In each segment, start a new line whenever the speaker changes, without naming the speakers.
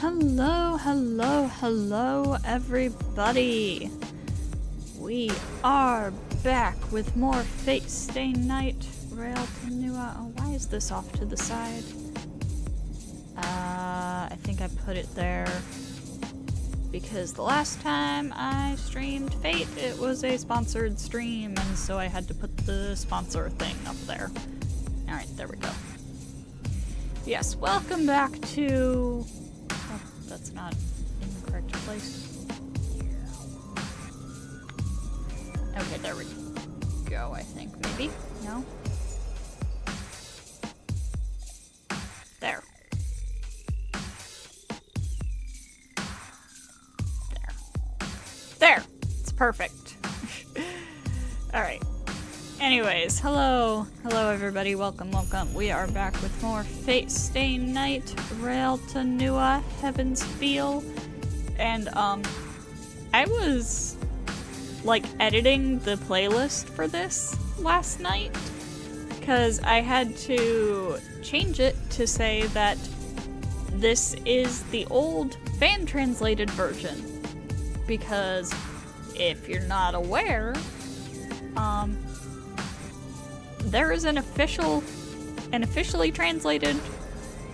Hello, everybody! We are back with more Fate Stay Night Rail to Nua. Oh, why is this off to the side? I think I put it there because the last time I streamed Fate, it was a sponsored stream, and so I had to put the sponsor thing up there. Alright, there we go. Yes, welcome back to... Oh, that's not in the correct place. Okay, there we go, I think. Maybe? No? There. There! It's perfect. Alright. Anyways, hello everybody, welcome. We are back with more Fate Stay Night, Rail to Nua, Heaven's Feel, and I was like editing the playlist for this last night, because I had to change it to say that this is the old fan-translated version, because if you're not aware, there is an officially translated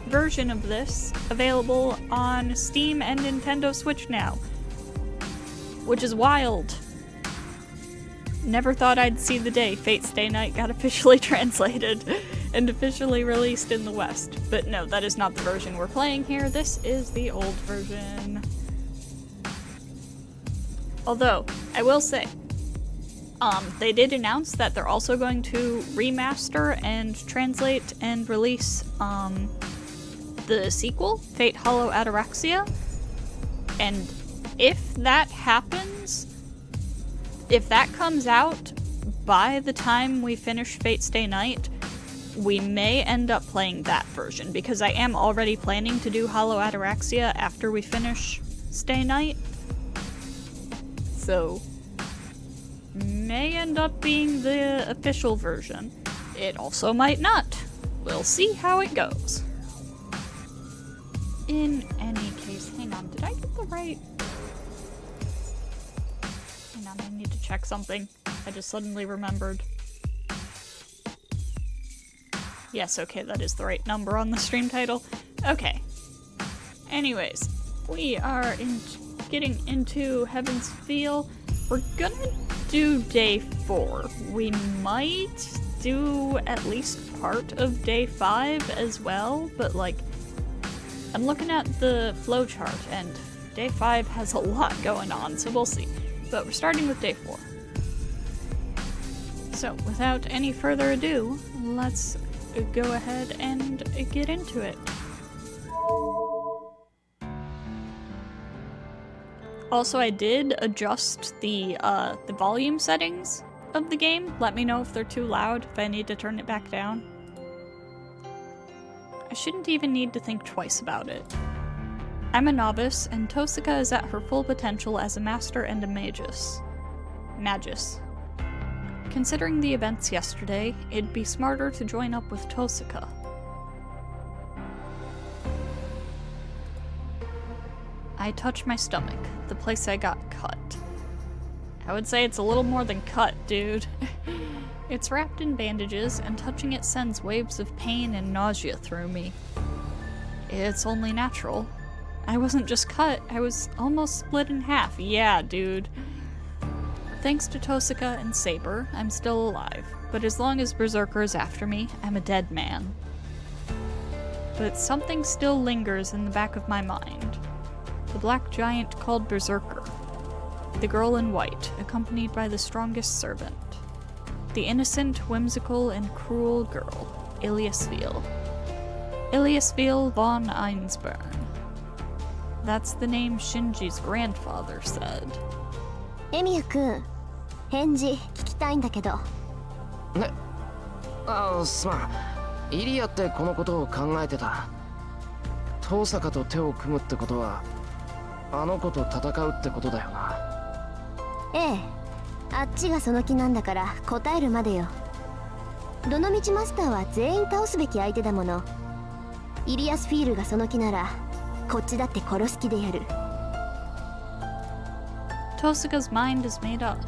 version of this available on Steam and Nintendo Switch now, which is wild. Never thought I'd see the day Fate Stay Night got officially translated and officially released in the West. But no, that is not the version we're playing here. This is the old version. Although, I will say, they did announce that they're also going to remaster and translate and release the sequel, Fate Hollow Ataraxia. And if that happens, if that comes out by the time we finish Fate Stay Night, we may end up playing that version, because I am already planning to do Hollow Ataraxia after we finish Stay Night. So, may end up being the official version. It also might not. We'll see how it goes. In any case, hang on, did I get the right... Hang on, I need to check something. I just suddenly remembered. Yes, okay, that is the right number on the stream title. Okay. Anyways, we are getting into Heaven's Feel. We're gonna do day 4. We might do at least part of day 5 as well, but like, I'm looking at the flowchart and day 5 has a lot going on, so we'll see. But we're starting with day 4. So, without any further ado, let's go ahead and get into it. Also, I did adjust the volume settings of the game. Let me know if they're too loud, if I need to turn it back down. I shouldn't even need to think twice about it. I'm a novice, and Tosika is at her full potential as a master and a magus. Considering the events yesterday, it'd be smarter to join up with Tosika. I touch my stomach, the place I got cut. I would say it's a little more than cut, dude. It's wrapped in bandages, and touching it sends waves of pain and nausea through me. It's only natural. I wasn't just cut, I was almost split in half. Yeah, dude. Thanks to Tosika and Saber, I'm still alive, but as long as Berserker is after me, I'm a dead man. But something still lingers in the back of my mind. The black giant called Berserker. The girl in white, accompanied by the strongest servant. The innocent, whimsical, and cruel girl, Iliasville. Iliasville von Einsburn. That's the name Shinji's grandfather said.
Emiya-kun, 返事聞きたいんだけど。
ね、すまん。イリアってこのことを考えてた。遠坂と手を組むってことは、あの子と戦うってことだよな。
ええ、あっちがその気なんだから答えるまでよ。どのみちマスターは全員倒すべき相手だもの。イリアスフィールがその気ならこっちだって殺す気でやる。
Tosuga's mind is made up.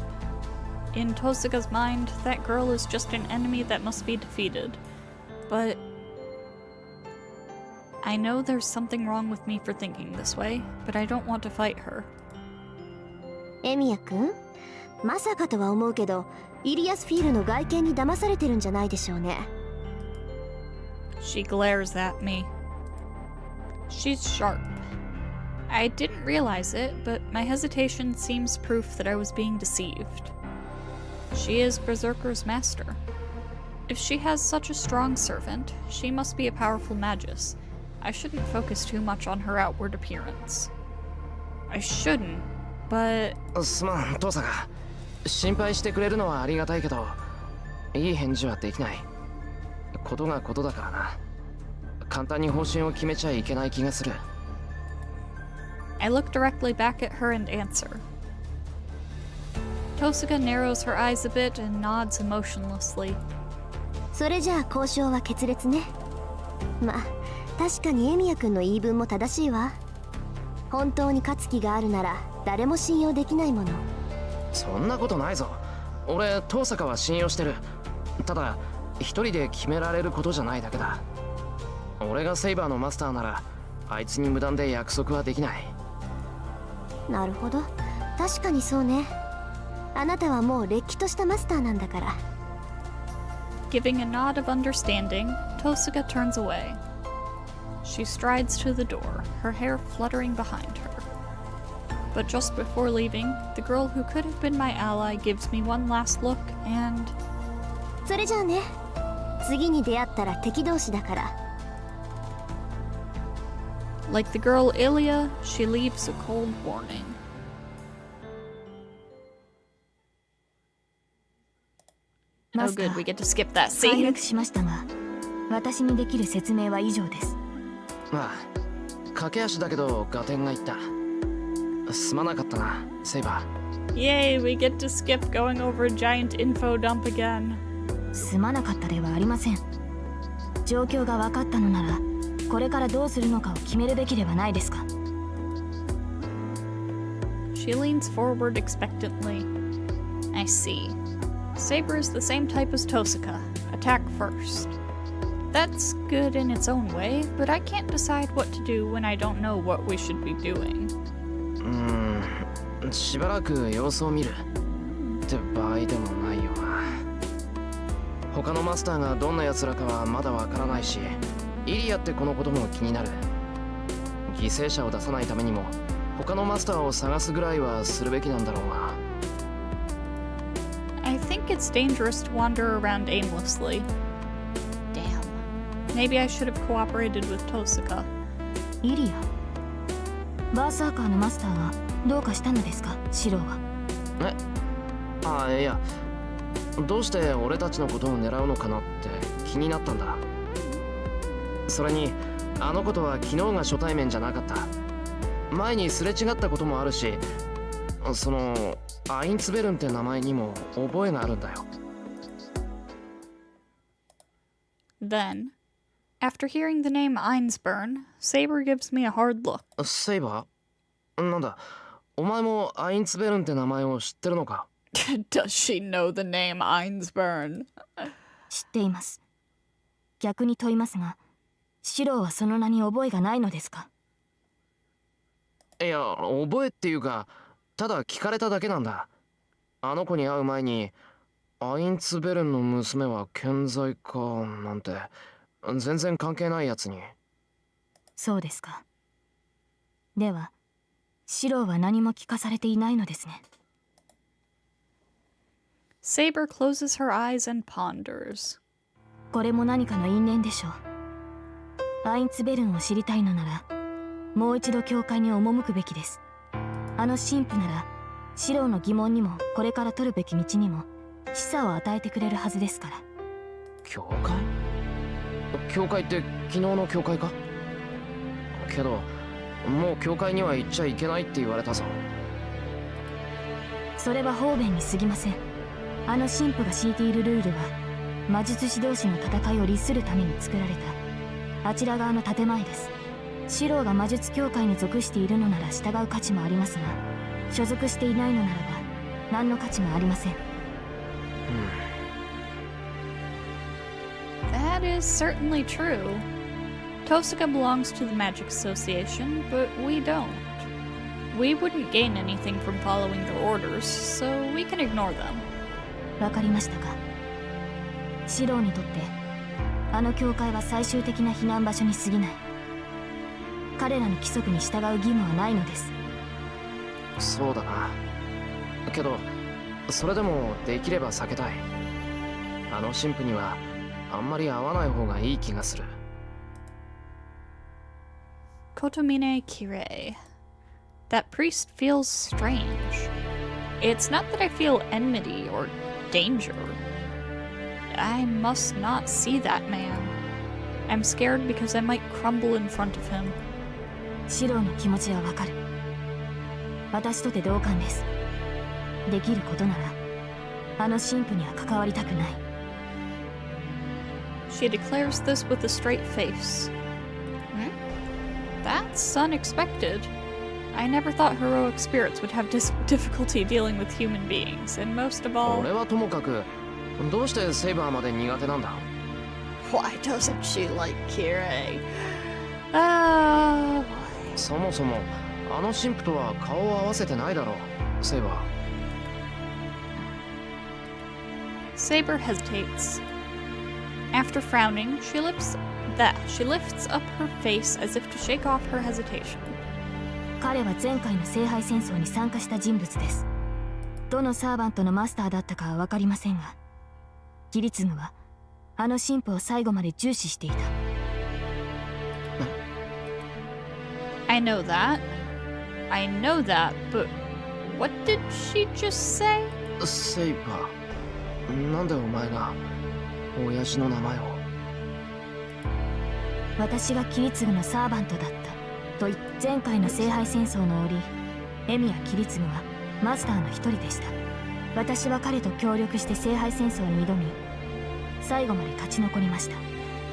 In Tosuga's mind, that girl is just an enemy that must be defeated. But I know there's something wrong with me for thinking this way, but I don't want to fight her.
エミヤ君、まさかとは思うけど、イリアスフィールの外見に騙されてるんじゃないでしょうね。
She glares at me. She's sharp. I didn't realize it, but my hesitation seems proof that I was being deceived. She is Berserker's master. If she has such a strong servant, she must be a powerful magus. I shouldn't focus too much on her outward appearance. I shouldn't, but...
すまん、父さんが。心配してくれるのはありがたいけど、いい返事はできない。ことがことだからな。簡単に方針を決めちゃいけない気がする。
I look directly back at her and answer. Tosuga narrows her eyes a bit and nods emotionlessly.
それじゃあ交渉は決裂ね。まあ、確かにエミヤ君の言い分も正しいわ。本当に勝つ気があるなら誰も信用できないもの。
そんなことないぞ。俺、遠坂は信用してる。ただ、一人で決められることじゃないだけだ。俺がセイバーのマスターなら、あいつに無断で約束はできない。
なるほど、確かにそうね。あなたはもうれっきとしたマスターなんだから。
Giving a nod of understanding, Tosuga turns away. She strides to the door, her hair fluttering behind her. But just before leaving, the girl who could have been my ally gives me one last look and...
それじゃあね。次に出会ったら敵同士だから。
Like the girl Ilya, she leaves a cold warning. Oh good, we get to skip that
解
scene.
約しましたが、私にできる説明は以上です。
まあ、駆け足だけど合点がいった。すまなかったな、セイバー。
Yay, we get to skip going over a giant info dump again.
すまなかったではありません。状況が分かったのなら、これからどうするのかを決めるべきではないですか。
She leans forward expectantly. I see. Saber is the same type as Tosuka. Attack first. That's good in its own way, but I can't decide what to do when I don't know what we should be doing.
しばらく様子を見るって場合でもないよな。他のマスターがどんな奴らかはまだわからないし、イリアってこのことも気になる。犠牲者を出さないためにも他のマスターを探すぐらいはするべきなんだろうが。
I think it's dangerous to wander around aimlessly. Damn. Maybe I should have cooperated with Tosuka.
イリア、バーサーカーのマスターはどうかしたのですか、シロは。
いや、どうして俺たちのことを狙うのかなって気になったんだ。それにあの子とは昨日が初対面じゃなかった。前にすれ違ったこともあるし、そのアインツベルンって名前にも覚えがあるんだよ。
Then, after hearing the name Einsburn, Saber gives me a hard look.
セイバー？なんだ、お前もアインツベルンって名前を知ってるのか？
Does she know the name Einsburn?
知っています。逆に問いますが、シロはその名に覚えがないのですか。
いや、覚えっていうか、ただ聞かれただけなんだ。あの子に会う前に、アインツベルンの娘は健在かなんて、全然関係ないやつに。
そうですか。では、シロは何も聞かされていないのですね。
Saber closes her eyes and ponders.
これも何かの因縁でしょう。アインツベルンを知りたいのなら、もう一度教会に赴くべきです。あの神父なら、シロの疑問にもこれから取るべき道にも示唆を与えてくれるはずですから。
教会？教会って昨日の教会か？けど、もう教会には行っちゃいけないって言われたぞ。
それは方便に過ぎません。あの神父が敷いているルールは、魔術師同士の戦いを律するために作られたあちら側の建前です。シローが魔術協会に属しているのなら従う価値もありますが、所属していないのならば何の価値もありません。
That is certainly true. Tosaka belongs to the Magic Association, but we don't. We wouldn't gain anything from following their orders, so we can ignore them.
わかりましたか。シローにとってあの教会は最終的な避難場所に過ぎない。彼らの規則に従う義務はないのです。
そうだな。けどそれでもできれば避けたい。あの神父にはあんまり会わない方がいい気がする。
Kotomine Kirei. That priest feels strange. It's not that I feel enmity or danger. I must not see that man. I'm scared because I might crumble in front of him.
シローの気持ちはわかる。私とて同感です。できることならあの神父には関わりたくない。
She declares this with a straight face. That's unexpected. I never thought heroic spirits would have difficulty dealing with human beings, and most of all...
俺はともかく、どうしてセイバーまで苦手なんだ？
Why doesn't she like Kirei?
そもそもあの神父とは顔を合わせてないだろう、セイバー。
Saber hesitates. After frowning, she lifts up her face as if to shake off her hesitation.
彼は前回の聖杯戦争に参加した人物です。どのサーバントのマスターだったかは分かりませんが、キリツグはあの神父を最後まで重視していた。
I know that, but what did she just say?
セイバー、なんでお前が親父の名前を？
私がキリツグのサーバントだったと言って、前回の聖杯戦争の折、エミやキリツグはマスターの一人でした。私は彼と協力して聖杯戦争に挑み、最後まで勝ち残りました。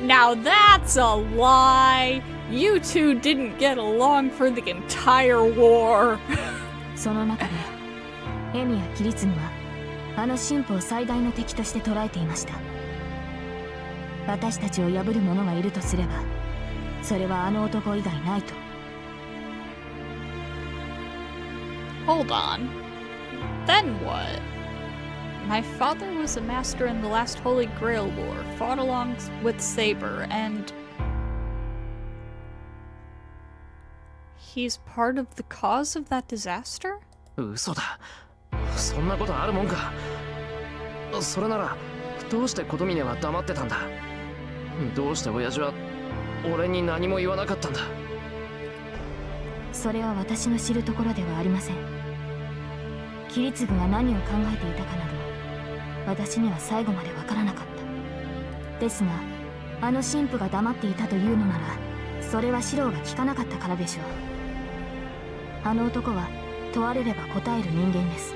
Now that's a lie! You two didn't get along for the entire war!
その中で、エミやキリツグはあの神父を最大の敵として捉えていました。私たちを破る者がいるとすれば、それはあの男以外ないと。
Hold on. Then what? My father was a master in the last Holy Grail War, fought along with Saber, and... he's part of the cause of that disaster?
嘘だ。そんなことあるもんか。それなら、どうして琴峰は黙ってたんだ？どうして親父は俺に何も言わなかったんだ？
それは私の知るところではありません。キリツグが何を考えていたかなど、私には最後までわからなかった。ですが、あの神父が黙っていたというのなら、それはシローが聞かなかったからでしょう。あの男は問われれば答える人間です。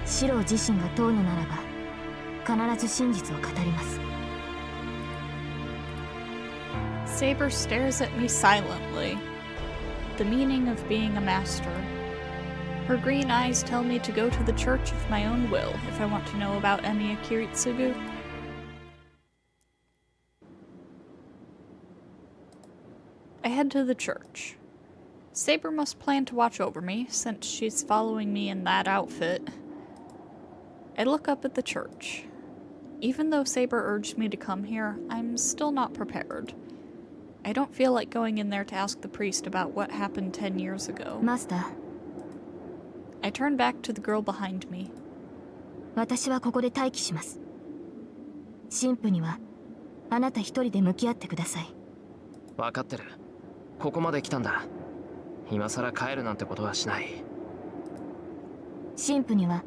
シロー自身が問うのならば、必ず真実を語ります。
Saber stares at me silently. The meaning of being a master. Her green eyes tell me to go to the church of my own will if I want to know about Emiya Kiritsugu. I head to the church. Saber must plan to watch over me, since she's following me in that outfit. I look up at the church. Even though Saber urged me to come here, I'm still not prepared. I don't feel like going in there to ask the priest about what happened 10 years ago.
マスター、
I turn back to the girl behind me.
私はここで待機します。神父にはあなた一人で向き合ってください。
分かってる。ここまで来たんだ。今さら帰るなんてことはしない。
神父には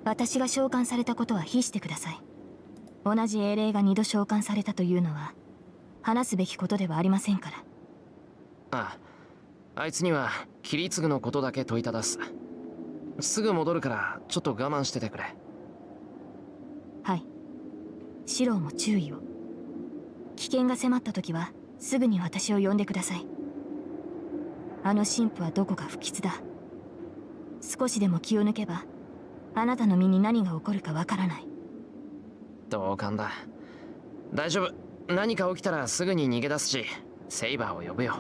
私が召喚されたことは非してください。同じ英霊が2度召喚されたというのは話すべきことではありませんから。
ああ、あいつにはキリツグのことだけ問いただす。すぐ戻るからちょっと我慢しててくれ。
はい。シローも注意を。危険が迫った時はすぐに私を呼んでください。あの神父はどこか不吉だ。少しでも気を抜けばあなたの身に何が起こるかわからない。
同感だ。大丈夫。何か起きたらすぐに逃げ出すし、セイバーを呼ぶよ。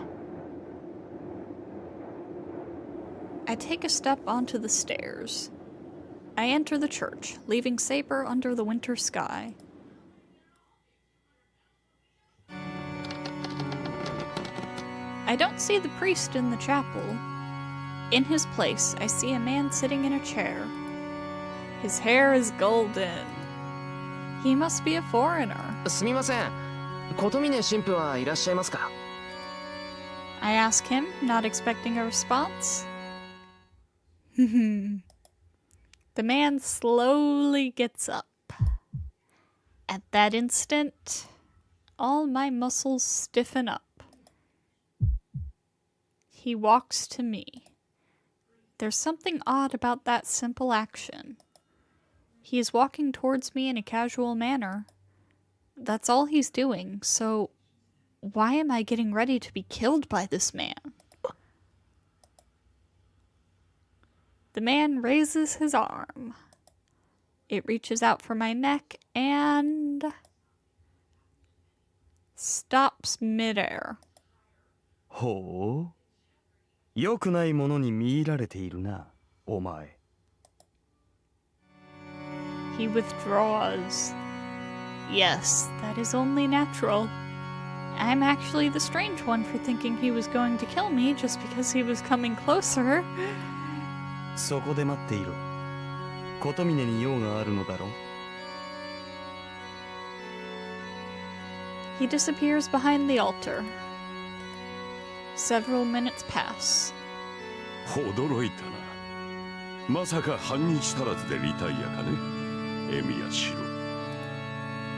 I take a step onto the stairs. I enter the church, leaving Saber under the winter sky. I don't see the priest in the chapel. In his place, I see a man sitting in a chair. His hair is golden. He must be a foreigner.
すみません。琴峰神父はいらっしゃいますか？
I ask him, not expecting a response. The man slowly gets up. At that instant, all my muscles stiffen up. He walks to me. There's something odd about that simple action. He is walking towards me in a casual manner. That's all he's doing, so why am I getting ready to be killed by this man? The man raises his arm. It reaches out for my neck and stops midair.
ほう。良くないものに見入られているな、お前。
He withdraws. Yes, that is only natural. I'm actually the strange one for thinking he was going to kill me just because he was coming closer.
そこで待っていろ。琴峰に用があるのだろう。
He disappears behind the altar. Several minutes pass.
驚いたな。まさか半日足らずでリタイアかね。エミヤシロ。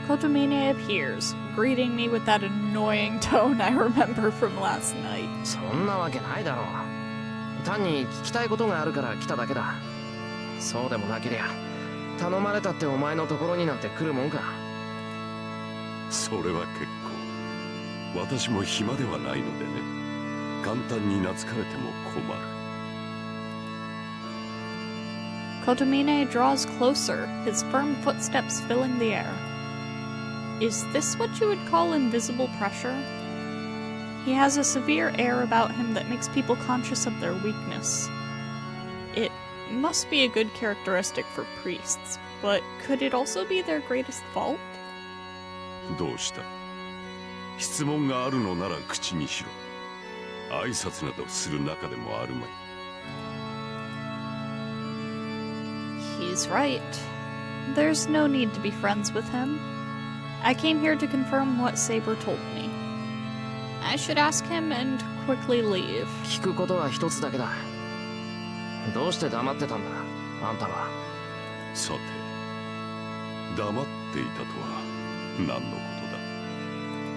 Kotomine appears, greeting me with that annoying tone I remember from last night.
そんなわけないだろう。単に聞きたいことがあるから来ただけだ。そうでもなけりゃ頼まれたってお前のところになんて来るもんか。
それは結構。私も暇ではないのでね。簡単に懐かれても困る。
Kotomine draws closer, his firm footsteps filling the air. Is this what you would call invisible pressure? He has a severe air about him that makes people conscious of their weakness. It must be a good characteristic for priests, but could it also be their greatest fault?
どうした？質問があるのなら口にしろ。挨拶などする仲でもあるまい。
He's right. There's no need to be friends with him. I came here to confirm what Saber told me. I should ask him and quickly leave.
聞くことは一つだけだ。どうして黙ってたんだ、あんたは。
さて、黙っていたとは何のこ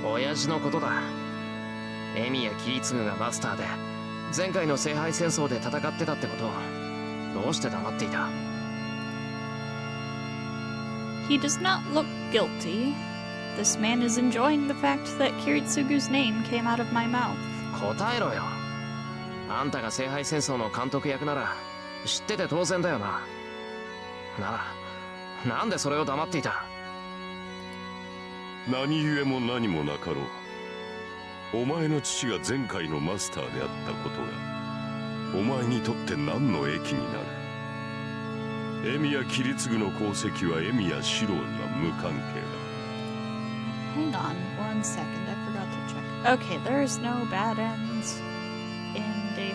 とだ？
親父のことだ。エミやキリツグがマスターで前回の聖杯戦争で戦ってたってことをどうして黙っていた？
He does not look guilty. This man is enjoying the fact that Kiritsugu's name came out of my mouth.
答えろよ。あんたが聖杯戦争の監督役なら知ってて当然だよな。ならなんでそれを黙っていた？
何故も何もなかろう。お前の父が前回のマスターであったことがお前にとって何の益になる？エミヤ・キリツグの功績はエミヤ・シロウには無関係だ。
Hang on 1 second, I forgot to check. Okay, there is no bad ends in day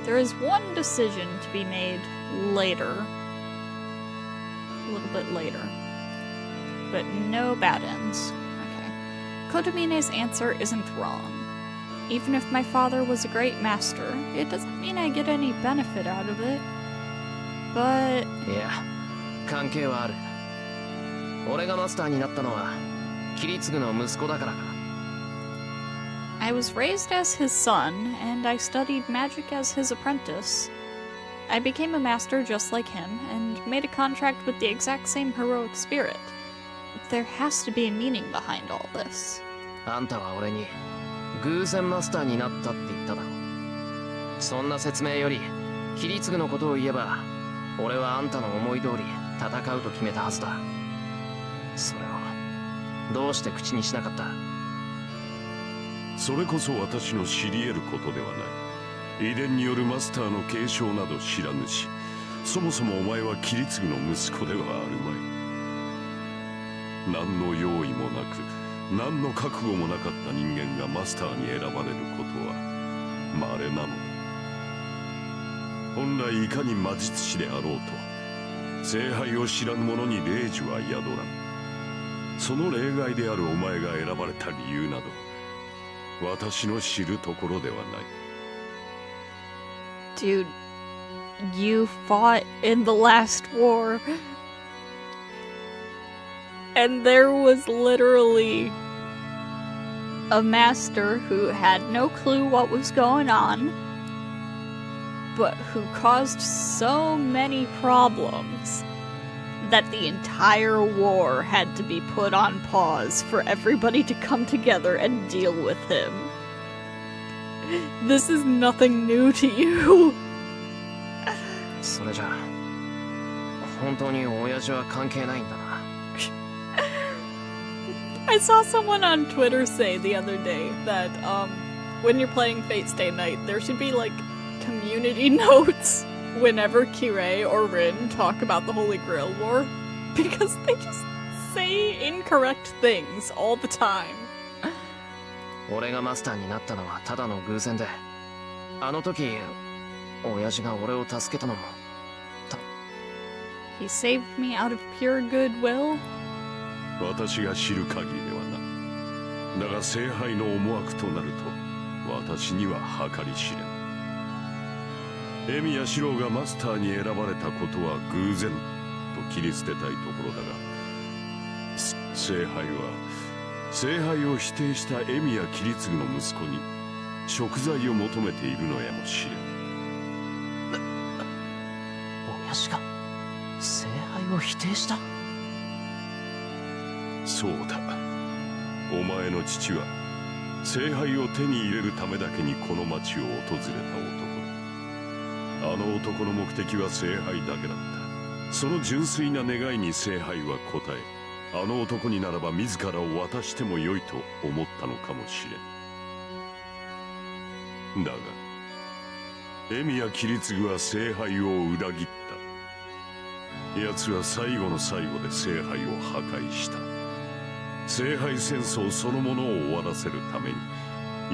4. There is one decision to be made later. A little bit later. But no bad ends. Okay. Kotomine's answer isn't wrong. Even if my father was a great master, it doesn't mean I get any benefit out of it. But...
いや、関係はある。俺がマスターになったのはキリツグの息子だからか。
I was raised as his son, and I studied magic as his apprentice. I became a master just like him, and made a contract with the exact same heroic spirit. There has to be a meaning behind all this.
あんたは俺に偶然マスターになったって言っただろ。そんな説明よりキリツグのことを言えば、俺はあんたの思い通り戦うと決めたはずだ。それをどうして口にしなかった？
それこそ私の知り得ることではない。遺伝によるマスターの継承など知らぬし、そもそもお前はキリツグの息子ではあるまい。何の用意もなく、何の覚悟もなかった人間がマスターに選ばれることは稀なのだ。本来いかに魔術師であろうと、聖杯を知らぬ者に霊樹は宿らん。その例外であるお前が選ばれた理由など、私の知るところではない。
Dude, you fought in the last war. And there was literally a master who had no clue what was going on, but who caused so many problems that the entire war had to be put on pause for everybody to come together and deal with him. This is nothing new to you.
それじゃあ本当に親父は関係ないんだな。
I saw someone on Twitter say the other day that when you're playing Fate Stay Night, there should be like community notes whenever Kirei or Rin talk about the Holy Grail War, because they just say incorrect things all the time.
俺がマスターになったのはただの偶然で、あの時親父が俺を助けたのも
He saved me out of pure goodwill.
私が知る限りではな。だが聖杯の思惑となると私には計り知れん。エミやシローがマスターに選ばれたことは偶然と切り捨てたいところだが、聖杯は聖杯を否定したエミやキリツグの息子に贖罪を求めているのやもしれん。
親父が聖杯を否定した？
そうだ。お前の父は聖杯を手に入れるためだけにこの町を訪れた男だ。あの男の目的は聖杯だけだった。その純粋な願いに聖杯は応え、あの男にならば自らを渡してもよいと思ったのかもしれん。だがエミやキリツグは聖杯を裏切った。奴は最後の最後で聖杯を破壊した。聖杯戦争そのものを終わらせるために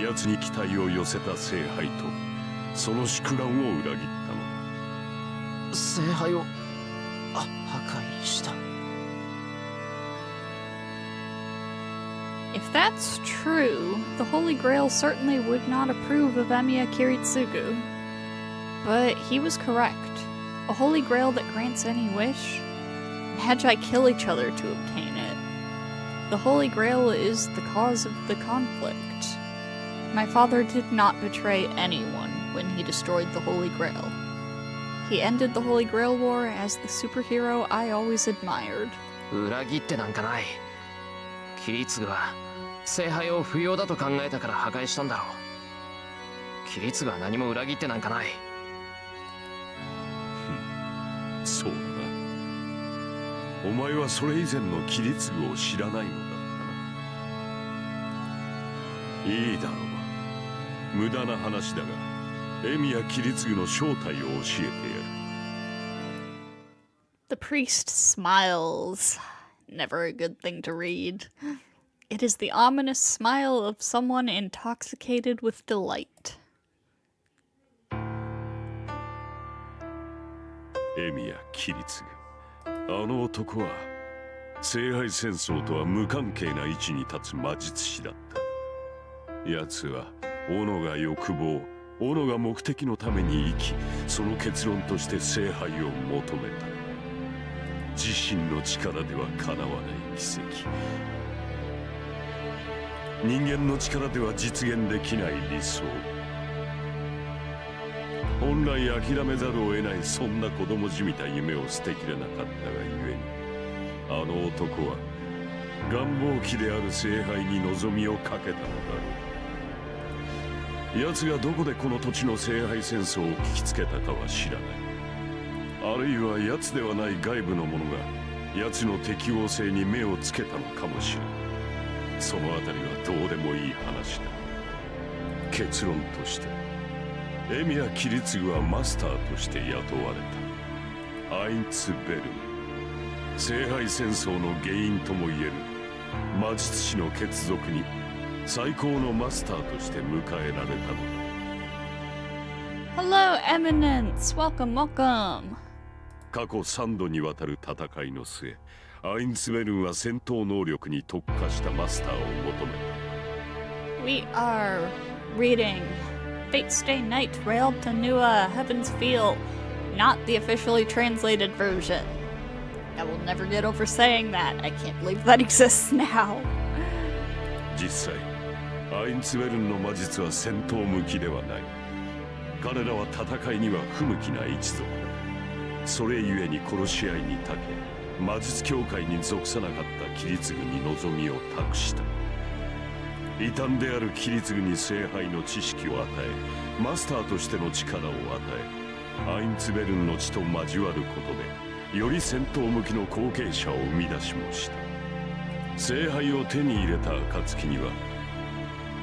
奴に期待を寄せた聖杯とその宿願を裏切ったのだ。
聖杯を破壊した。
If that's true, the Holy Grail certainly would not approve of Emiya Kiritsugu. But he was correct. A Holy Grail that grants any wish? Magi kill each other to obtain it. The Holy Grail is the cause of the conflict. My father did not betray anyone when he destroyed the Holy Grail. He ended the Holy Grail War as the superhero I always admired.
裏切ってなんかない。キリツグは聖杯を不要だと考えたから破壊したんだろう。キリツグは何も裏切ってなんかない。
そうだな。お前はそれ以前のキリツグを知らないのだったな。いいだろう。無駄な話だが、エミやキリツグの正体を教えてやる。
The priest smiles. Never a good thing to read. It is the ominous smile of someone intoxicated with delight.
エミやキリツグ、あの男は聖杯戦争とは無関係な位置に立つ魔術師だった。奴は斧が欲望、斧が目的のために生き、その結論として聖杯を求めた。自身の力では叶わない奇跡、人間の力では実現できない理想、本来諦めざるを得ないそんな子供じみた夢を捨てきれなかったがゆえに、あの男は願望期である聖杯に望みをかけたのだろ奴がどこでこの土地の聖杯戦争を聞きつけたかは知らない。あるいは奴ではない外部の者が奴の適応性に目をつけたのかもしれない。そのあたりはどうでもいい話だ。結論としてエミヤ・キリツグはマスターとして雇われた。アインツ・ベルン、聖杯戦争の原因ともいえる魔術師の血族に最高のマスターとして迎えられたのだ。
Hello, Eminence! Welcome, welcome!
過去3度にわたる戦いの末、アインツベルンは戦闘能力に特化したマスターを求めた。
We are reading Fate Stay Night Railed to Nua Heaven's Feel, not the officially translated version. I will never get over saying that. I can't believe that exists now.
実際アインツベルンの魔術は戦闘向きではない。彼らは戦いには不向きな一族だ。それゆえに殺し合いに長け、魔術協会に属さなかったキリツグに望みを託した。異端であるキリツグに聖杯の知識を与え、マスターとしての力を与え、アインツベルンの血と交わることでより戦闘向きの後継者を生み出しもした。聖杯を手に入れた暁には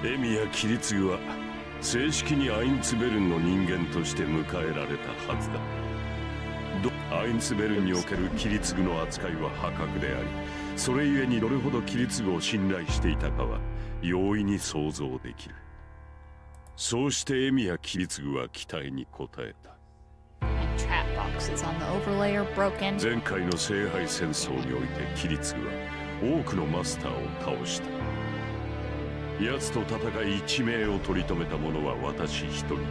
エミやキリツグは正式にアインツベルンの人間として迎えられたはずだ。アインツベルンにおけるキリツグの扱いは破格であり、それゆえにどれほどキリツグを信頼していたかは容易に想像できる。そうしてエミやキリツグは期待に応えた。
And chat boxes on the overlay are broken.
前回の聖杯戦争においてキリツグは多くのマスターを倒した。奴と戦い一命を取り留めた者は私一人だ。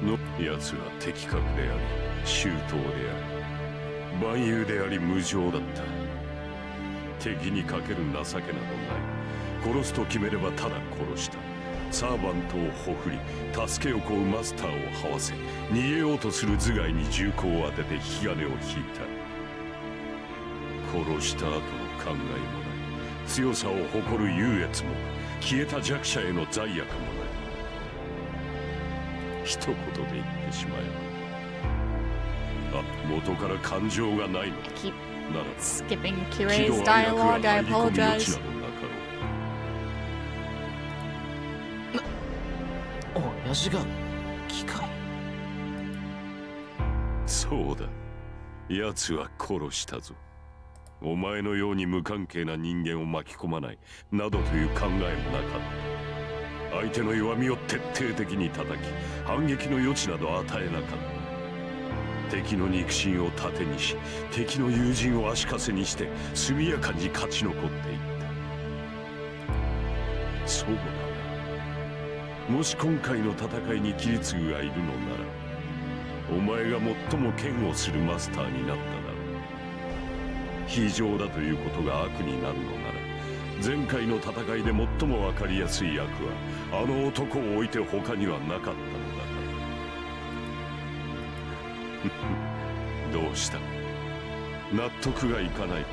の奴は的確であり周到であり蛮勇であり無情だった。敵にかける情けなどない。殺すと決めればただ殺した。サーバントをほふり助けを請うマスターを這わせ、逃げようとする頭蓋に銃口を当てて引き金を引いた。殺した後の考えもない。強さを誇る優越も消えた弱者への罪悪もない。一言で言ってしまえば、あ、元から感情がないの
Keep
なら
skipping
喜
Kirei's
怒哀楽は
dialogue. I
入り込む余地
apologize.
などなかろう。
親父が機械。
そうだ、奴は殺したぞ。お前のように無関係な人間を巻き込まないなどという考えもなかった。相手の弱みを徹底的に叩き、反撃の余地など与えなかった。敵の肉親を盾にし、敵の友人を足かせにして速やかに勝ち残っていった。そうだな。もし今回の戦いにキリツグがいるのなら、お前が最も嫌悪するマスターになっただろう。非常だということが悪になるのなら、前回の戦いで最も分かりやすい役はあの男を置いて他にはなかったのだから。どうした？納得がいかないか？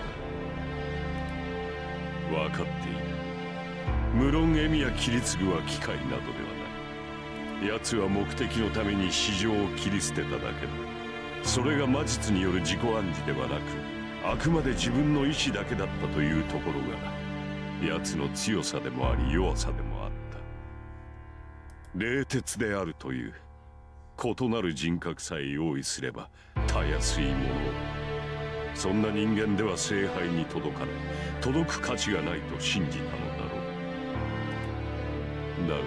分かっている。無論エミやキリツグは機械などではない。奴は目的のために市場を切り捨てただけだ。それが魔術による自己暗示ではなく、あくまで自分の意志だけだったというところが奴の強さでもあり弱さでもあった。冷徹であるという異なる人格さえ用意すればたやすいもの。そんな人間では聖杯に届かない、届く価値がないと信じたのだろう。だが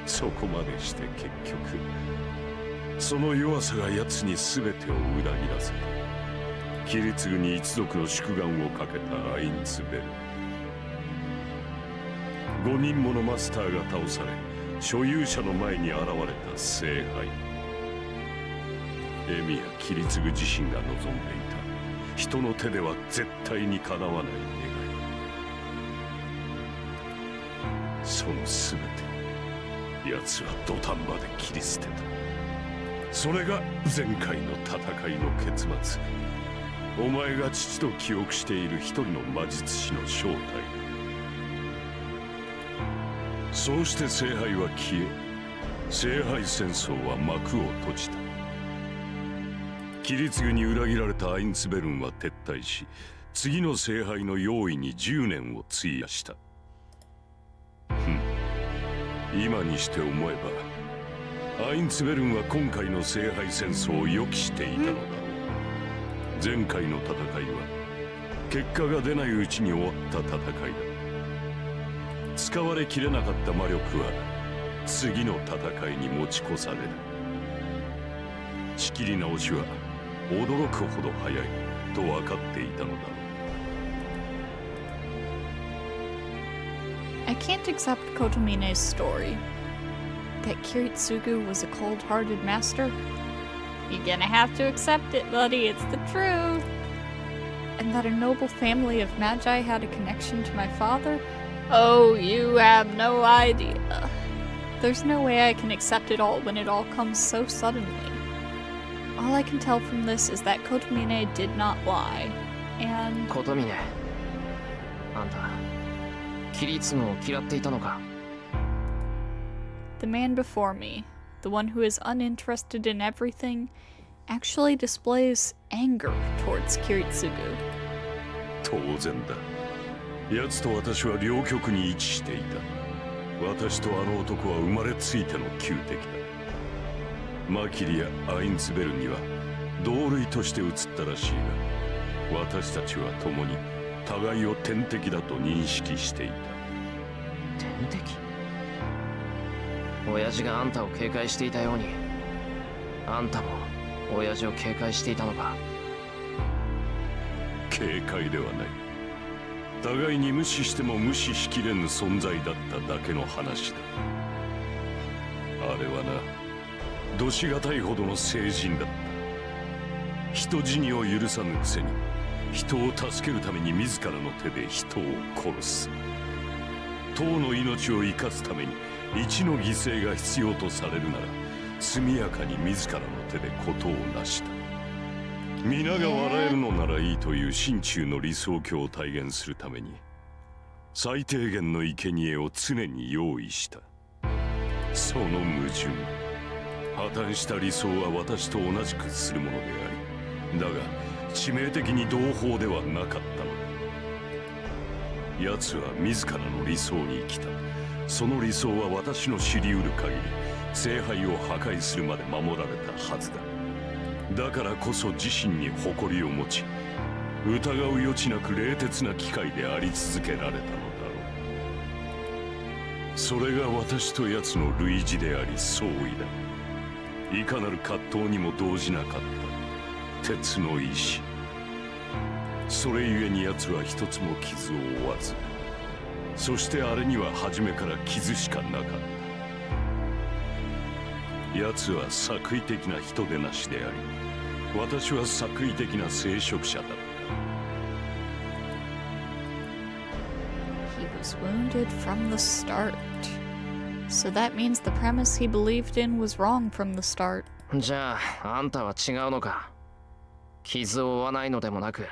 そこまでして結局その弱さが奴に全てを裏切らせた。キリツグに一族の祝願をかけたアインツベル。5人ものマスターが倒され、所有者の前に現れた聖杯。エミやキリツグ自身が望んでいた人の手では絶対に叶わない願い。その全て奴は土壇場で切り捨てた。それが前回の戦いの結末。お前が父と記憶している一人の魔術師の正体。そうして聖杯は消え、聖杯戦争は幕を閉じた。キリツグに裏切られたアインツベルンは撤退し、次の聖杯の用意に10年を費やした。今にして思えばアインツベルンは今回の聖杯戦争を予期していたのだろう。前回の戦いは結果が出ないうちに終わった戦いだ。使われきれなかった魔力は次の戦いに持ち越される。仕切り直しは驚くほど早いと分かっていたのだろう。
I can't accept Kotomine's story. That Kiritsugu was a cold-hearted master? You're gonna have to accept it, buddy, it's the truth. And that a noble family of magi had a connection to my father? Oh, you have no idea. There's no way I can accept it all when it all comes so suddenly. All I can tell from this is that Kotomine did not lie, and...
琴峰、あんたキリツグを嫌っていたのか？
The man before me, the one who is uninterested in everything, actually displays anger towards Kiritsugu.
当然だ。奴と私は両極に位置していた。私とあの男は生まれついての旧敵だ。マキリやアインツベルンには同類として移ったらしいが、私たちは共に互いを天敵だと認識していた。
天敵？親父があんたを警戒していたように、あんたも親父を警戒していたのか？
警戒ではない。互いに無視しても無視しきれぬ存在だっただけの話だ。あれはな、どしがたいほどの聖人だった。人死にを許さぬくせに人を助けるために自らの手で人を殺す。党の命を生かすために一の犠牲が必要とされるなら、速やかに自らの手で事を成した。皆が笑えるのならいいという心中の理想郷を体現するために、最低限の生贄を常に用意した。その矛盾、破綻した理想は私と同じくするものであり、だが致命的に同胞ではなかったのだ。奴は自らの理想に生きた。その理想は私の知り得る限り聖杯を破壊するまで守られたはずだ。だからこそ自身に誇りを持ち、疑う余地なく冷徹な機械であり続けられたのだろう。それが私と奴の類似であり相違だ。いかなる葛藤にも動じなかった鉄の意志。それゆえに奴は一つも傷を負わず、そしてあれには初めから傷しかなかった。奴は作為的な人でなしであり、私は作為的な聖職者だった。
He was wounded from the start. So that means the premise he believed in was wrong from the start.
じゃああんたは違うのか？傷を負わないのでもなく、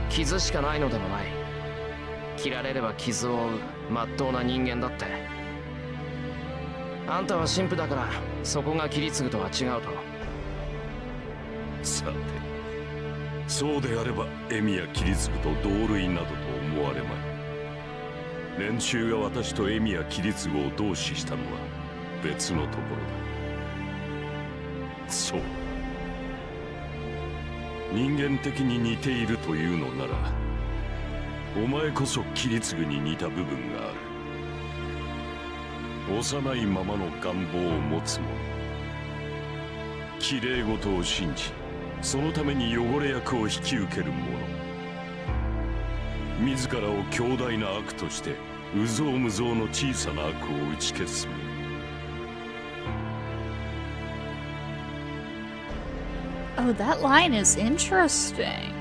傷しかないのでもない。切られれば傷を負う真っ当な人間だって。あんたは神父だからそこがキリツグとは違うと。
さて、そうであればエミやキリツグと同類などと思われまい。連中が私とエミやキリツグを同視したのは別のところだ。そう、人間的に似ているというのなら、お前こそキリツグに似た部分がある。幼いままの願望を持つ者、綺麗事を信じ、そのために汚れ役を引き受ける者、自らを強大な悪として有象無象の小さな悪を打ち消す者。
Oh, that line is interesting.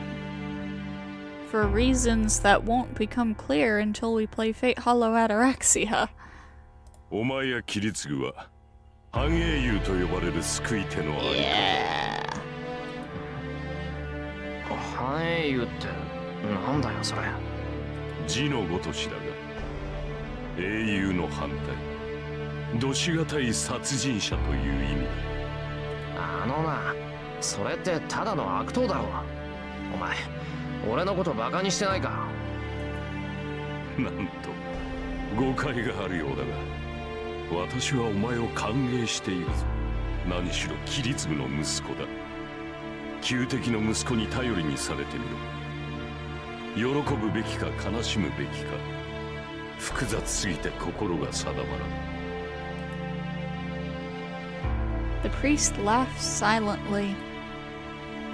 For reasons that won't become clear until we play Fate Hollow Ataraxia.
お前やキリツグは繁栄優と呼ばれる救い手のあり方。
繁栄優ってなんだよそれ。
字のごとしだが、英雄の反対。どしがたい殺人者という意味
あのな、それってただの悪党だろ。お前俺のことバカにしてないか。
だ。なんと誤解があるようだが、私はお前を歓迎しているぞ。何しろキリツグの息子だ。旧敵の息子に頼りにされてみろ。喜ぶべきか悲しむべきか、複雑すぎて心が定まらん。
The priest laughs silently.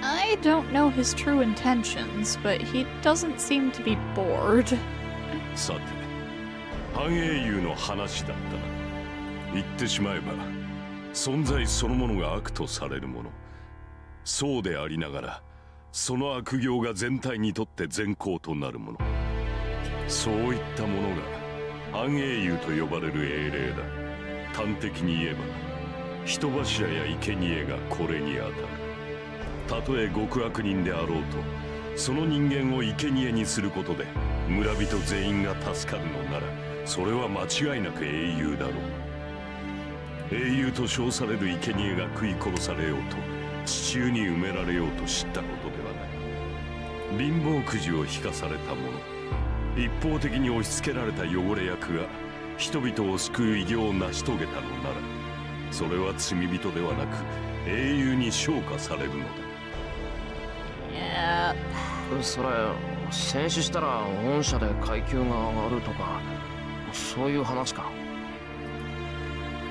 I don't know his true intentions, but he doesn't seem to be bored.
さて、繁栄優の話だったな。言ってしまえば、存在そのものが悪とされるもの。そうでありながら、その悪行が全体にとって善行となるもの。そういったものが繁栄優と呼ばれる英霊だ。端的に言えば、人柱や生贄がこれに当たる。たとえ極悪人であろうと、その人間を生贄にすることで村人全員が助かるのなら、それは間違いなく英雄だろう。英雄と称される生贄が食い殺されようと、地中に埋められようと知ったことではない。貧乏くじを引かされた者、一方的に押し付けられた汚れ役が人々を救う偉業を成し遂げたのなら、それは罪人ではなく英雄に昇華されるのだ。
それ、戦死したら御社で階級が上がるとか、そういう話か。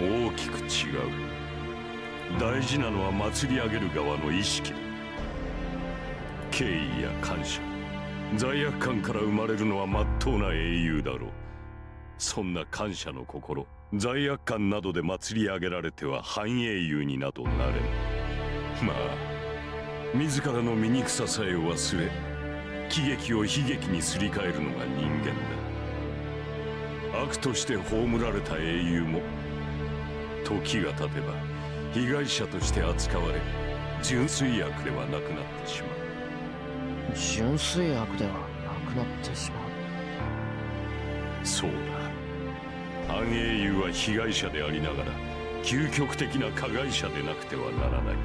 大きく違う。大事なのは祭り上げる側の意識だ。敬意や感謝、罪悪感から生まれるのは真っ当な英雄だろう。そんな感謝の心、罪悪感などで祭り上げられては反英雄になどなれん。まあ自らの醜ささえ忘れ、喜劇を悲劇にすり替えるのが人間だ。悪として葬られた英雄も、時が経てば被害者として扱われ、純粋悪ではなくなってしまう。
純粋悪ではなくなってしまう。
そうだ。反英雄は被害者でありながら、究極的な加害者でなくてはならない。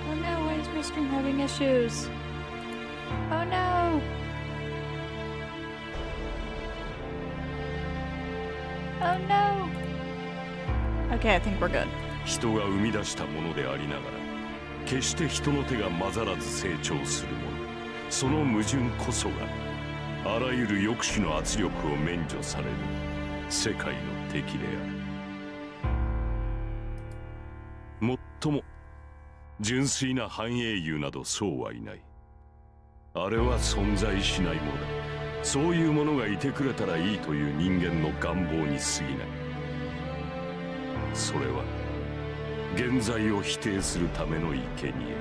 Oh no, why is my stream having issues? Oh no! Oh no! Okay, I think we're good.
人が生み出したものでありながら、決して人の手が混ざらず成長するもの。その矛盾こそが、あらゆる抑止の圧力を免除される世界の敵である。もっとも純粋な反英雄などそうはいない。あれは存在しないものだ。そういうものがいてくれたらいいという人間の願望に過ぎない。それは現在を否定するための生贄、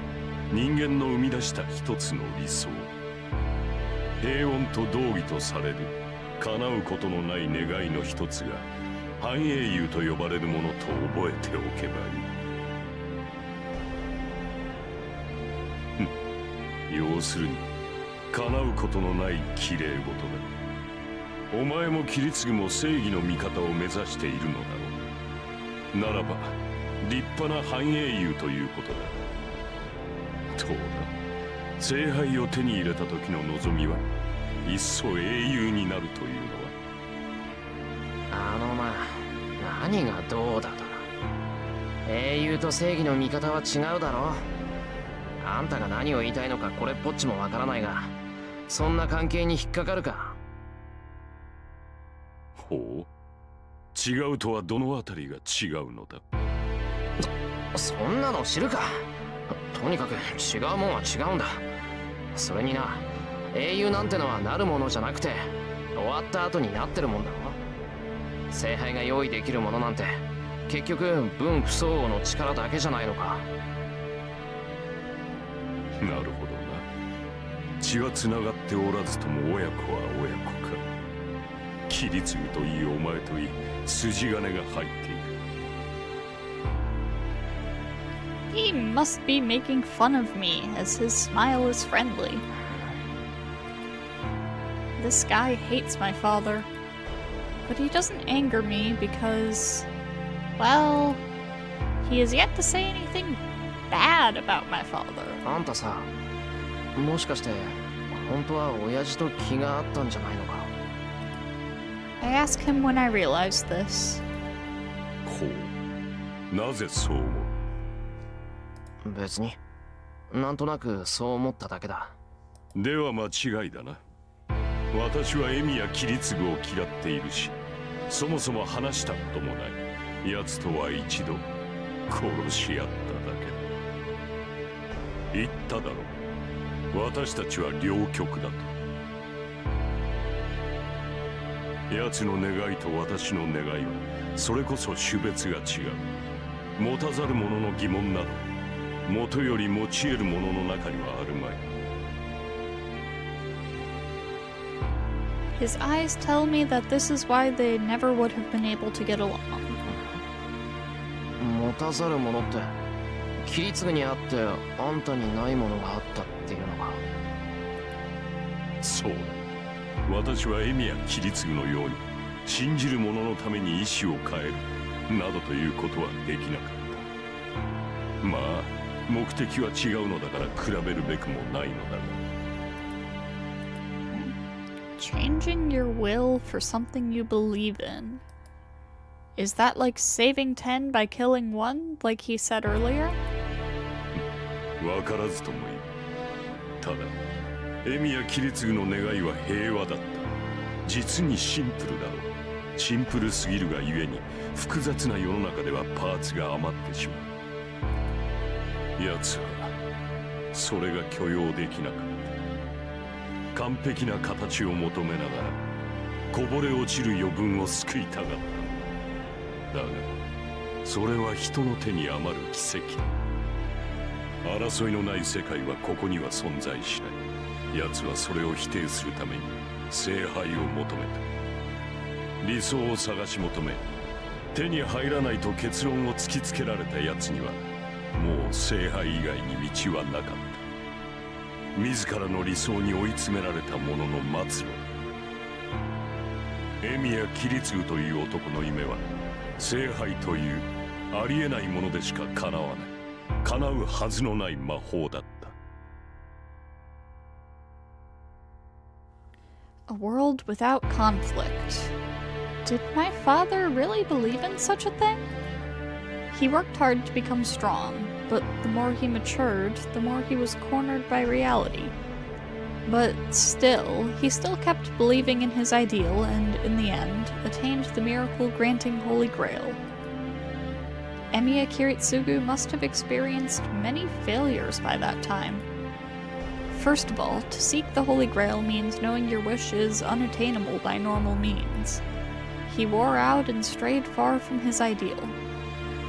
人間の生み出した一つの理想。平穏と道義とされる叶うことのない願いの一つが反英雄と呼ばれるものと覚えておけばいい。要するに叶うことのない綺麗事だ。お前もキリツグも正義の味方を目指しているのだろう。ならば立派な反英雄ということだ。どうだ、聖杯を手に入れた時の望みは一層英雄になるというのは。
まあ、何がどうだと。英雄と正義の味方は違うだろ。あんたが何を言いたいのかこれっぽっちもわからないが、そんな関係に引っかかるか。
ほう、違うとはどのあたりが違うのだ。
そんなの知るか。とにかく違うもんは違うんだ。それにな、英雄なんてのはなるものじゃなくて、終わった後になってるもんだろ。聖杯が用意できるものなんて結局分不相応の力だけじゃないのか。
なるほどな。血はつながっておらずとも親子は親子か。キリツグといいお前といい、筋金が入っている。
He must be making fun of me, as his smile is friendly. This guy hates my father. But he doesn't anger me because, well, he has yet to say anything bad about my father.
あんたさ、もしかして本当は親父と気があったんじゃないのか？
I ask him when I realize this.
こう、なぜそう思う？
別に、なんとなくそう思っただけだ。
では間違いだな。私はエミやキリツグを嫌っているし、そもそも話したこともない。奴とは一度殺し合っただけだ。言っただろう。私たちは両極だと。奴の願いと私の願いはそれこそ種別が違う。持たざる者の疑問などもとより持ち得るものの中にはあるまい。
His eyes tell me that this is why they never would have been able to get along.
持たざる者って、キリツグにあってあんたにないものがあったっていうのか？
そうだ。私はエミやキリツグのように信じる者のために意志を変えるなどということはできなかった。まあ目的は違うのだから比べるべくもないのだが。
Changing your will for something you believe in. Is that like saving 10 by killing 1, like he said earlier?
わからずともいい。ただ、エミやキリツグの願いは平和だった。実にシンプルだろう。シンプルすぎるがゆえに、複雑な世の中ではパーツが余ってしまう。奴は、それが許容できなかった。完璧な形を求めながらこぼれ落ちる余分を救いたかった。だがそれは人の手に余る奇跡。争いのない世界はここには存在しない。奴はそれを否定するために聖杯を求めた。理想を探し求め手に入らないと結論を突きつけられた奴にはもう聖杯以外に道はなかった。自らの理想に追い詰められた者の末路。エミやキリツグという男の夢は聖杯というありえないものでしか叶わない。叶うはずのない魔法だった。
A world without conflict. Did my father really believe in such a thing? He worked hard to become strong, but the more he matured, the more he was cornered by reality. But still, he still kept believing in his ideal and, in the end, attained the miracle-granting Holy Grail. Emiya Kiritsugu must have experienced many failures by that time. First of all, to seek the Holy Grail means knowing your wish is unattainable by normal means. He wore out and strayed far from his ideal.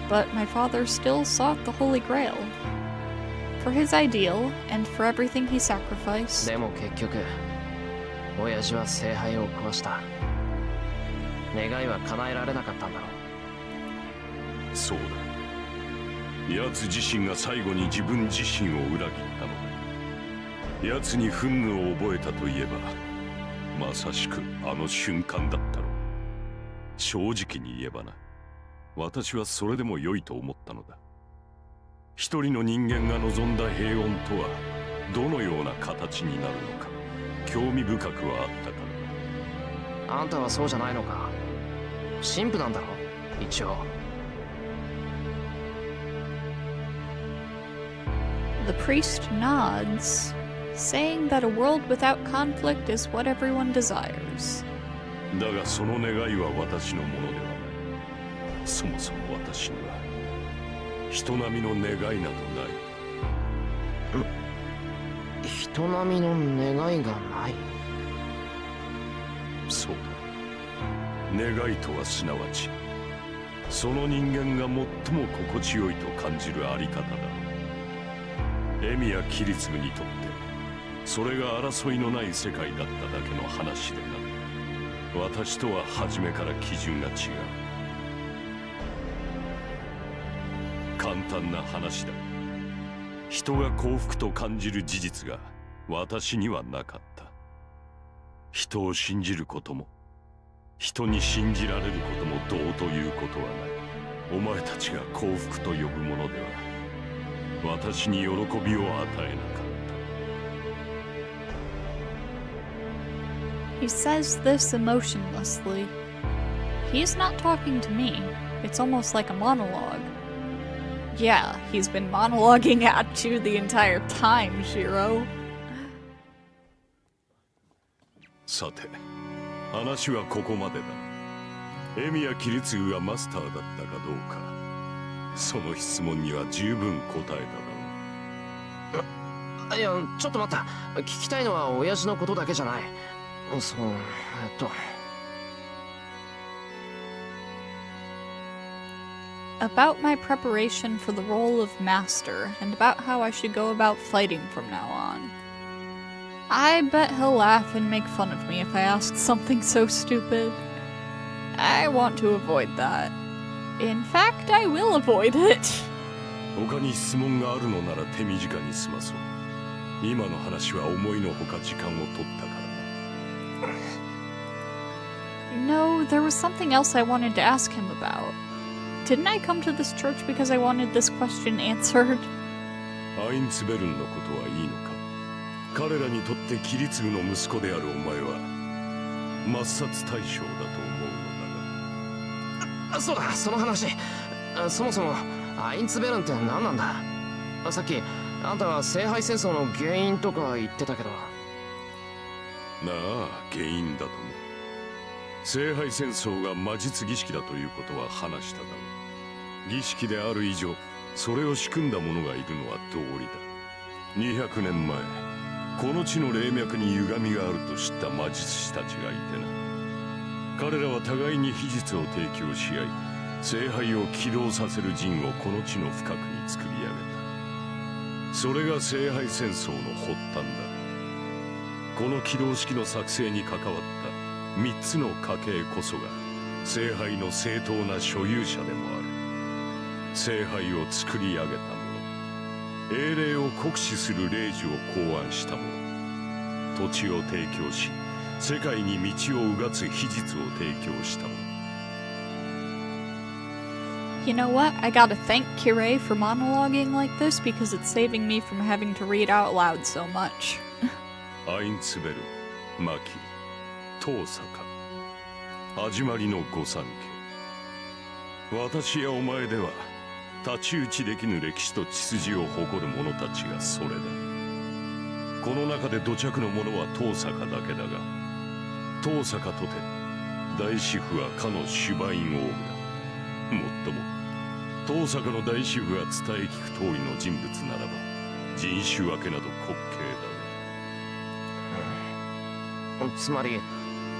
But my father still sought the Holy Grail. For his ideal, and for everything he sacrificed.
でも結局、親父は聖杯を壊した。願いは叶えられなかったんだろう。
そうだ。奴自身が最後に自分自身を裏切ったのだ。奴に憤怒を覚えたといえば、まさしくあの瞬間だったろう。正直に言えばな。私はそれでも良いと思ったのだ。一人の人間が望んだ平穏とはどのような形になるのか興味深くはあったから。
あんたはそうじゃないのか。神父なんだろ一応。
The priest nods, saying that a world without conflict is what everyone desires.
だがその願いは私のものではない。そもそも私には人並みの願いなどない。
人並みの願いがない。
そうだ。願いとはすなわちその人間が最も心地よいと感じるあり方だ。エミやキリツグにとってそれが争いのない世界だっただけの話でな。私とは初めから基準が違う。簡単な話だ。人が幸福と感じる事実が私にはなかった。人を信じることも人に信じられることもどうということはない。お前たちが幸福と呼ぶものでは私に喜びを与えなかった。
He says this emotionlessly. He's not talking to me. It's almost like a monologue. Yeah, he's been monologuing at you the entire time, Shiro.
さて、話はここまでだ。エミやキリツグがマスターだったかどうか、その質問には十分答えただろう。
いや、ちょっと待った。聞きたいのは親父のことだけじゃない。そう、
About my preparation for the role of master, and about how I should go about fighting from now on. I bet he'll laugh and make fun of me if I ask something so stupid. I want to avoid that. In fact, I will avoid it.
他に質問があるのなら手短に済まそう。今の話は思いのほか時間を取ったからな。
No, there was something else I wanted to ask him about. Didn't I come to this church because I wanted this question answered?
アインツベルンのことはいいのか。彼らにとってキリツグの息子であるお前は抹殺対象だと思うのだが。
そうだ、その話。そもそもアインツベルンって何なんだ。さっきあんたが聖杯戦争の原因とか言ってたけど。
なあ、原因だと思う。聖杯戦争が魔術儀式だということは話しただろう。儀式である以上、それを仕組んだ者がいるのは道理だ。200年前、この地の霊脈に歪みがあると知った魔術師たちがいてな。彼らは互いに秘術を提供し合い、聖杯を起動させる陣をこの地の深くに作り上げた。それが聖杯戦争の発端だ。この起動式の作成に関わった3つの家系こそが聖杯の正当な所有者でもある。聖杯を作り上げた者、英霊を酷使する霊樹を考案した者、土地を提供し世界に道をうがつ秘術を提供した者。
You know what? I gotta thank Kirei for monologuing like this because it's saving me from having to read out loud so much.
アインツベル、マキリ、遠坂、始まりの御三家。私やお前では太刀打ちできぬ歴史と血筋を誇る者たちがそれだ。この中で土着の者は遠坂だけだが、遠坂とて大司府はかのシュバイン王だ。もっとも遠坂の大司府が伝え聞く通りの人物ならば人種分けなど滑稽だ。
つまり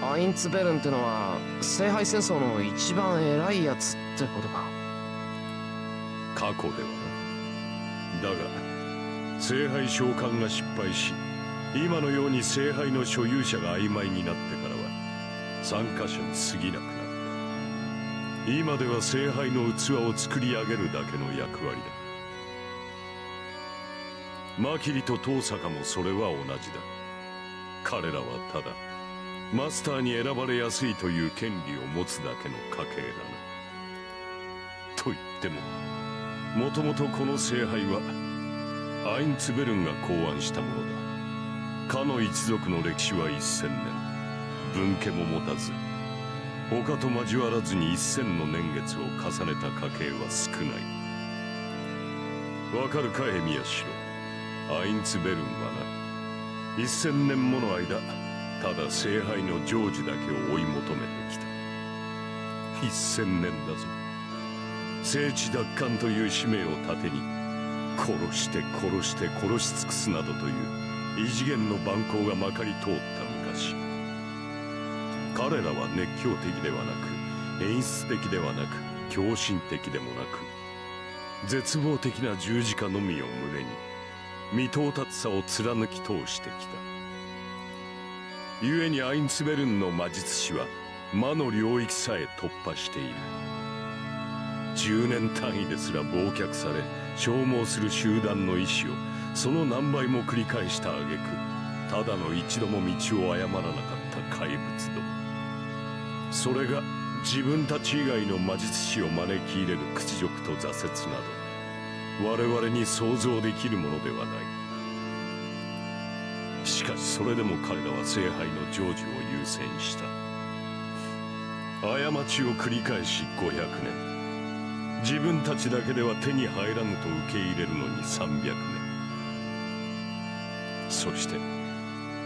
アインツベルンってのは聖杯戦争の一番偉いやつってことか。
過去ではな。だが聖杯召喚が失敗し、今のように聖杯の所有者が曖昧になってからは参加者に過ぎなくなった。今では聖杯の器を作り上げるだけの役割だ。マキリと遠坂もそれは同じだ。彼らはただマスターに選ばれやすいという権利を持つだけの家系だな。と言ってももともとこの聖杯はアインツベルンが考案したものだ。かの一族の歴史は1000年。分家も持たず他と交わらずに1000の年月を重ねた家系は少ない。わかるかエミヤシロ。アインツベルンはな、1000年もの間ただ聖杯の成就だけを追い求めてきた。1000年だぞ。聖地奪還という使命を盾に殺して殺して殺し尽くすなどという異次元の蛮行がまかり通った昔、彼らは熱狂的ではなく演出的ではなく狂信的でもなく絶望的な十字架のみを胸に未到達さを貫き通してきた。故にアインツベルンの魔術師は魔の領域さえ突破している。10年単位ですら忘却され消耗する集団の意志をその何倍も繰り返した挙句、ただの一度も道を誤らなかった怪物ども。それが自分たち以外の魔術師を招き入れる屈辱と挫折など我々に想像できるものではない。しかしそれでも彼らは聖杯の成就を優先した。過ちを繰り返し500年、自分たちだけでは手に入らぬと受け入れるのに300年、そして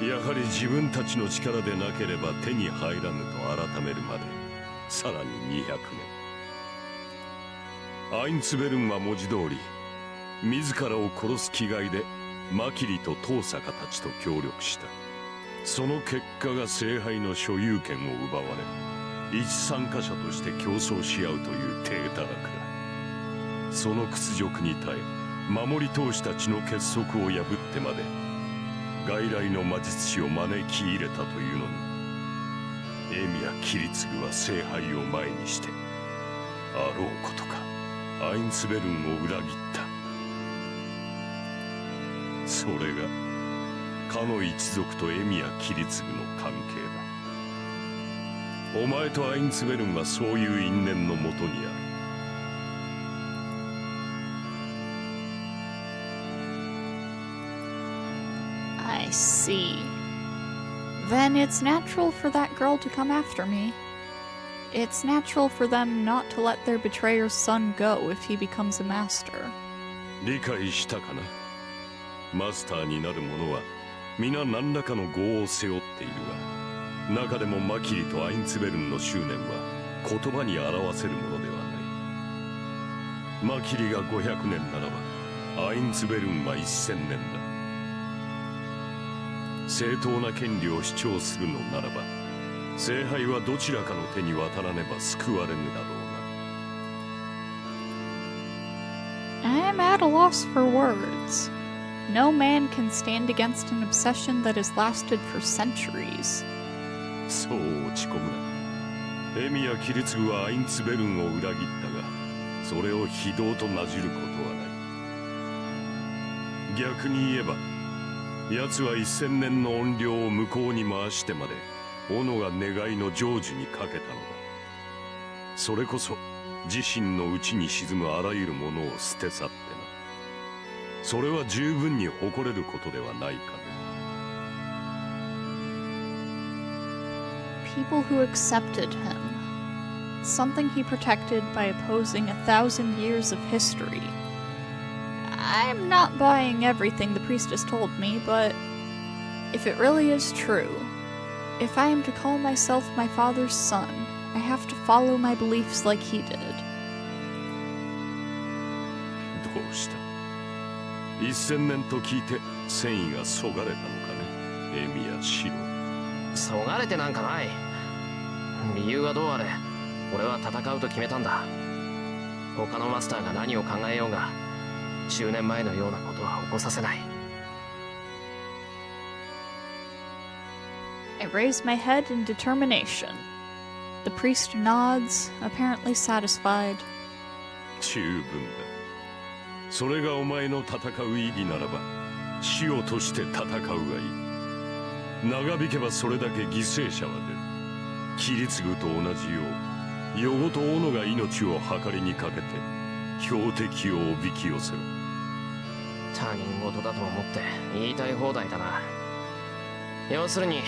やはり自分たちの力でなければ手に入らぬと改めるまでさらに200年。アインツベルンは文字通り自らを殺す気概でマキリと遠坂たちと協力した。その結果が聖杯の所有権を奪われ、一参加者として競争し合うという体たらくだ。その屈辱に耐え守り通したちの結束を破ってまで外来の魔術師を招き入れたというのに、エミやキリツグは聖杯を前にしてあろうことかアインツベルンを裏切った。それがかの一族とエミやキリツグの関係だ。お前とアインツベルンはそういう因縁のもとにある。
I see. Then it's natural for that girl to come after me. It's natural for them not to let their betrayer's son go if he becomes a master.
理解したかな。マスターになる者は皆何らかの業を背負っているが、中でもマキリとアインツベルンの執念は言葉に表せるものではない。マキリが500年ならばアインツベルンは1000年だ。正当な権利を主張するのならば聖杯はどちらかの手に渡らねば救われぬだろうな。
I'm at a loss for words. No man can stand against an obsession that has lasted for centuries.
そう落ち込むな。エミやキリツグはアインツベルンを裏切ったが、それを非道となじることはない。逆に言えば奴は1000年の怨霊を向こうに回してまで斧が願いの成就にかけたのだ。それこそ自身の内に沈むあらゆるものを捨て去ってな。それは十分に誇れることではないかね。
People who accepted him. Something he protected by opposing 1,000 years of history. I'm not buying everything the priestess told me, but if it really is true, if I am to call myself my father's son, I have to follow my beliefs like he did.
どうした？ 1000年と聞いて戦意がそがれたのかね、エミやシロ。
そがれてなんかない。理由はどうあれ俺は戦うと決めたんだ。他のマスターが何を考えようが10年前のようなことは起こさせない。
I raise my head in determination. The priest nods, apparently satisfied.
十分だ。それがお前の戦う意義ならば死をとして戦うがいい。長引けばそれだけ犠牲者は出る。キリツグと同じよう夜ごと斧が命を計りにかけて標的をおびき寄せる。
他人事だと思って言いたい放題だな。要するに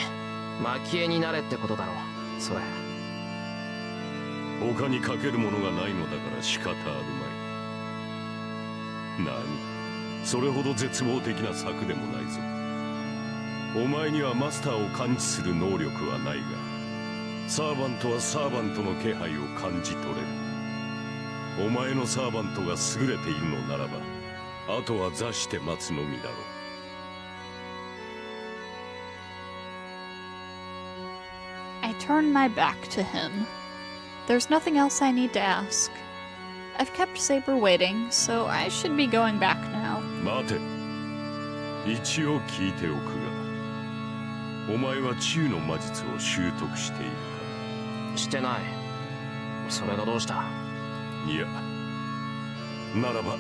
蒔絵になれってことだろそれ。
他にかけるものがないのだから仕方あるまい。何、それほど絶望的な策でもないぞ。お前にはマスターを感知する能力はないが、サーバントはサーバントの気配を感じ取れる。お前のサーバントが優れているのならばあとは座して待つのみだろう。
I turn my back to him. There's nothing else I need to ask. I've kept Saber waiting, so I should be going back now.
待て。一応聞いておくが、お前は治癒の魔術を習得しているか？
してない。それがどうした？
いや、ならば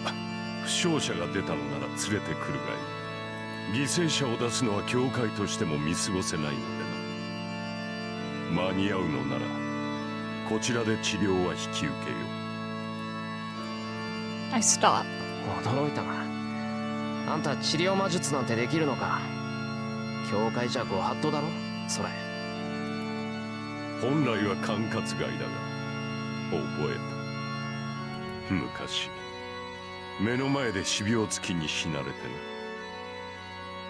負傷者が出たのなら連れてくるがいい。犠牲者を出すのは教会としても見過ごせないのでな。間に合うのならこちらで治療は引き受けよう。
I stop.
驚いたが、あんた治療魔術なんてできるのか。教会じゃご法度だろそれ。
本来は管轄外だが覚えた。昔目の前で死病月に死なれてな。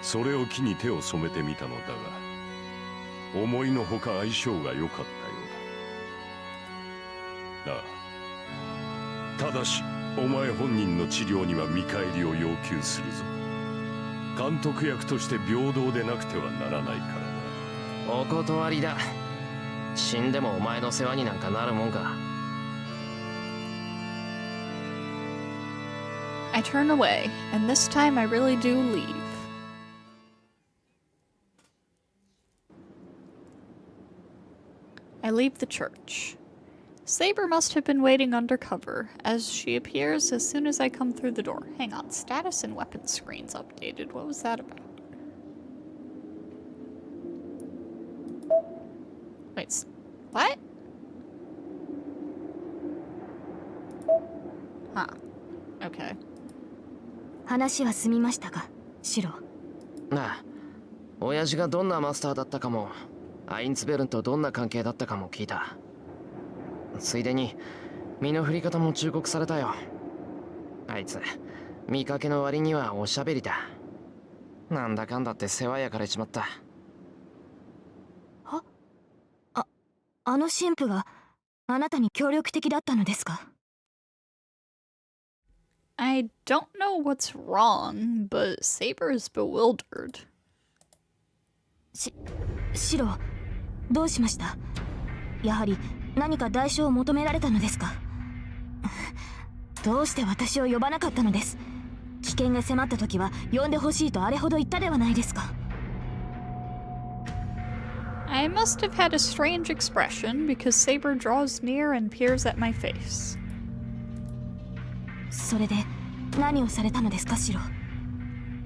それを機に手を染めてみたのだが、思いのほか相性が良かったようだ。ああ、ただしお前本人の治療には見返りを要求するぞ。監督役として平等でなくてはならないからな。
お断りだ。死んでもお前の世話になんかなるもんか。
I turn away, and this time I really do leave. I leave the church. Saber must have been waiting undercover, as she appears as soon as I come through the door. Hang on, status and weapon screens updated. What was that about? Wait, what? Huh. Okay.
話は済みましたか、シロ。
なあ、親父がどんなマスターだったかも、アインツベルンとどんな関係だったかも聞いた。ついでに身の振り方も忠告されたよ。あいつ見かけの割にはおしゃべりだ。なんだかんだって世話焼かれちまった。
あの神父があなたに協力的だったのですか？
I don't know what's wrong, but Saber is bewildered.
シロ、どうしました？やはり何か代償を求められたのですか？どうして私を呼ばなかったのです？危険が迫った時は呼んでほしいとあれほど言ったではないですか。
I must have had a strange expression because Saber draws near and peers at my face.
それで何をされたのですか、シロ。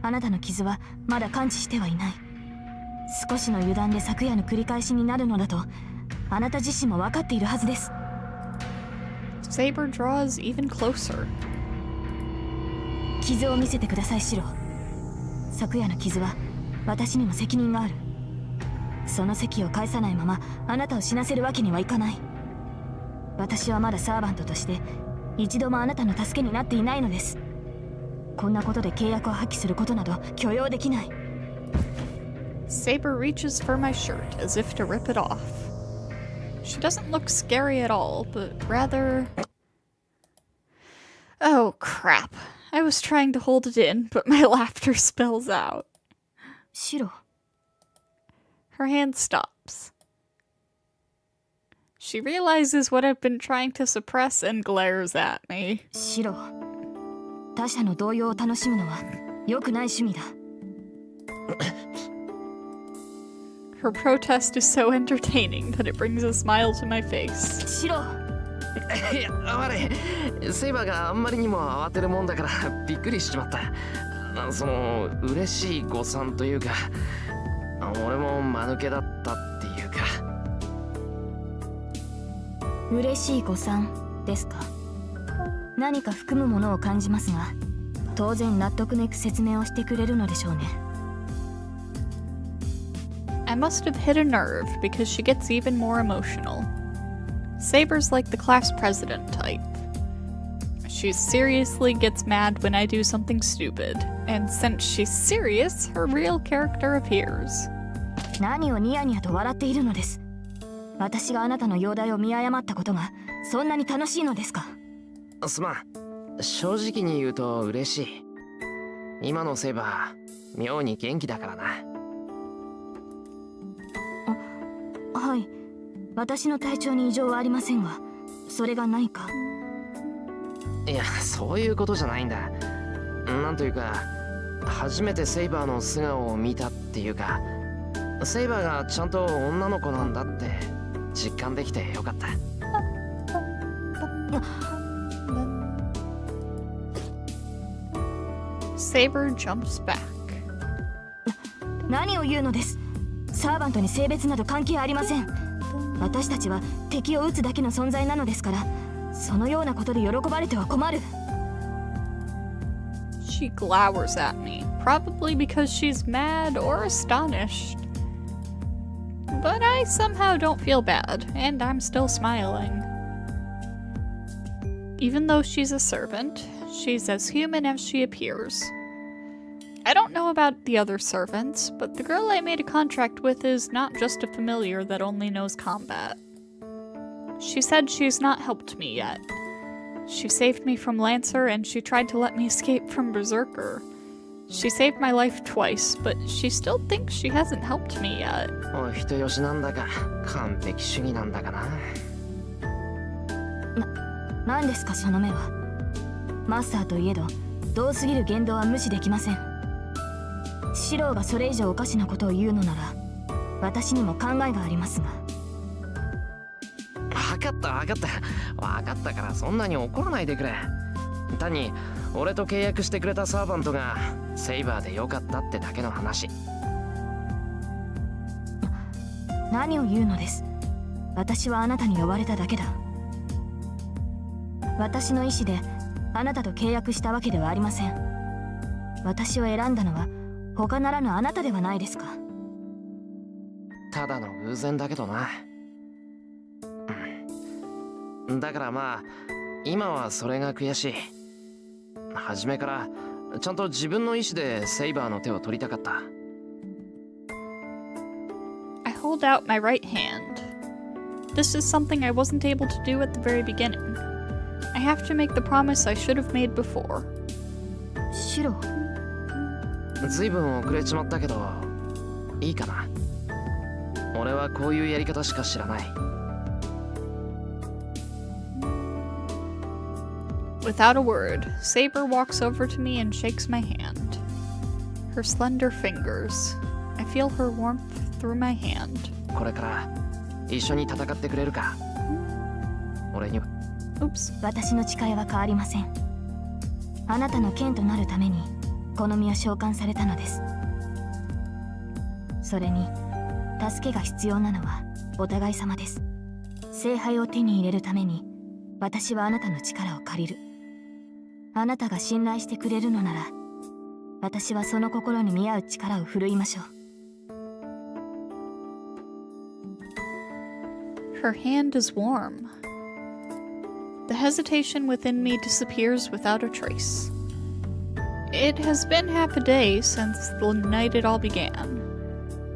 あなたの傷はまだ完治してはいない。少しの油断で昨夜の繰り返しになるのだとあなた自身も分かっているはずです。
Saber draws even closer.
傷を見せてください、シロ。昨夜の傷は私にも責任がある。その責を返さないままあなたを死なせるわけにはいかない。私はまだサーバントとして一度もあなたの助けになっていないのです。こんなことで契約を破棄することなど許容できない。
Saber reaches for my shirt as if to rip it off. She doesn't look scary at all, but rather... Oh, crap. I was trying to hold it in, but my laughter spills out.
シロ。
Her hand stops. She realizes what I've been trying to suppress and glares at me.
シロ。他者の動揺を楽しむのは良くない趣味だ。
Her protest is so entertaining that it brings a smile to my face.
シロ。
いや、悪い。セイバーがあんまりにも慌てるもんだからびっくりしちまった。その嬉しい誤算というか、俺も間抜けだったっていうか。
嬉しい誤算ですか？何か含むものを感じますが、当然納得のいく説明をしてくれるのでしょうね。
I must have hit a nerve because she gets even more emotional. Saber's like the class president type. She seriously gets mad when I do something stupid, and since she's serious, her real character appears.
何をニヤニヤと笑っているのです。私があなたの容体を見誤ったことがそんなに楽しいのですか？
すまん。正直に言うと嬉しい。今のセイバー、妙に元気だからな。
はい。私の体調に異常はありませんが、それが何か？
いや、そういうことじゃないんだ。なんというか、初めてセイバーの素顔を見たっていうか、セイバーがちゃんと女の子なんだって実感できてよかった。
Saber jumps back.
何を言うのです。サーバントに性別など関係ありません。私たちは敵を撃つだけの存在なのですから、そのようなことで喜ばれては困る。
She glowers at me, probably because she's mad or astonished. But I somehow don't feel bad, and I'm still smiling. Even though she's a servant, she's as human as she appears. I don't know about the other servants, but the girl I made a contract with is not just a familiar that only knows combat. She said she's not helped me yet. She saved me from Lancer, and she tried to let me escape from Berserker. She saved my life twice, but she still thinks she hasn't helped me yet.
お人よしなんだか完璧主義なんだかな。
何ですかその目は。マスターといえど同すぎる言動は無視できません。シローがそれ以上おかしなことを言うのなら私にも考えがありますが。
分かった分かった分かったからそんなに怒らないでくれ。単に俺と契約してくれたサーバントがセイバーでよかったってだけの話。
何を言うのです。私はあなたに呼ばれただけだ。私の意思であなたと契約したわけではありません。私を選んだのは他ならぬあなたではないですか。
ただの偶然だけどな。だからまあ今はそれが悔しい。初めからちゃんと自分の意思でセイバーの手を取りたかった。
I hold out my right hand. This is something I wasn't able to do at the very beginning. I have to make the promise I should have made before.
シロー、
ずいぶん遅れちまったけどいいかな。俺はこういうやり方しか知らない。
Without a word, Saber walks over to me and shakes my hand. Her slender fingers. I feel her warmth through my hand.
これから一緒に戦ってくれるか。俺には。
Oops.
私の誓いは変わりません。あなたの剣となるためにこの身を召喚されたのです。それに助けが必要なのはお互い様です。聖杯を手に入れるために私はあなたの力を借りる。あなたが信頼してくれるのなら私はその心に見合う力を振るいましょう。
Her hand is warm. The hesitation within me disappears without a trace. It has been half a day since the night it all began.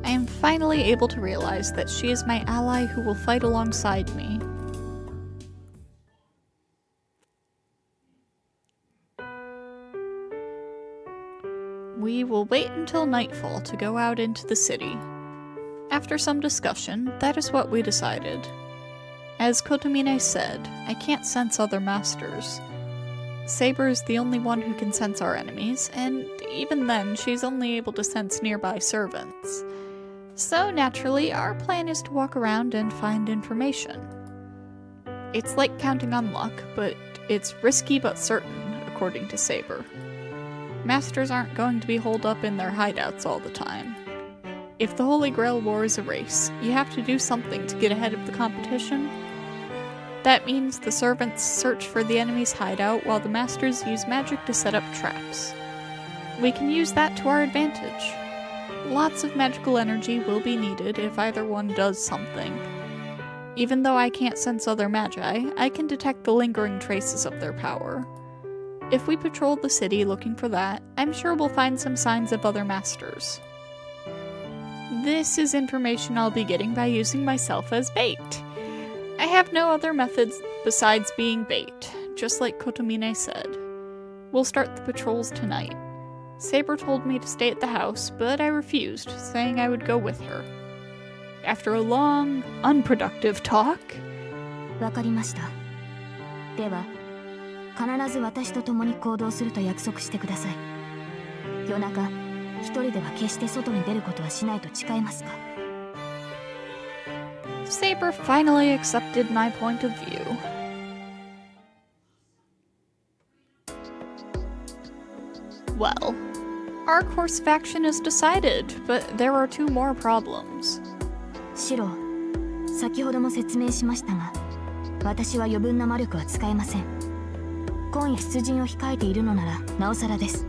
I am finally able to realize that she is my ally who will fight alongside me. We will wait until nightfall to go out into the city. After some discussion, that is what we decided. As Kotomine said, I can't sense other masters. Saber is the only one who can sense our enemies, and even then, she's only able to sense nearby servants. So naturally, our plan is to walk around and find information. It's like counting on luck, but it's risky but certain, according to Saber. Masters aren't going to be holed up in their hideouts all the time. If the Holy Grail War is a race, you have to do something to get ahead of the competition. That means the servants search for the enemy's hideout while the masters use magic to set up traps. We can use that to our advantage. Lots of magical energy will be needed if either one does something. Even though I can't sense other magi, I can detect the lingering traces of their power. If we patrol the city looking for that, I'm sure we'll find some signs of other masters. This is information I'll be getting by using myself as bait. I have no other methods besides being bait, just like Kotomine said. We'll start the patrols tonight. Saber told me to stay at the house, but I refused, saying I would go with her. After a long, unproductive talk...
わかりました。では、必ず私と共に行動すると約束してください。夜中、一人では決して外に出ることはしないと誓えますか？
Saber finally accepted my point of view. Well, our course of action is decided, but there are two more problems.
シロ、先ほども説明しましたが、私は余分な魔力は使えません。今夜出陣を控えているのならなおさらです。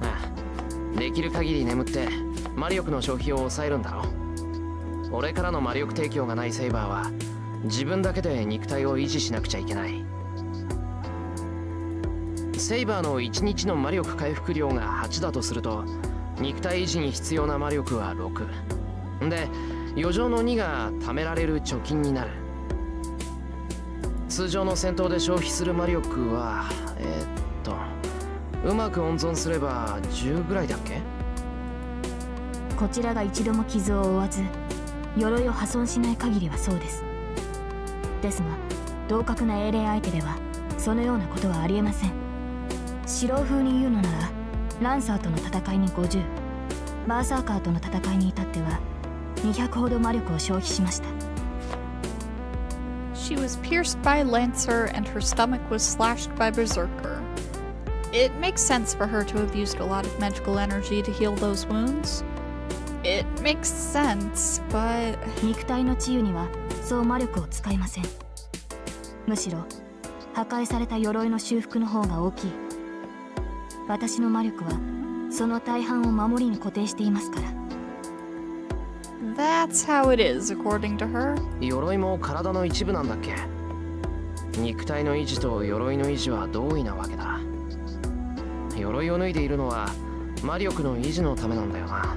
ああ、できる限り眠って魔力の消費を抑えるんだろ。俺からの魔力提供がないセイバーは自分だけで肉体を維持しなくちゃいけない。セイバーの1日の魔力回復量が8だとすると、肉体維持に必要な魔力は6で、余剰の2が貯められる貯金になる。通常の戦闘で消費する魔力はうまく温存すれば10ぐらいだっけ。
こちらが一度も傷を負わず鎧を破損しない限りはそうです。ですが同格な英霊相手ではそのようなことはありえません。白風に言うのならランサーとの戦いに50、バーサーカーとの戦いに至っては200ほど魔力を消費しました。
She was pierced by a lancer and her stomach was slashed by berserker. It makes sense for her to have used a lot of magical energy to heal those wounds. It makes sense, but...
肉体の治癒にはそう魔力を使いません。むしろ破壊された鎧の修復の方が大きい。私の魔力はその大半を守りに固定していますから。
That's how it is, according to her.
鎧も体の一部なんだっけ。肉体の維持と鎧の維持は同意なわけだ。鎧を脱いでいるのは魔力の維持のためなんだよな。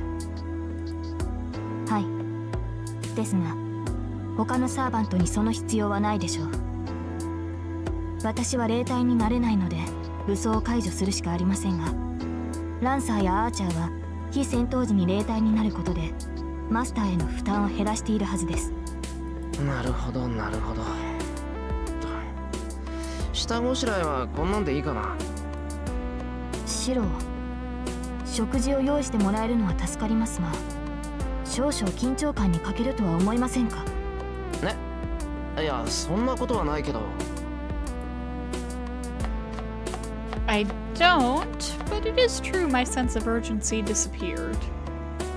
はい。ですが他のサーバントにその必要はないでしょう。私は霊体になれないので武装を解除するしかありませんが、ランサーやアーチャーは非戦闘時に霊体になることでマスターへの負担を減らしているはずです。
なるほどなるほど。下ごしらえはこんなんでいいかな。
シロー、食事を用意してもらえるのは助かりますが、少々緊張感に欠けるとは思いませんか。
ね、いやそんなことはないけど。
I don't, but it is true my sense of urgency disappeared.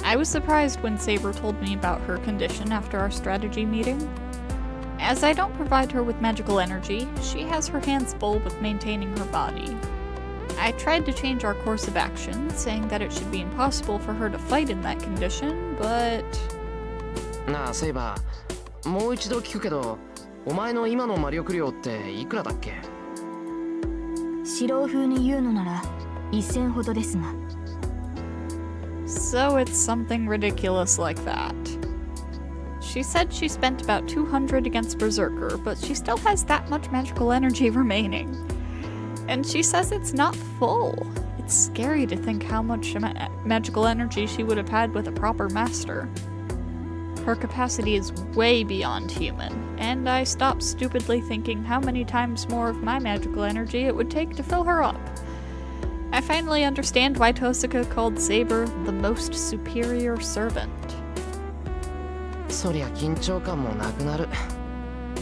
I was surprised when Saber told me about her condition after our strategy meeting. As I don't provide her with magical energy, she has her hands full with maintaining her body. I tried to change our course of action, saying that it should be impossible for her to fight in that condition, but...
なあセイバー、もう一度聞くけど、お前の今の魔力量っていくらだっけ。
白風に言うのなら1000ほどですが。
So it's something ridiculous like that. She said she spent about 200 against Berserker, but she still has that much magical energy remaining. And she says it's not full. It's scary to think how much magical energy she would have had with a proper master. Her capacity is way beyond human, and I stopped stupidly thinking how many times more of my magical energy it would take to fill her up. I finally understand why Tosaka called Saber the most superior servant.
そりゃ緊張感もなくなる。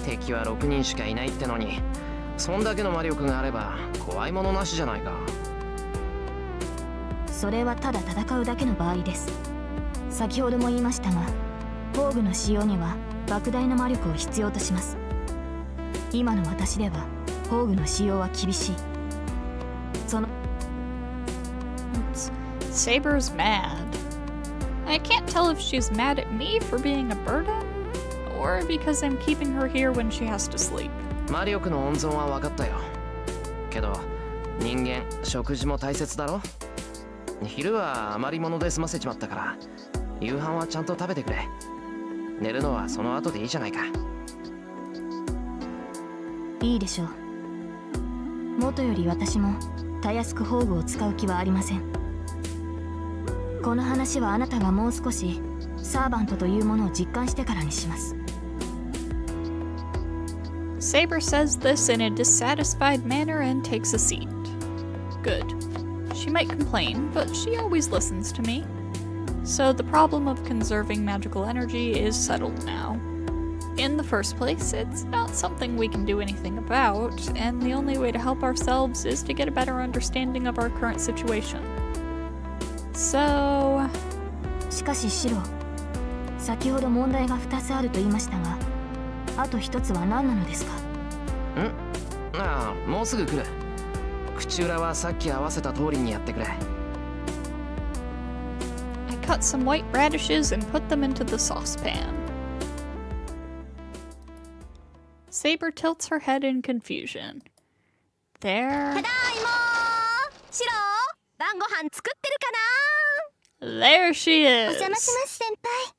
敵は6人しかいないってのに、そんだけの魔力があれば怖いものなしじゃないか。
それはただ戦うだけの場合です。先ほども言いましたが、宝具の使用には莫大な魔力を必要とします。今の私では宝具の使用は厳しい。その
Saber's mad. I can't tell if she's mad at me for being a burden, or because I'm keeping her here when she has to sleep.
魔力の温存は分かったよ。けど人間食事も大切だろ。昼は余り物で済ませちまったから、夕飯はちゃんと食べてくれ。寝るのはその後でいいじゃないか。
いいでしょう。元より私もたやすく宝具を使う気はありません。この話はあなたがもう少しサーバントというものを実感してからにします。
Saber says this in a dissatisfied manner and takes a seat. Good. She might complain, but she always listens to me. So the problem of conserving magical energy is settled now. In the first place, it's not something we can do anything about, and the only way to help ourselves is to get a better understanding of our current situation. So...
しかしシロ、先ほど問題が2つあると言いましたが、あと1つは何なのですか？
ああ、もうすぐ来る。口裏はさっき合わせた通りにやってくれ。
I cut some white radishes and put them into the saucepan. Saber tilts her head in confusion. There.
ただいまー。シロ、晩ご飯作ってるか
There she
な？お
is.
邪魔します先輩。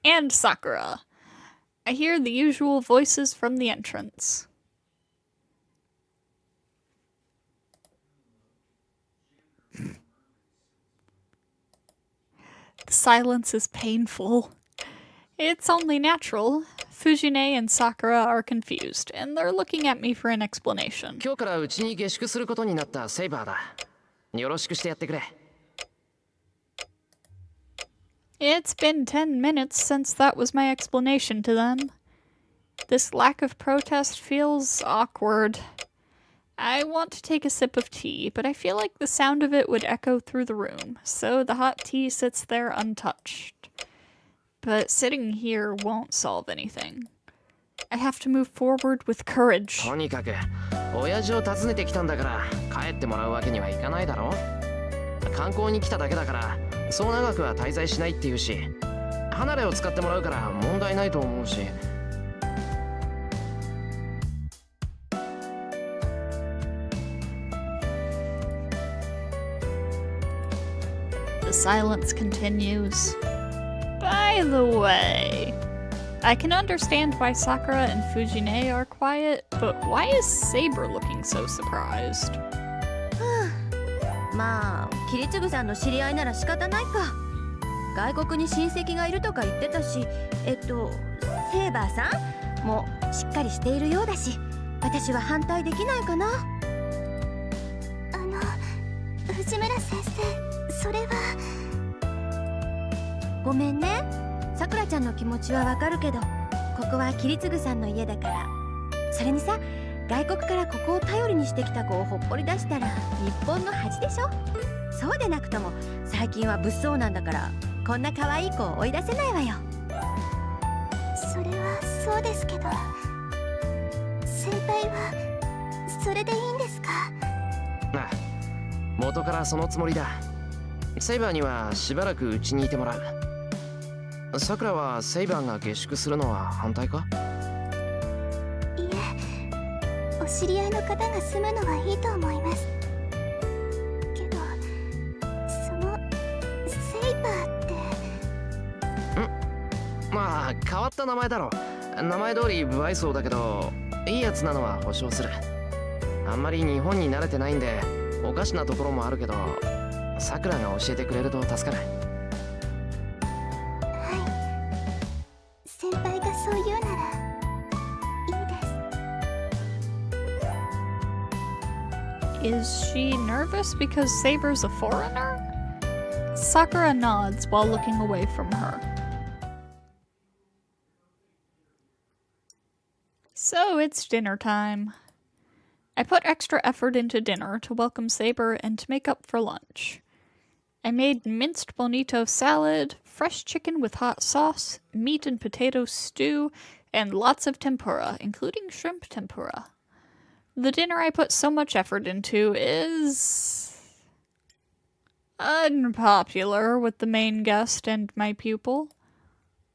And Sakura. I hear the usual voices from the entrance. The silence is painful. It's only natural. Fujine and Sakura are confused, and they're looking at me for an explanation.
今日からうちに下宿することになったセイバーだ。よろしくしてやってくれ。
It's been 10 minutes since that was my explanation to them. This lack of protest feels awkward. I want to take a sip of tea, but I feel like the sound of it would echo through the room, so the hot tea sits there untouched. But sitting here won't solve anything. I have to move forward with courage.
とにかく親父を訪ねてきたんだから帰ってもらうわけにはいかないだろ。観光に来ただけだからそう長くは滞在しないっていうし、離れを使ってもらうから問題ないと思うし。
The silence continues. By the way, I can understand why Sakura and Fujine are quiet, but why is Saber looking so surprised?
まあ桐次さんの知り合いなら仕方ないか。外国に親戚がいるとか言ってたし、セイバーさんもしっかりしているようだし、私は反対できないかな。
藤村先生、それは。
ごめんね。さくらちゃんの気持ちはわかるけど、ここは桐次さんの家だから。それにさ、外国からここを頼りにしてきた子をほっぽり出したら日本の恥でしょ。そうでなくとも最近は物騒なんだから、こんな可愛い子を追い出せないわよ。
それはそうですけど、先輩はそれでいいんですか？
ああ、元からそのつもりだ。セイバーにはしばらくうちにいてもらう。さくらはセイバーが下宿するのは反対か？
いえ、お知り合いの方が住むのはいいと思います。けど、そのセイバーって。
まあ変わった名前だろ。名前通り不愛想だけどいいやつなのは保証する。あんまり日本に慣れてないんでおかしなところもあるけど、さくらが教えてくれると助かる。
先輩がそう言うならいいです。
Is she nervous because Saber's a foreigner? Sakura nods while looking away from her. So it's dinner time. I put extra effort into dinner to welcome Saber and to make up for lunch. I made minced bonito salad, fresh chicken with hot sauce, meat and potato stew, and lots of tempura, including shrimp tempura. The dinner I put so much effort into is unpopular with the main guest and my pupil.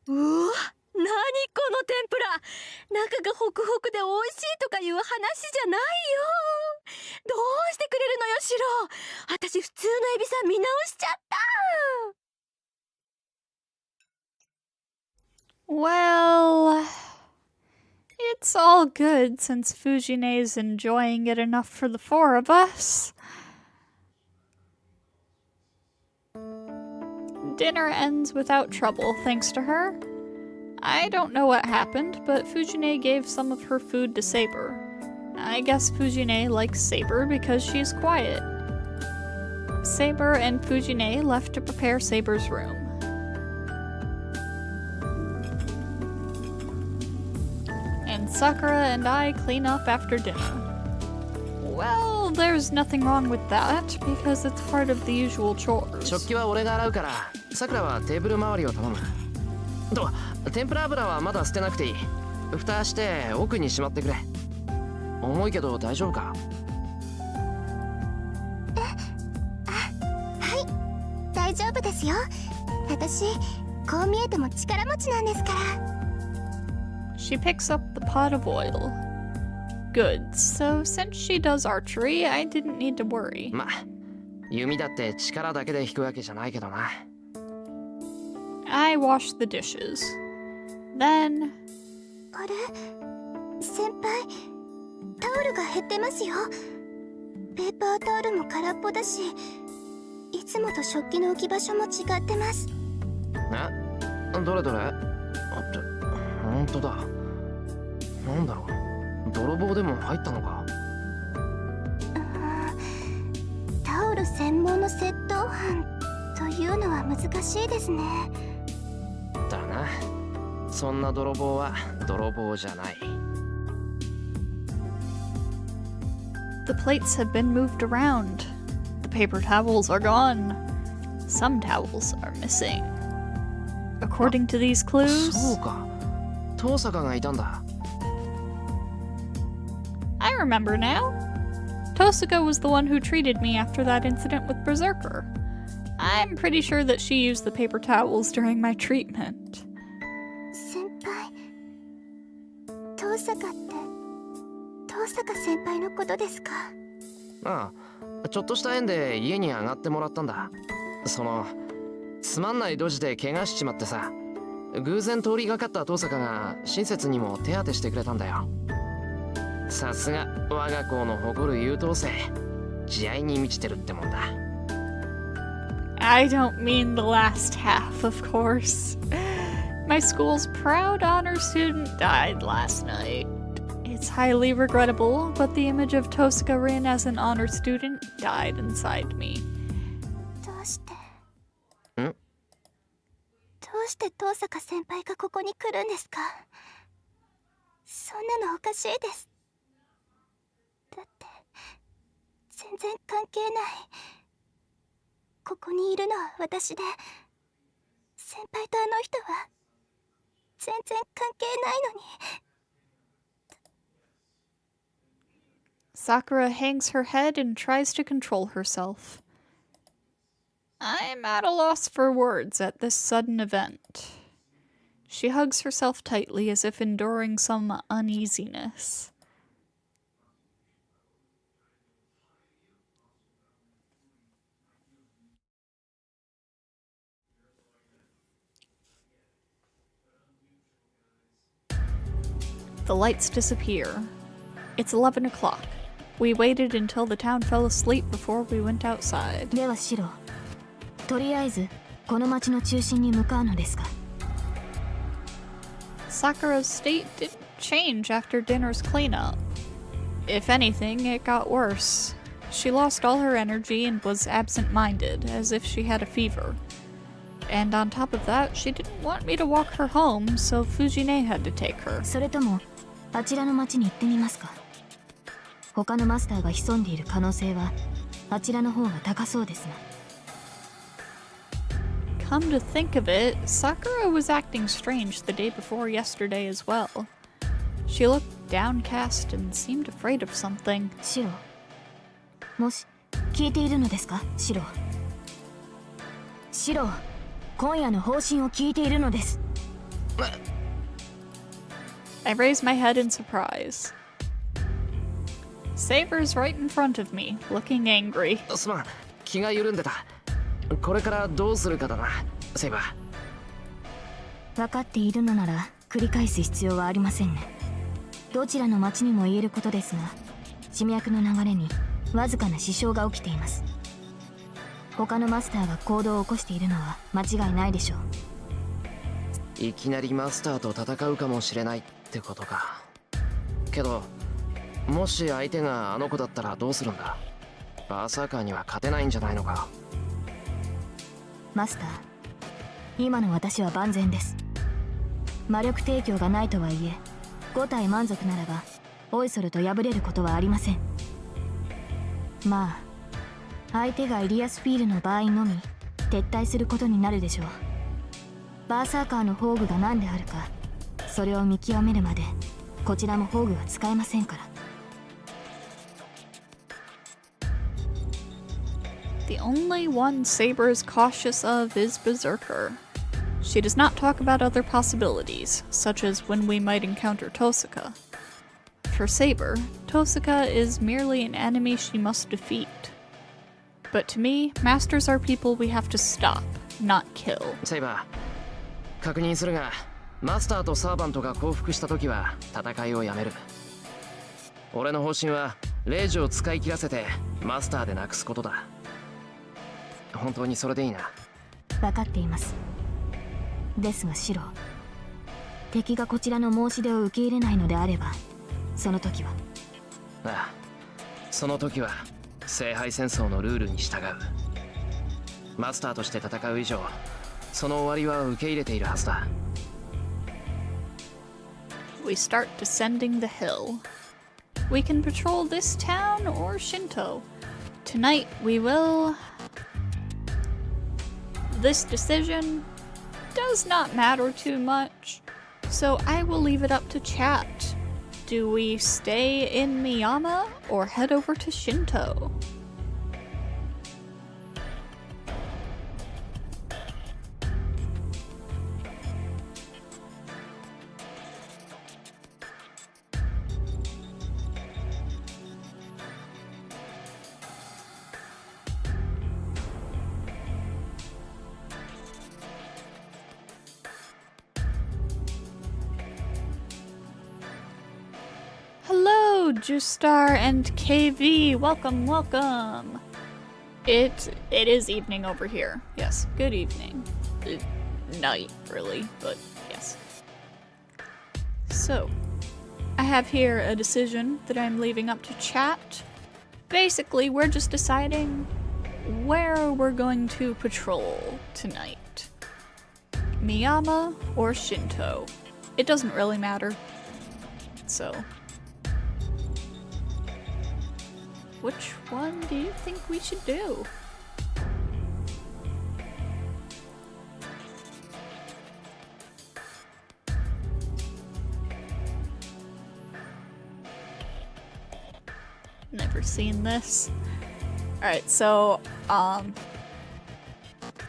うわ、何この天ぷら。中がホクホクで美味しいとかいう話じゃないよ。どうしてくれるのよシロ。私普通のエビさん見直しちゃった。
Well, it's all good since Fujine's enjoying it enough for the four of us. Dinner ends without trouble thanks to her. I don't know what happened, but Fujine gave some of her food to Saber. I guess Fujine likes Saber because she's quiet. Saber and Fujine left to prepare Saber's room. And Sakura and I clean up after dinner. Well, there's nothing wrong with that, because it's part of the usual chores.
食器は俺が洗うから、さくらはテーブル周りを頼む。と、天ぷら油はまだ捨てなくていい。蓋して奥にしまってくれ。重いけど大丈夫か？
はい、大丈夫ですよ。私こう見えても力持ちなんですから。
She picks up the pot of oil. Good. So since she does archery, I didn't need to worry.
ま、弓だって力だけで引くわけじゃないけどな。
I wash the dishes. Then
あれ、先輩、タオルが減ってますよ。ペーパータオルも空っぽだし、いつもと食器の置き場所も違ってます。
え、どれどれ？あって、本当だ。なんだろう、泥棒でも入ったのか？
タオル専門の窃盗犯というのは難しいですね。
だな。そんな泥棒は泥棒じゃない。
the plates had been moved around. The paper towels are gone. Some towels are missing. According to these clues,
そうか。遠坂がいたんだ。
I remember now. Tosaka was the one who treated me after that incident with Berserker. I'm pretty sure that she used the paper towels during my treatment.
先輩、遠坂って遠坂先輩のことですか？
ああ、ちょっとした縁で家に上がってもらったんだ。そのつまんないドジで怪我しちまってさ、偶然通りがかった遠坂が親切にも手当てしてくれたんだよ。さすが我が校の誇る優等生、慈愛に満ちてるってもんだ。
I don't mean the last half, of course. My school's proud honor student died last night. It's highly regrettable, but the image of Tosaka Rin as an honor student died inside me.
どうして遠坂先輩がここに来るんですか？そんなのおかしいです。だって全然関係ない。ここにいるのは私で、先輩とあの人は全然関係ないのに。
Sakura hangs her head and tries to control herself. I'm at a loss for words at this sudden event. She hugs herself tightly as if enduring some uneasiness. The lights disappear. It's 11 o'clock. We waited until the town fell asleep before we went outside.
ではシロ、とりあえずこの町の中心に向かうのですか？
Sakura's state didn't change after dinner's cleanup. If anything, it got worse. She lost all her energy and was absent-minded, as if she had a fever. And on top of that, she didn't want me to walk her home, so Fujine had to take her.
それともあちらの町に行ってみますか？他のマスターが潜んでいる可能性はあちらの方が高そうですな。
Come to think of it, Sakura was acting strange the day before yesterday as well. She looked downcast and seemed afraid of something.
シロ、もし聞いているのですか？シロ、シロ、今夜の方針を聞いているのです。
I raised my head in surprise. Saber's right in front of me, looking angry.
すまん、気が緩んでた。これからどうするかだな、セイバー。
分かっているのなら繰り返す必要はありませんね。どちらの町にも言えることですが、地脈の流れにわずかな支障が起きています。他のマスターが行動を起こしているのは間違いないでしょう。
いきなりマスターと戦うかもしれないってことか。けどもし相手があの子だったらどうするんだ？バーサーカーには勝てないんじゃないのか？
マスター、今の私は万全です。魔力提供がないとはいえ5体満足ならばオイソルと敗れることはありません。まあ相手がイリアスフィールの場合のみ撤退することになるでしょう。バーサーカーの宝具が何であるか、それを見極めるまでこちらも宝具は使えませんから。
The only one Saber is cautious of is Berserker. She does not talk about other possibilities, such as when we might encounter Tosaka. For Saber, Tosaka is merely an enemy she must defeat. But to me, masters are people we have to stop, not kill.
セイバー、確認するが、マスターとサーバントが降伏した時は戦いをやめる。俺の方針はレイジを使い切らせてマスターでなくすことだ。本当にそれでいいな。
分かっています。ですがシロ、敵がこちらの申し出を受け入れないのであれば、その時は。
ああ、その時は聖杯戦争のルールに従う。マスターとして戦う以上、その終わりは受け入れているはずだ。
We start descending the hill. We can patrol this town or Shinto. Tonight we will... This decision does not matter too much, so I will leave it up to chat. Do we stay in Miyama or head over to Shinto? Hello, Justar and KV. Welcome, welcome. It is evening over here. Yes, good evening. Night, really, but yes. So, I have here a decision that I'm leaving up to chat. Basically, we're just deciding where we're going to patrol tonight. Miyama or Shinto. It doesn't really matter. So... which one do you think we should do? Never seen this. Alright, so,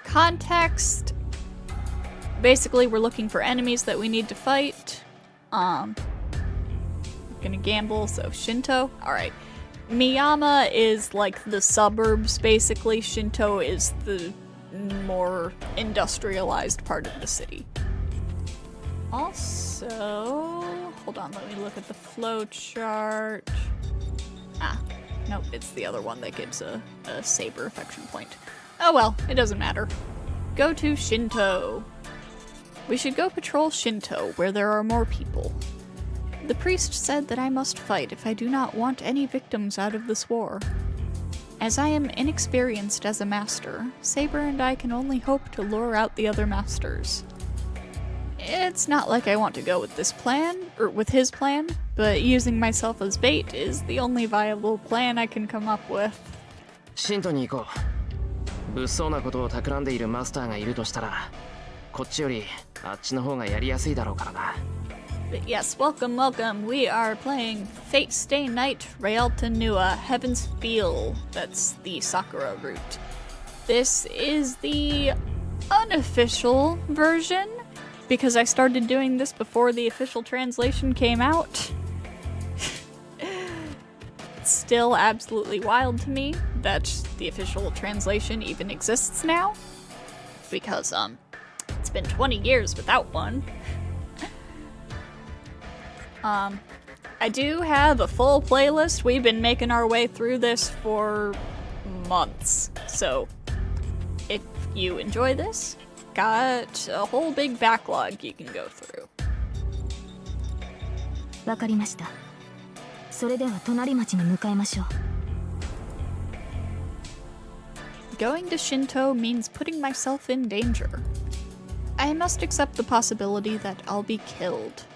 context. Basically, we're looking for enemies that we need to fight. Gonna gamble, so Shinto. Alright. Miyama is like the suburbs, basically. Shinto is the more industrialized part of the city. Also, hold on, let me look at the flow chart. Ah, nope, it's the other one that gives a saber affection point. Oh well, it doesn't matter. Go to Shinto. We should go patrol Shinto, where there are more people. The priest said that I must fight if I do not want any victims out of this war. As I am inexperienced as a master, Saber and I can only hope to lure out the other masters. It's not like I want to go with this plan, or with his plan, but using myself as bait is the only viable plan I can come up with.
シントに行こう。物騒なことを企んでいるマスターがいるとしたら、こっちよりあっちの方がやりやすいだろうからな。
But yes, welcome, welcome. We are playing Fate Stay Night, Realta Nua, Heaven's Feel. That's the Sakura route. This is the unofficial version, because I started doing this before the official translation came out. It's still absolutely wild to me that the official translation even exists now, because, it's been 20 years without one. I do have a full playlist. We've been making our way through this for months. So, if you enjoy this, got a whole big backlog you can go through.
わかりました。それでは隣町に向かいましょう。
Going to Shinto means putting myself in danger. I must accept the possibility that I'll be killed.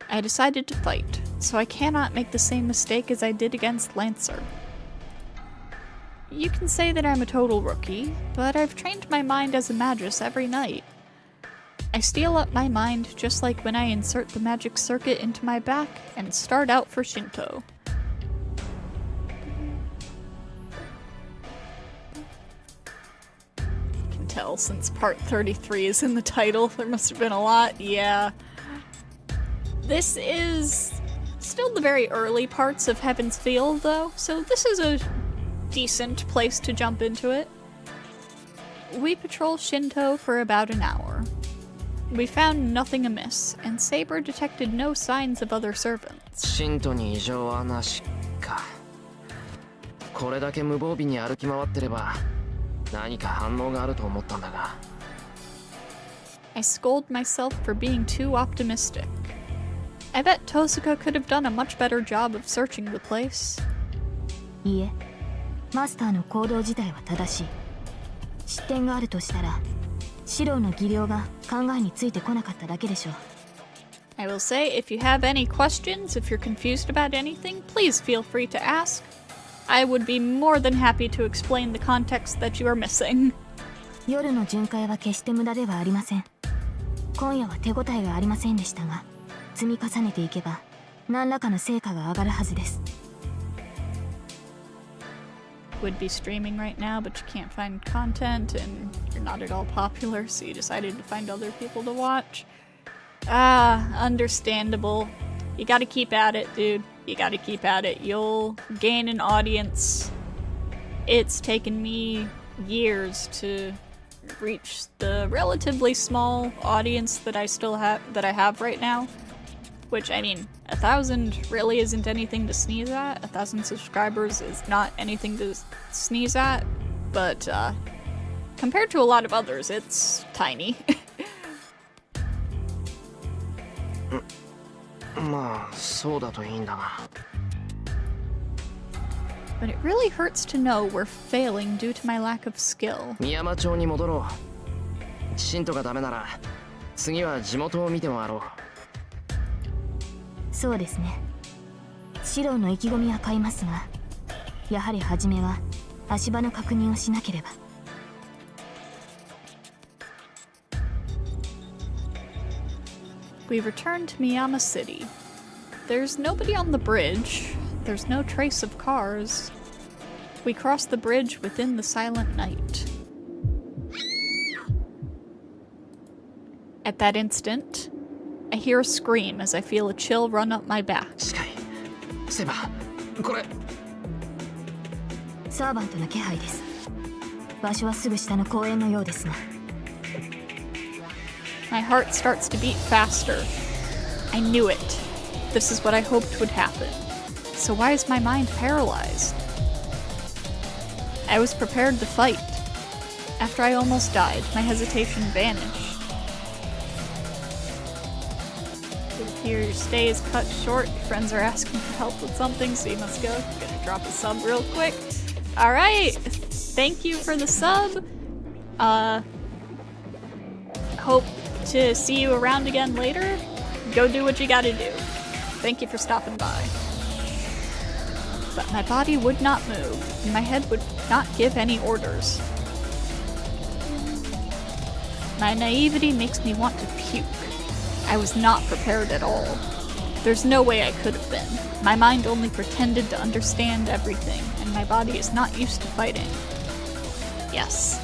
I decided to fight, so I cannot make the same mistake as I did against Lancer. You can say that I'm a total rookie, but I've trained my mind as a magus every night. I steel up my mind just like when I insert the magic circuit into my back and start out for Shinto. You can tell since part 33 is in the title, there must have been a lot. Yeah. This is still the very early parts of Heaven's Field, though, so this is a decent place to jump into it. We patrol Shinto for about an hour. We found nothing amiss, and Saber detected no signs of other servants.
信徒に異常はなしか。これだけ無防備に歩き回ってれば何か反応があると思ったんだが。
I scold myself for being too optimistic. I bet Tosuka could have done a much better job of searching the place.
いいえ、マスターの行動自体は正しい。失点があるとしたら、シロの技量が考えについてこなかっただけでしょう。
I will say, if you have any questions, if you're confused about anything, please feel free to ask. I would be more than happy to explain the context that you are missing.
夜の巡回は決して無駄ではありません。今夜は手応えがありませんでしたが、積み重ねていけば何らかの成果が上がるはずです。
Would be streaming right now, but you can't find content and you're not at all popular, so you decided to find other people to watch. Ah, understandable. You gotta keep at it, dude. You gotta keep at it. You'll gain an audience. It's taken me years to reach the relatively small audience that I have right now. Which, I mean, 1,000 really isn't anything to sneeze at. 1,000 subscribers is not anything to sneeze at. But, compared to a lot of others, it's tiny.
まあ、そうだといいんだが。
But it really hurts to know we're failing due to my lack of skill.
三山町に戻ろう。信徒がダメなら、次は地元を見て回ろう。
そうですね。シロの意気込みは買いますが、やはり初めは足場の確認をしなければ。
We return to Miyama City. There's nobody on the bridge. There's no trace of cars. We cross the bridge within the silent night. At that instant, I hear a scream as I feel a chill run up my back.
近い。セバ、これ。
サーバントの気配です。場所はすぐ下の公園のようですが。
My heart starts to beat faster. I knew it. This is what I hoped would happen. So why is my mind paralyzed? I was prepared to fight. After I almost died, my hesitation vanished. Here, your stay is cut short. Your friends are asking for help with something, so you must go. I'm gonna drop a sub real quick. Alright! Thank you for the sub. Hope to see you around again later. Go do what you gotta do. Thank you for stopping by. But my body would not move, and my head would not give any orders. My naivety makes me want to puke. I was not prepared at all. There's no way I could have been. My mind only pretended to understand everything, and my body is not used to fighting. Yes.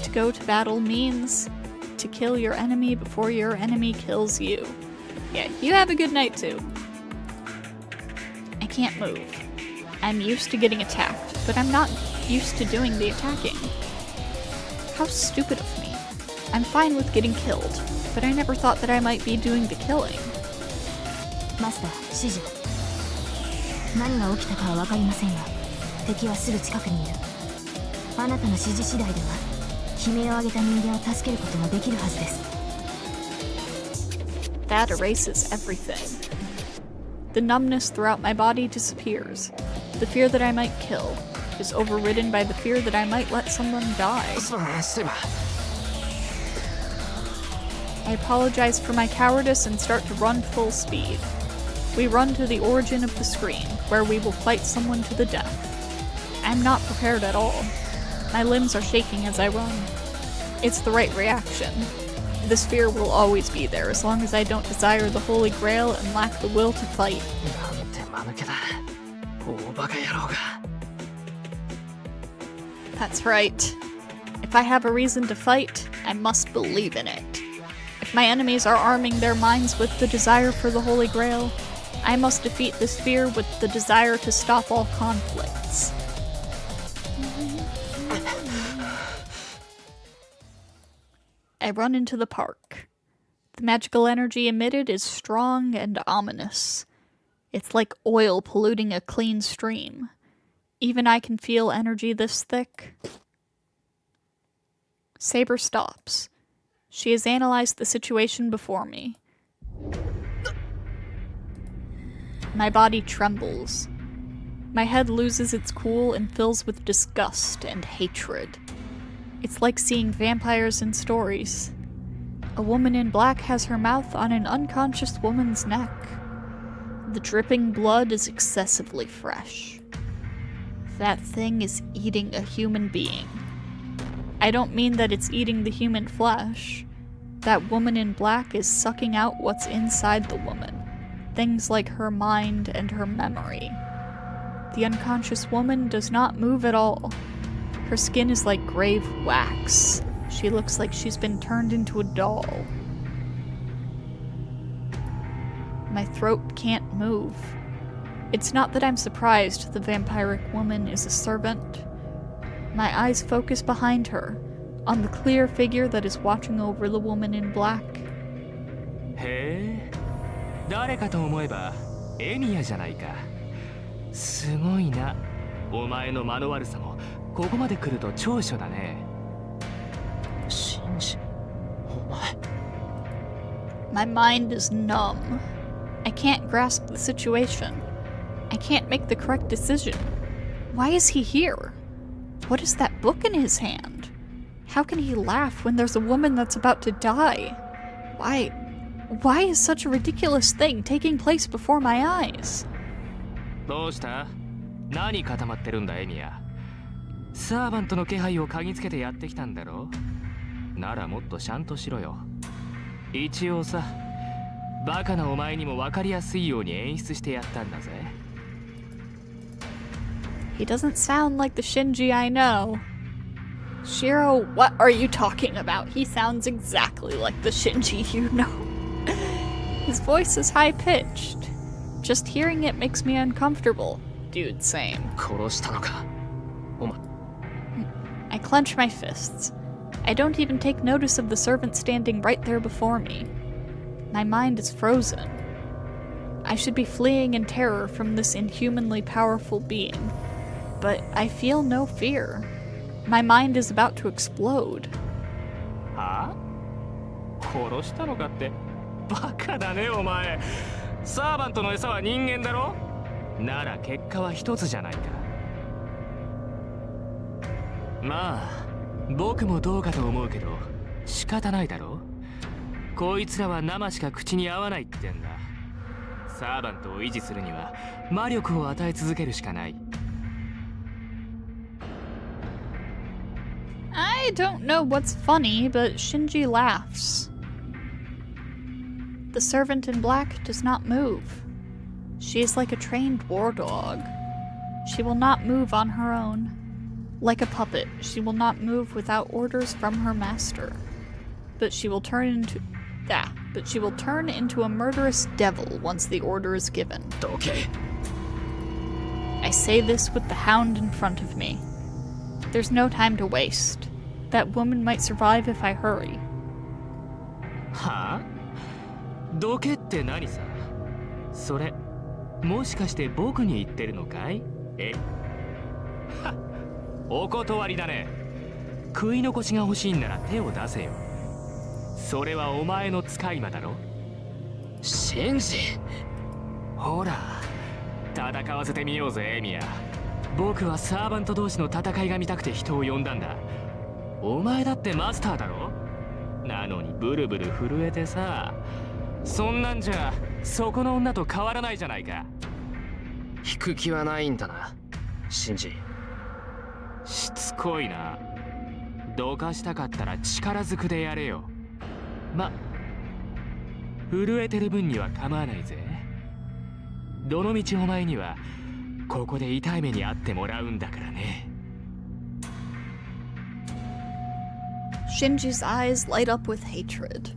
To go to battle means to kill your enemy before your enemy kills you. Yeah, you have a good night too. I can't move. I'm used to getting attacked, but I'm not used to doing the attacking. How stupid of me. I'm fine with getting killed, but I never thought that I might be doing the killing.
マスター、指示を。何が起きたかは分かりませんが、敵はすぐ近くにいる。あなたの指示次第では、悲鳴を上げた人間を助けることもできるはずです。
That erases everything. The numbness throughout my body disappears. The fear that I might kill is overridden by the fear that I might let someone die.
セバ。
I apologize for my cowardice and start to run full speed. We run to the origin of the screen, where we will fight someone to the death. I'm not prepared at all. My limbs are shaking as I run. It's the right reaction. This fear will always be there as long as I don't desire the Holy Grail and lack the will to fight.
なんて間抜けだ。大バカ野郎が。
That's right. If I have a reason to fight, I must believe in it. If my enemies are arming their minds with the desire for the Holy Grail, I must defeat this fear with the desire to stop all conflicts. I run into the park. The magical energy emitted is strong and ominous. It's like oil polluting a clean stream. Even I can feel energy this thick. Saber stops. She has analyzed the situation before me. My body trembles. My head loses its cool and fills with disgust and hatred. It's like seeing vampires in stories. A woman in black has her mouth on an unconscious woman's neck. The dripping blood is excessively fresh. That thing is eating a human being. I don't mean that it's eating the human flesh. That woman in black is sucking out what's inside the woman. Things like her mind and her memory. The unconscious woman does not move at all. Her skin is like grave wax. She looks like she's been turned into a doll. My throat can't move. It's not that I'm surprised the vampiric woman is a servant. My eyes focus behind her, on the clear figure that is watching over the woman in black.
へえ、誰かと思えばエミヤじゃないか。すごいな。お前の間の悪さもここまで来ると長所だね。
シンジ、お前。
My mind is numb. I can't grasp the situation. I can't make the correct decision. Why is he here? What is that book in his hand? How can he laugh when there's a woman that's about to die? Why is such a ridiculous thing taking place before my eyes?
どうした？何固まってるんだエミヤ。サーバントの気配を嗅ぎつけてやってきたんだろ？ならもっとちゃんとしろよ。一応さ、バカなお前にも分かりやすいように演出してやったんだぜ。
He doesn't sound like the Shinji I know. Shiro, what are you talking about? He sounds exactly like the Shinji you know. His voice is high-pitched. Just hearing it makes me uncomfortable. Dude, same.
殺したのか。お前。
I clench my fists. I don't even take notice of the servant standing right there before me. My mind is frozen. I should be fleeing in terror from this inhumanly powerful being. But I feel no fear. My mind is about to explode.
はあ？殺したのかって。バカだねお前。サーバントの餌は人間だろ？なら結果は一つじゃないか。まあ僕もどうかと思うけど仕方ないだろ。こいつらは生しか口に合わないってんだ。サーバントを維持するには魔力を与え続けるしかない。
I don't know what's funny, but Shinji laughs. The servant in black does not move. She is like a trained war dog. She will not move on her own. Like a puppet, she will not move without orders from her master. But she will turn into a murderous devil once the order is given.
Okay.
I say this with the hound in front of me. There's no time to waste. That woman might survive if I hurry.
はあ？どけって何さ？それもしかして僕に言ってるのかい？え？はっ、お断りだね。食い残しが欲しいんなら手を出せよ。それはお前の使い魔だろ？
シンジ。
ほら、戦わせてみようぜエミヤ。僕はサーバント同士の戦いが見たくて人を呼んだんだ。お前だってマスターだろ？なのにブルブル震えてさ。そんなんじゃそこの女と変わらないじゃないか。
引く気はないんだな、シンジ。
しつこいな。どかしたかったら力ずくでやれよ。ま、震えてる分には構わないぜ。どのみちお前にはここで痛い目に遭ってもらうんだからね。
Shinji's eyes light up with hatred.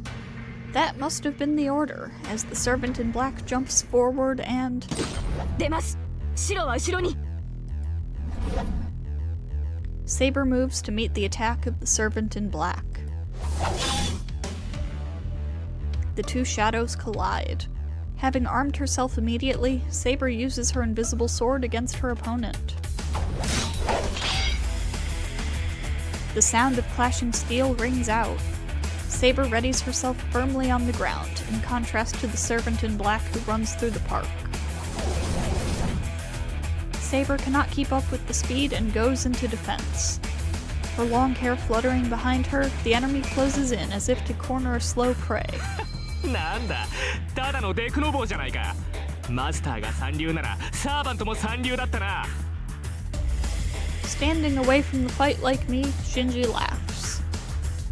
That must have been the order, as the servant in black jumps forward and...
出ます。白は後ろに。
Saber moves to meet the attack of the servant in black. The two shadows collide. Having armed herself immediately, Saber uses her invisible sword against her opponent. The sound of clashing steel rings out. Saber readies herself firmly on the ground, in contrast to the servant in black who runs through the park. Saber cannot keep up with the speed and goes into defense. Her long hair fluttering behind her, the enemy closes in as if to corner a slow prey.
なんだ、ただのデクノボーじゃないか。マスターが三流ならサーバントも三流だったな。
Standing away from the fight like me, Shinji laughs.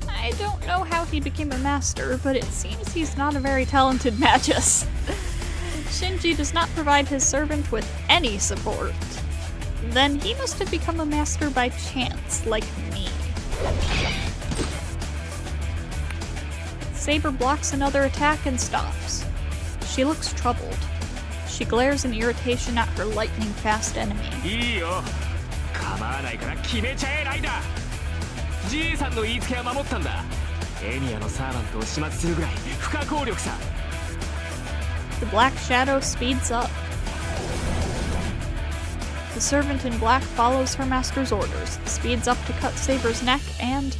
I don't know how he became a master, but it seems he's not a very talented magus. Shinji does not provide his servant with any support. Then he must have become a master by chance, like me. Saber blocks another attack and stops. She looks troubled. She glares in irritation at her lightning-fast enemy.
いいよ。構わないから決めちゃえライダー。じいさんの言いつけは守ったんだ。エミヤのサーバントを始末するぐらい不可抗力さ。
The black shadow speeds up. The servant in black follows her master's orders, speeds up to cut Saber's neck, and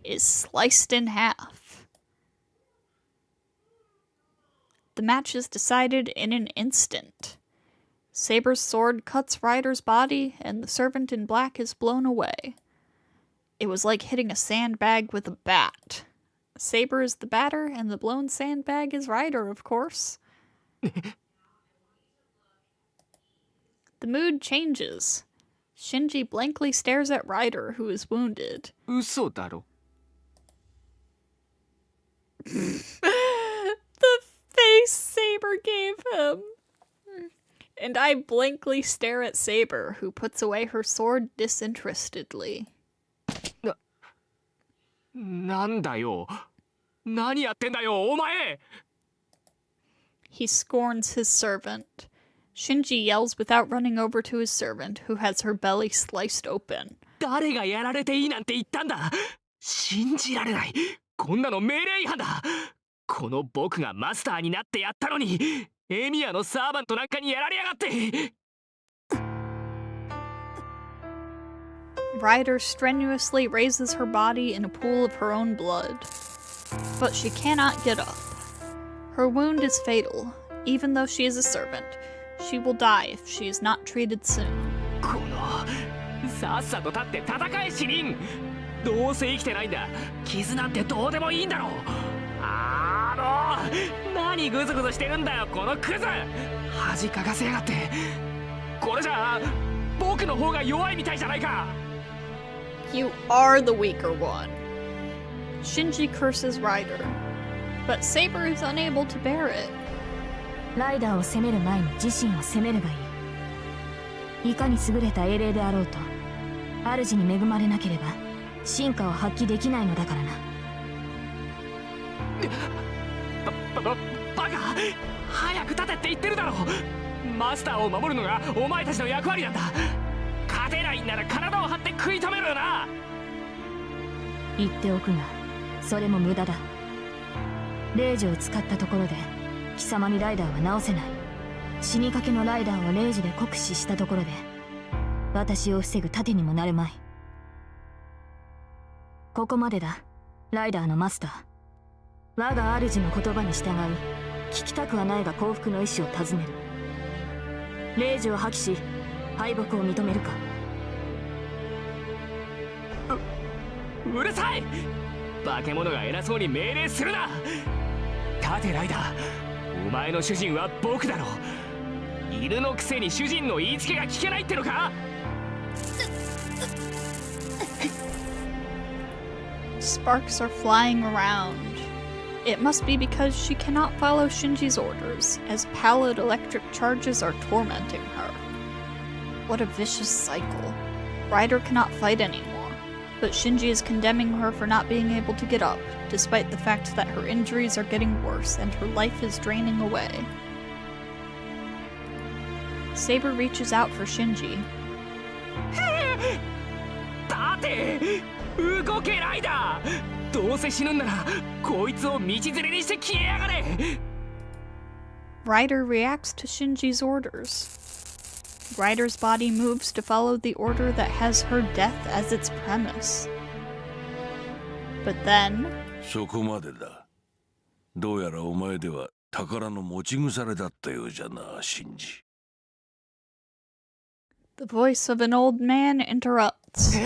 is sliced in half. The match is decided in an instant. Saber's sword cuts Ryder's body, and the servant in black is blown away. It was like hitting a sandbag with a bat. Saber is the batter, and the blown sandbag is Ryder, of course. The mood changes. Shinji blankly stares at Ryder, who is wounded.
嘘だろ。
The face Saber gave him. And I blankly stare at Saber, who puts away her sword disinterestedly.
なんだよ。何やってんだよ、お前。
He scorns his servant. Shinji yells without running over to his servant, who has her belly sliced open.
誰がやられていいなんて言ったんだ。信じられない。こんなの命令違反だ。この僕がマスターになってやったのに、エミヤのサーバントなんかにやられやがって。
Ryder strenuously raises her body in a pool of her own blood. But she cannot get up. Her wound is fatal. Even though she is a servant, she will die if she is not treated soon.
このさっさと立って戦え死人。どうせ生きてないんだ。傷なんてどうでもいいんだろう。何グズグズしてるんだよこのクズ。恥かかせやがって。これじゃあ僕の方が弱いみたいじゃないか。
You are the weaker one. Shinji curses Ryder, but Saber is unable to bear it.
ライダーを攻める前に自身を攻めればいい。いかに優れた英霊であろうと、主に恵まれなければ進化を発揮できないのだからな。
バカ！早く立てって言ってるだろ。マスターを守るのがお前たちの役割なんだ。勝てないんなら体を張って食い止めろよな。
言っておくが、それも無駄だ。レイジを使ったところで貴様にライダーは直せない。死にかけのライダーをレイジで酷使したところで私を防ぐ盾にもなるまい。ここまでだ、ライダーのマスター。我が主の言葉に従い、聞きたくはないが降伏の意志を尋ねる。レイジを破棄し敗北を認めるか。
うるさい！化け物が偉そうに命令するな。立てライダー、お前の主人は僕だろ。犬のくせに主人の言いつけが聞けないってのか。
Sparks are flying around. It must be because she cannot follow Shinji's orders, as pallid electric charges are tormenting her. What a vicious cycle. Ryder cannot fight anymore, but Shinji is condemning her for not being able to get up, despite the fact that her injuries are getting worse and her life is draining away. Saber reaches out for Shinji.
立て動けライダーどうせ死ぬんならこいつを道連れにして消えやがれ
Ryder reacts to Shinji's orders. Ryder's body moves to follow the order that has her death as its premise. But then...
そこまでだ。どうやらお前では宝の持ち腐れだったようじゃな、シンジ。
The voice of an old man interrupts.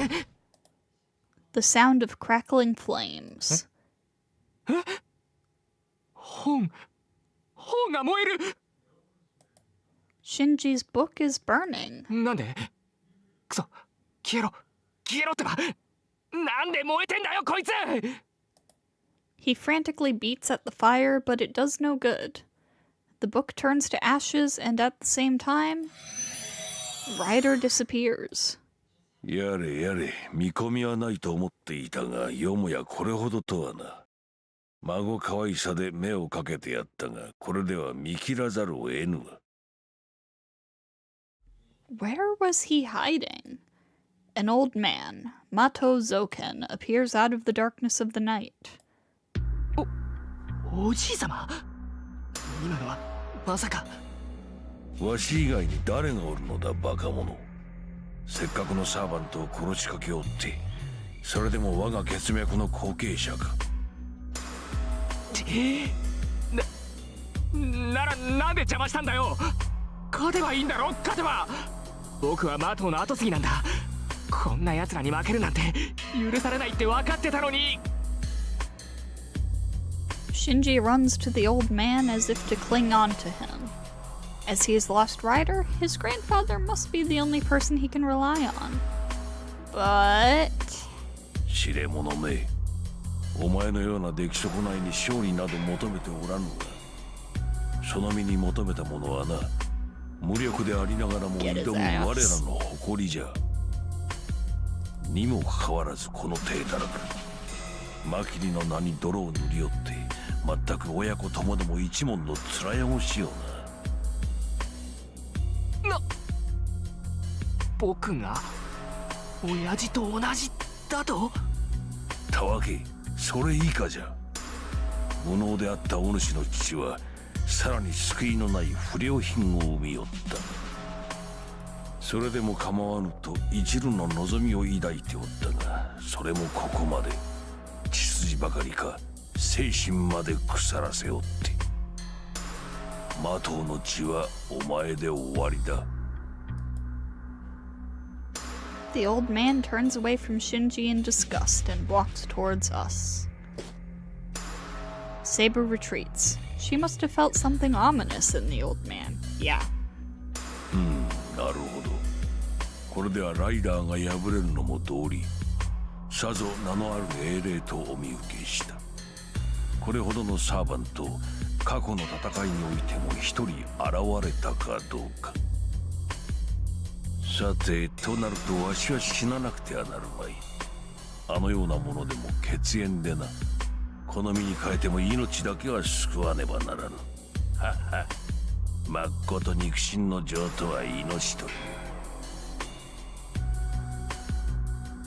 The sound of crackling flames.
本が燃える
Shinji's book is burning.
なんでくそ消えろってばなんで燃えてんだよこいつ
He frantically beats at the fire, but it does no good. The book turns to ashes, and at the same time, Ryder disappears.
やれやれ、見込みはないと思っていたが、よもやこれほどとはな。孫可愛さで目をかけてやったが、これでは見切らざるを得ぬわ。
Where was he hiding? An old man, Mato Zoken, appears out of the darkness of the night.
おじいさま今のはまさか
わし以外に誰がおるのだバカ者。せっかくのサーバントを殺しかけおって、それでも我が血脈の後継者か。
ならなんで邪魔したんだよ勝てばいいんだろ勝てば僕はマトの後継ぎなんだこんな奴らに負けるなんて許されないって分かってたのに
Shinji runs to the old man as if to cling on to him. As he has lost Ryder, his grandfather must be the only person he can rely on. But...
知れ者め、お前のような出来損ないに勝利など求めておらぬが、その身に求めたものはな、無力でありながらも挑む我らの誇りじゃ。にもかかわらずこの体たらく、マキリの名に泥を塗り寄って、全く親子ともども一門の面汚しよな。
僕が親父と同じだと
たわけ、それ以下じゃ。無能であったお主の父はさらに救いのない不良品を生みよった。それでも構わぬと一縷の望みを抱いておったが、それもここまで。血筋ばかりか精神まで腐らせおって、マトウの血はお前で終わりだ。
The old man turns away from Shinji in disgust and walks towards us. Saber retreats. She must have felt something ominous in the old man. Yeah.
なるほど。これではライダーが敗れるのも道理。さぞ名のある英霊とお見受けした。これほどのサーバント、過去の戦いにおいても一人現れたかどうか。さて、となるとわしは死ななくてはなるまい。あのようなものでも血縁でな。この身に変えても命だけは救わねばならぬ。はは。まっこと肉親の情とは命という。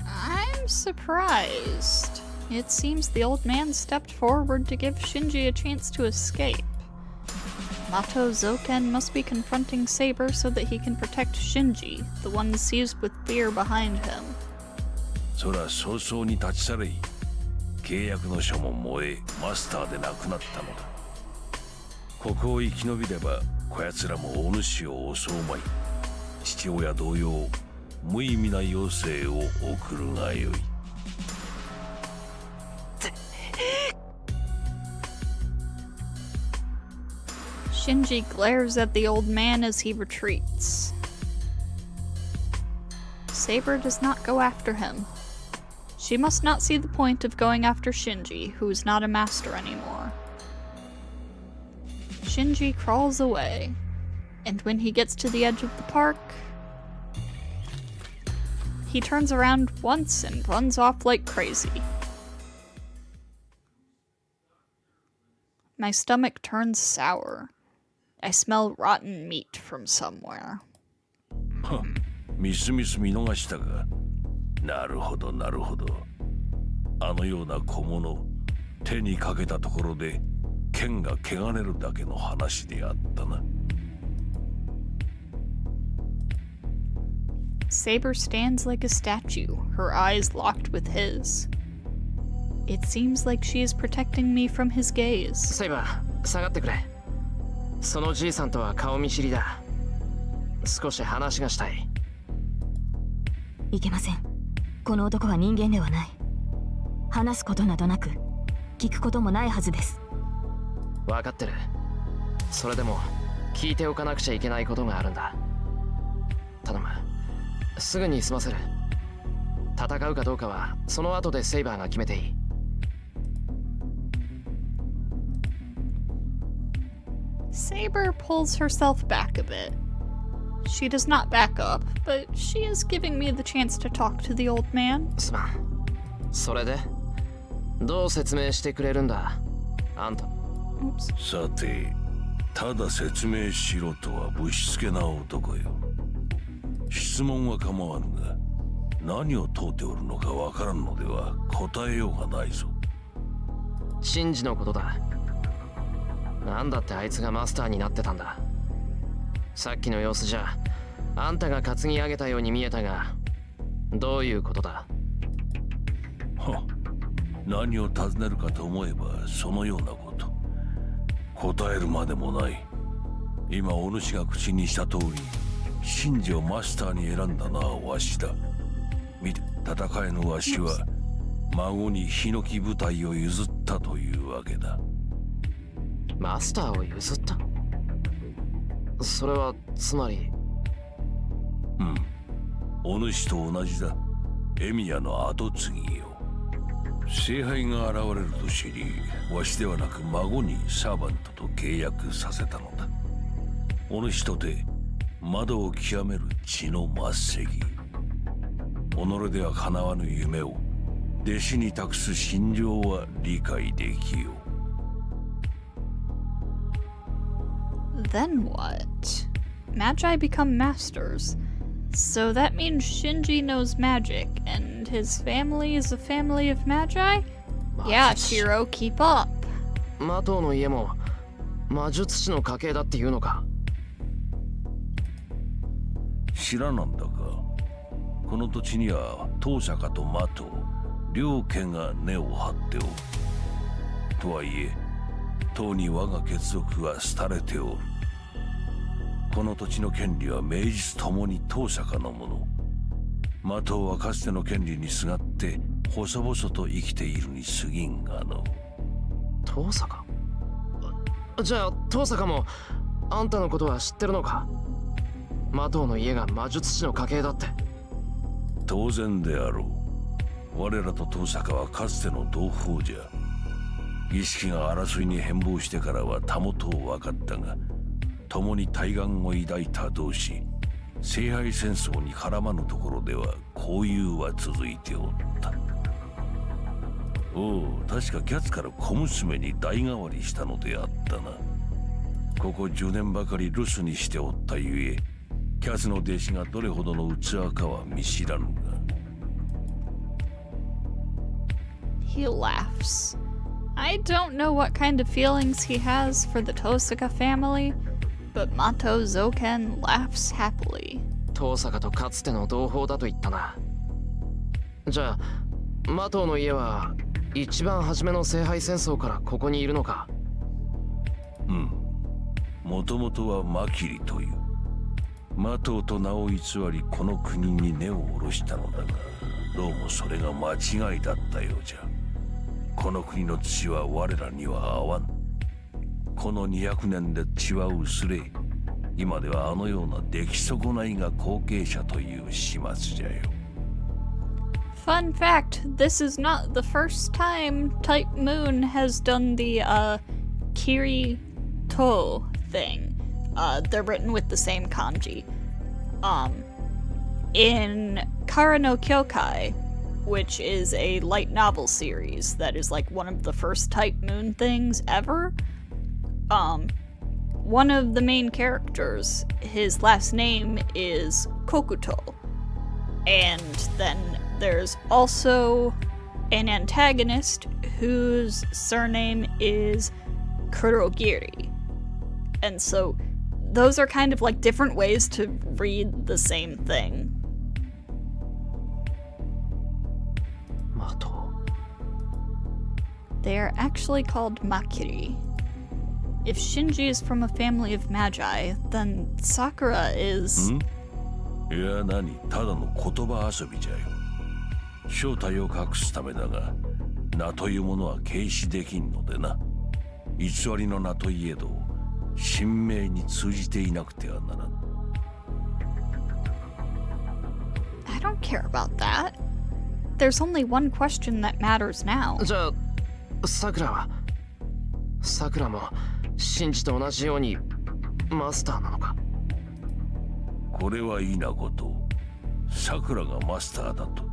I'm surprised. It seems the old man stepped forward to give Shinji a chance to escape. Mato Zoken must be confronting Saber so that he can protect Shinji, the one seized with fear behind him.
そら早々に立ち去れい。契約の書も燃え、マスターでなくなったのだ。ここを生き延びれば、こやつらもお主を襲うまい。父親同様、無意味な余生を送るがよい。
Shinji glares at the old man as he retreats. Saber does not go after him. She must not see the point of going after Shinji, who is not a master anymore. Shinji crawls away, and when he gets to the edge of the park, he turns around once and runs off like crazy. My stomach turns sour. I smell rotten meat from somewhere.
みすみす見逃したが、なるほどなるほど。あのような小物、手にかけたところで剣が汚れるだけの話であったな。
Saber stands like a statue, her eyes locked with his. It seems like she is protecting me from his gaze.
セイバー、下がってくれ。そのじいさんとは顔見知りだ。少し話がしたい。
いけません。この男は人間ではない。話すことなどなく、聞くこともないはずです。
分かってる。それでも聞いておかなくちゃいけないことがあるんだ。頼む。すぐに済ませる。戦うかどうかはその後でセイバーが決めていい。
Saber pulls herself back a bit. She does not back up, but she is giving me the chance to talk to the old man.
すまん。それでどう説明してくれるんだ、あんた。
さて、ただ説明しろとはぶしつけな男よ。質問は構わんが、何を問うておるのかわからんのでは答えようがないぞ。
シンジのことだ。なんだってあいつがマスターになってたんだ。さっきの様子じゃあんたが担ぎ上げたように見えたが、どういうことだ。
は、何を尋ねるかと思えばそのようなこと。答えるまでもない。今お主が口にした通り、シンジをマスターに選んだのはわしだ。見て、戦えぬわしは孫にヒノキ部隊を譲ったというわけだ。
マスターを譲った？それはつまり。
うん、お主と同じだ。エミヤの跡継ぎよ。聖杯が現れると知り、わしではなく孫にサーバントと契約させたのだ。お主とて窓を極める血の末席。己では叶わぬ夢を弟子に託す心情は理解できよう。
Then what? Magi become masters. So that means Shinji knows magic, and his family is a family of magi? Yeah, Shiro, keep up.
マトウの家も魔術師の家系だっていうのか。
知らなんだが、この土地には当社家とマトウ両家が根を張っておる。とはいえ、とうに我が血族は廃れておる。この土地の権利は名実ともに当社家のもの。マトウはかつての権利にすがって細々と生きているに過ぎんがの。
当社家？じゃあ当社家もあんたのことは知ってるのか？マトウの家が魔術師の家系だって。
当然であろう。我らと当社家はかつての同胞じゃ。儀式が争いに変貌してからはたもとを分かったが、共に対岸を抱いた同士、聖杯戦争に絡まぬところでは交友は続いておった。おお、確かキャツから小娘に代替わりしたのであったな。ここ10年ばかり留守にしておったゆえ、キャツの弟子がどれほどの器かは見知らぬが。
He laughs. I don't know what kind of feelings he has for the Tosaka family, but Mato Zoken laughs happily.
当社家とかつての同胞だと言ったな。じゃあマトウの家は一番初めの聖杯戦争からここにいるのか？
うん。もともとはマキリという。マトウと名を偽りこの国に根を下ろしたのだが、どうもそれが間違いだったようじゃ。この国の土は我らには合わん。この200年で血は薄れ、今ではあのような出来損ないが後継者という始末じゃよ。
Fun fact, this is not the first time Type Moon has done the Kirito thing. They're written with the same kanji. In Kara no Kyokai, which is a light novel series that is like one of the first Type Moon things ever, one of the main characters, his last name is Kokuto. And then there's also an antagonist whose surname is Kurogiri. And so those are kind of like different ways to read the same thing.
Mato.
They are actually called Makiri. If Shinji is from a family of magi, then Sakura is...
いや何ただの言葉遊びじゃよ。正体を隠すためだが、名というものは軽視できんのでな。偽りの名といえど、神明に通じていなくてはならん。
I don't care about that. There's only one question that matters now.
じゃあ、さくらはさくらもシンジと同じようにマスターなのか。
これは否こと、さくらがマスターだと。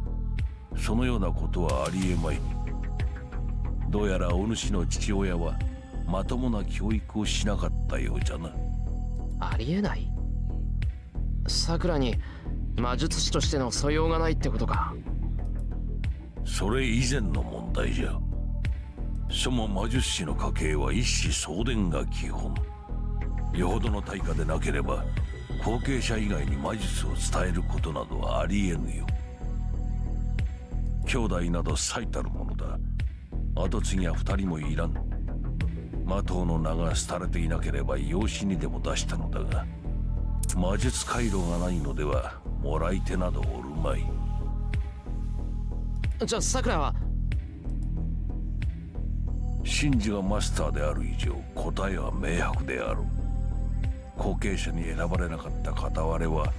そのようなことはありえまい。どうやらお主の父親はまともな教育をしなかったようじゃな。
ありえない。さくらに魔術師としての素養がないってことか。
それ以前の問題じゃ。そも魔術師の家系は一子相伝が基本。よほどの対価でなければ後継者以外に魔術を伝えることなどはありえぬよ。兄弟など最たるものだ。後継ぎは二人もいらん。魔党の名が廃れていなければ養子にでも出したのだが、魔術回路がないのではもらい手などおるまい。
じゃあさくらは
シンジがマスターである以上答えは明白であろう。後継者に選ばれなかった片割れは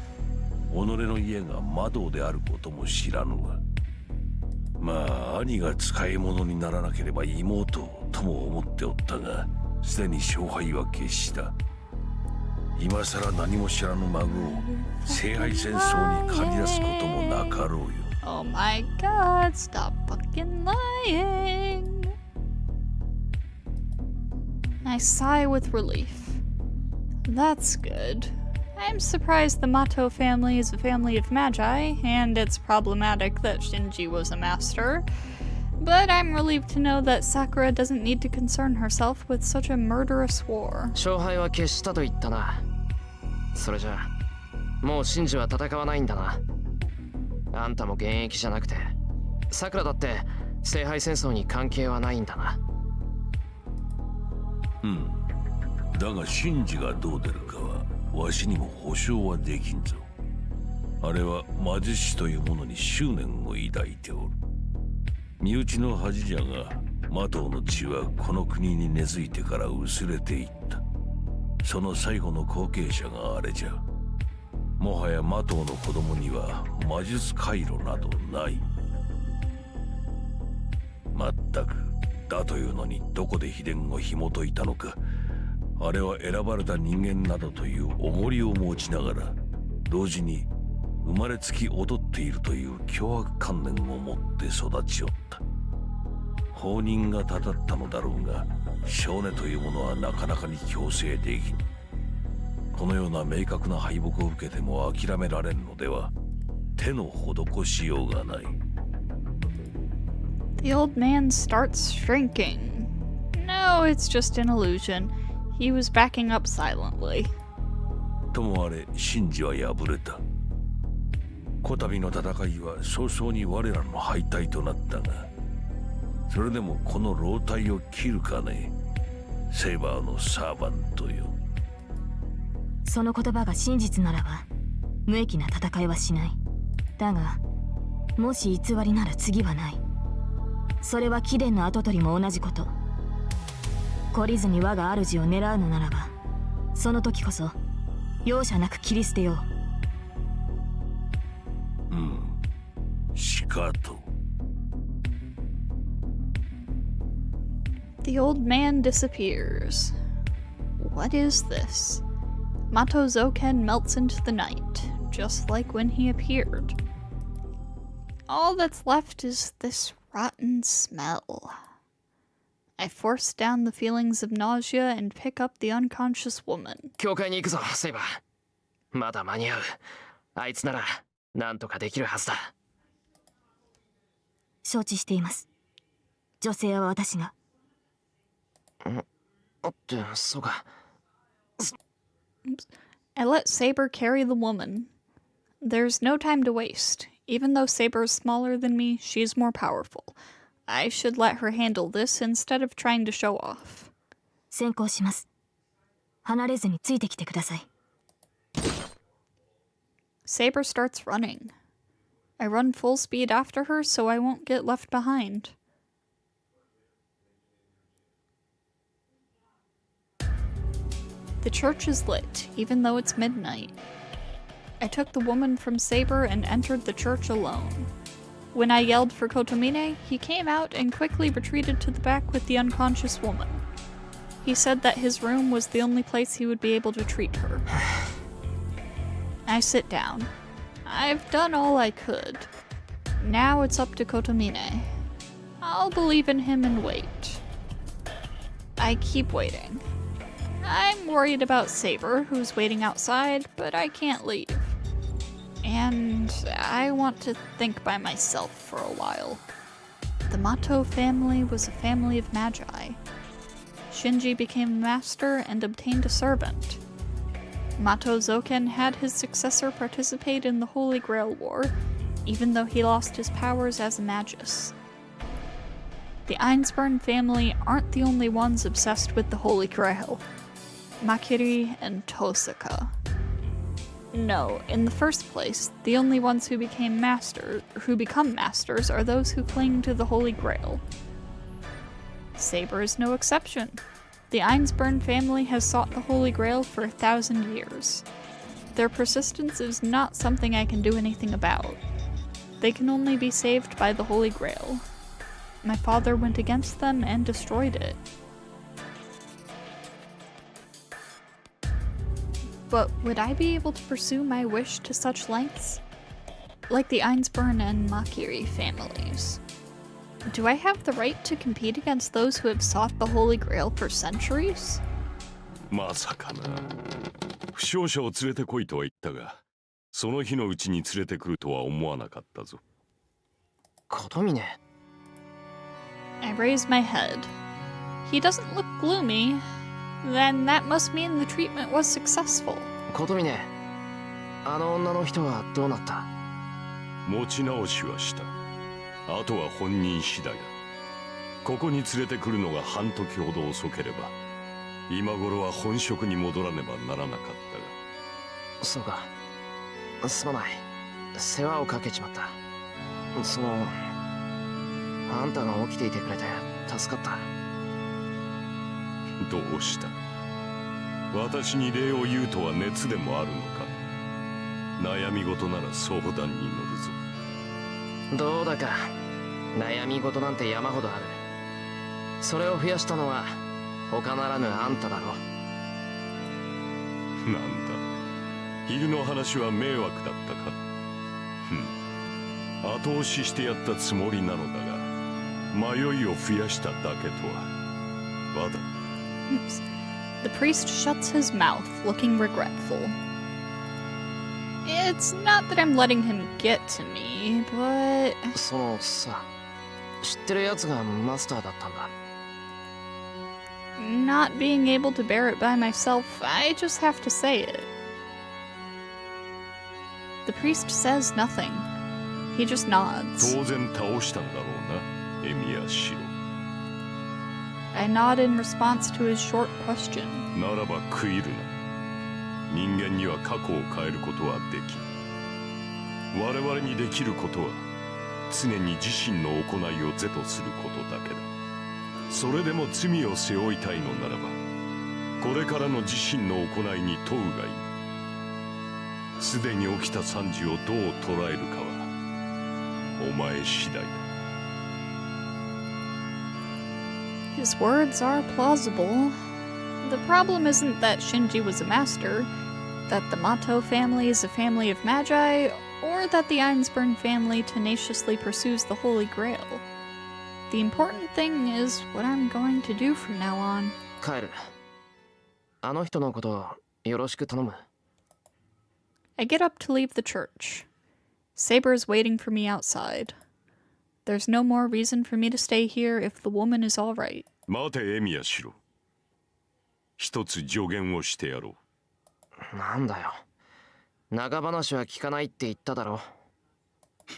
己の家が魔道であることも知らぬわ。まあ兄が使い物にならなければ妹をとも思っておったが、すでに勝敗は決した。今さら何も知らぬ孫を聖杯戦争に駆り出すこともなかろうよ。
Oh my god, stop fucking lying. I sigh with relief. That's good. I'm surprised the Mato family is a family of magi, and it's problematic that Shinji was a master. But I'm relieved to know that Sakura doesn't need to concern herself with such a murderous war.
勝敗は決したと言ったな。それじゃあもうシンジは戦わないんだな。あんたも現役じゃなくて、さくらだって聖杯戦争に関係はないんだな。
うん。だがシンジがどう出るかはわしにも保証はできんぞ。あれは魔術師というものに執念を抱いておる。身内の恥じゃが、魔党の血はこの国に根付いてから薄れていった。その最後の後継者があれじゃ。もはや魔党の子供には魔術回路などない。まったくだというのにどこで秘伝を紐解いたのか。あれは選ばれた人間などという重りを持ちながら、同時に生まれつき劣っているという凶悪観念を持って育ちよった。放任がたたったのだろうが、少年というものはなかなかに強制できん。このような明確な敗北を受けても諦められんのでは、手の施しようがない。
The old man starts shrinking. No, it's just an illusion. He was backing up silently.
ともあれ、シンジは敗れた。こたびの戦いは早々に我らの敗退となったが、それでもこの老体を切るかね、セイバーのサーバントよ。
その言葉が真実ならば無益な戦いはしない。だがもし偽りなら次はない。それは貴殿の跡取りも同じこと。懲りずに我が主を狙うのならば、その時こそ容赦なく切り捨てよう。
しかと。
The old man disappears. What is this? Mato Zoken melts into the night, just like when he appeared. All that's left is this rotten smell. I force down the feelings of nausea and pick up the unconscious woman.
教会に行くぞ、セイバー。まだ間に合う。あいつなら、なんとかできるはずだ。
承知しています。女性は私が。
って、そうか。
I let Saber carry the woman. There's no time to waste. Even though Saber is smaller than me, she's more powerful. I should let her handle this instead of trying to show off.
先行します。離れずについてきてください。
Saber starts running. I run full speed after her so I won't get left behind. The church is lit, even though it's midnight. I took the woman from Saber and entered the church alone. When I yelled for Kotomine, he came out and quickly retreated to the back with the unconscious woman. He said that his room was the only place he would be able to treat her. I sit down. I've done all I could. Now it's up to Kotomine. I'll believe in him and wait. I keep waiting. I'm worried about Saber, who's waiting outside, but I can't leave. And I want to think by myself for a while. The Mato family was a family of magi. Shinji became a master and obtained a servant. Mato Zoken had his successor participate in the Holy Grail War, even though he lost his powers as a magus. The Einsburn family aren't the only ones obsessed with the Holy Grail. Makiri and Tosaka. No, in the first place, the only ones who become masters are those who cling to the Holy Grail. Saber is no exception. The Einsburn family has sought the Holy Grail for 1,000 years. Their persistence is not something I can do anything about. They can only be saved by the Holy Grail. My father went against them and destroyed it. But would I be able to pursue my wish to such lengths? Like the Einsburn and Makiri families. Do I have the right to compete against those who have sought the Holy Grail for centuries?
まさかな。負傷者を連れてこいとは言ったが、その日のうちに連れてくるとは思わなかったぞ。
琴峰。
I raise my head. He doesn't look gloomy. Then that must mean the treatment was successful.
琴峰、あの女の人はどうなった？
持ち直しはした。あとは本人次第だ。ここに連れてくるのが半時ほど遅ければ、今頃は本職に戻らねばならなかったが。
そうか。すまない。世話をかけちまった。あんたが起きていてくれて助かった。
どうした？私に礼を言うとは熱でもあるのか？悩み事なら相談に乗るぞ。
どうだか。悩み事なんて山ほどある。それを増やしたのは他ならぬあんただろう。
なんだ、昼の話は迷惑だったか。後押ししてやったつもりなのだが、迷いを増やしただけとは。まだ。
The priest shuts his mouth, looking regretful. It's not that I'm letting him get to me, but...
そのさ、知ってるやつがマスターだったんだ。
Not being able to bear it by myself, I just have to say it. The priest says nothing. He just nods.
当然倒したんだろうな、エミヤシロ。
I nod in response to his short question.
ならば悔いるな。人間には過去を変えることはできん。我々にできることは常に自身の行いを是とすることだけだ。それでも罪を背負いたいのならば、これからの自身の行いに問うがいい。すでに起きた惨事をどう捉えるかはお前次第だ。
His words are plausible. The problem isn't that Shinji was a master, that the Mato family is a family of magi, or that the Einsburn family tenaciously pursues the Holy Grail. The important thing is what I'm going to do from now on.
帰る。あの人のことよろしく頼む。
I get up to leave the church. Saber is waiting for me outside. There's no more reason for me to stay here if the woman is all right.
待てエミヤシロ。一つ助言をしてやろう。
なんだよ。長話は聞かないって言っただろ。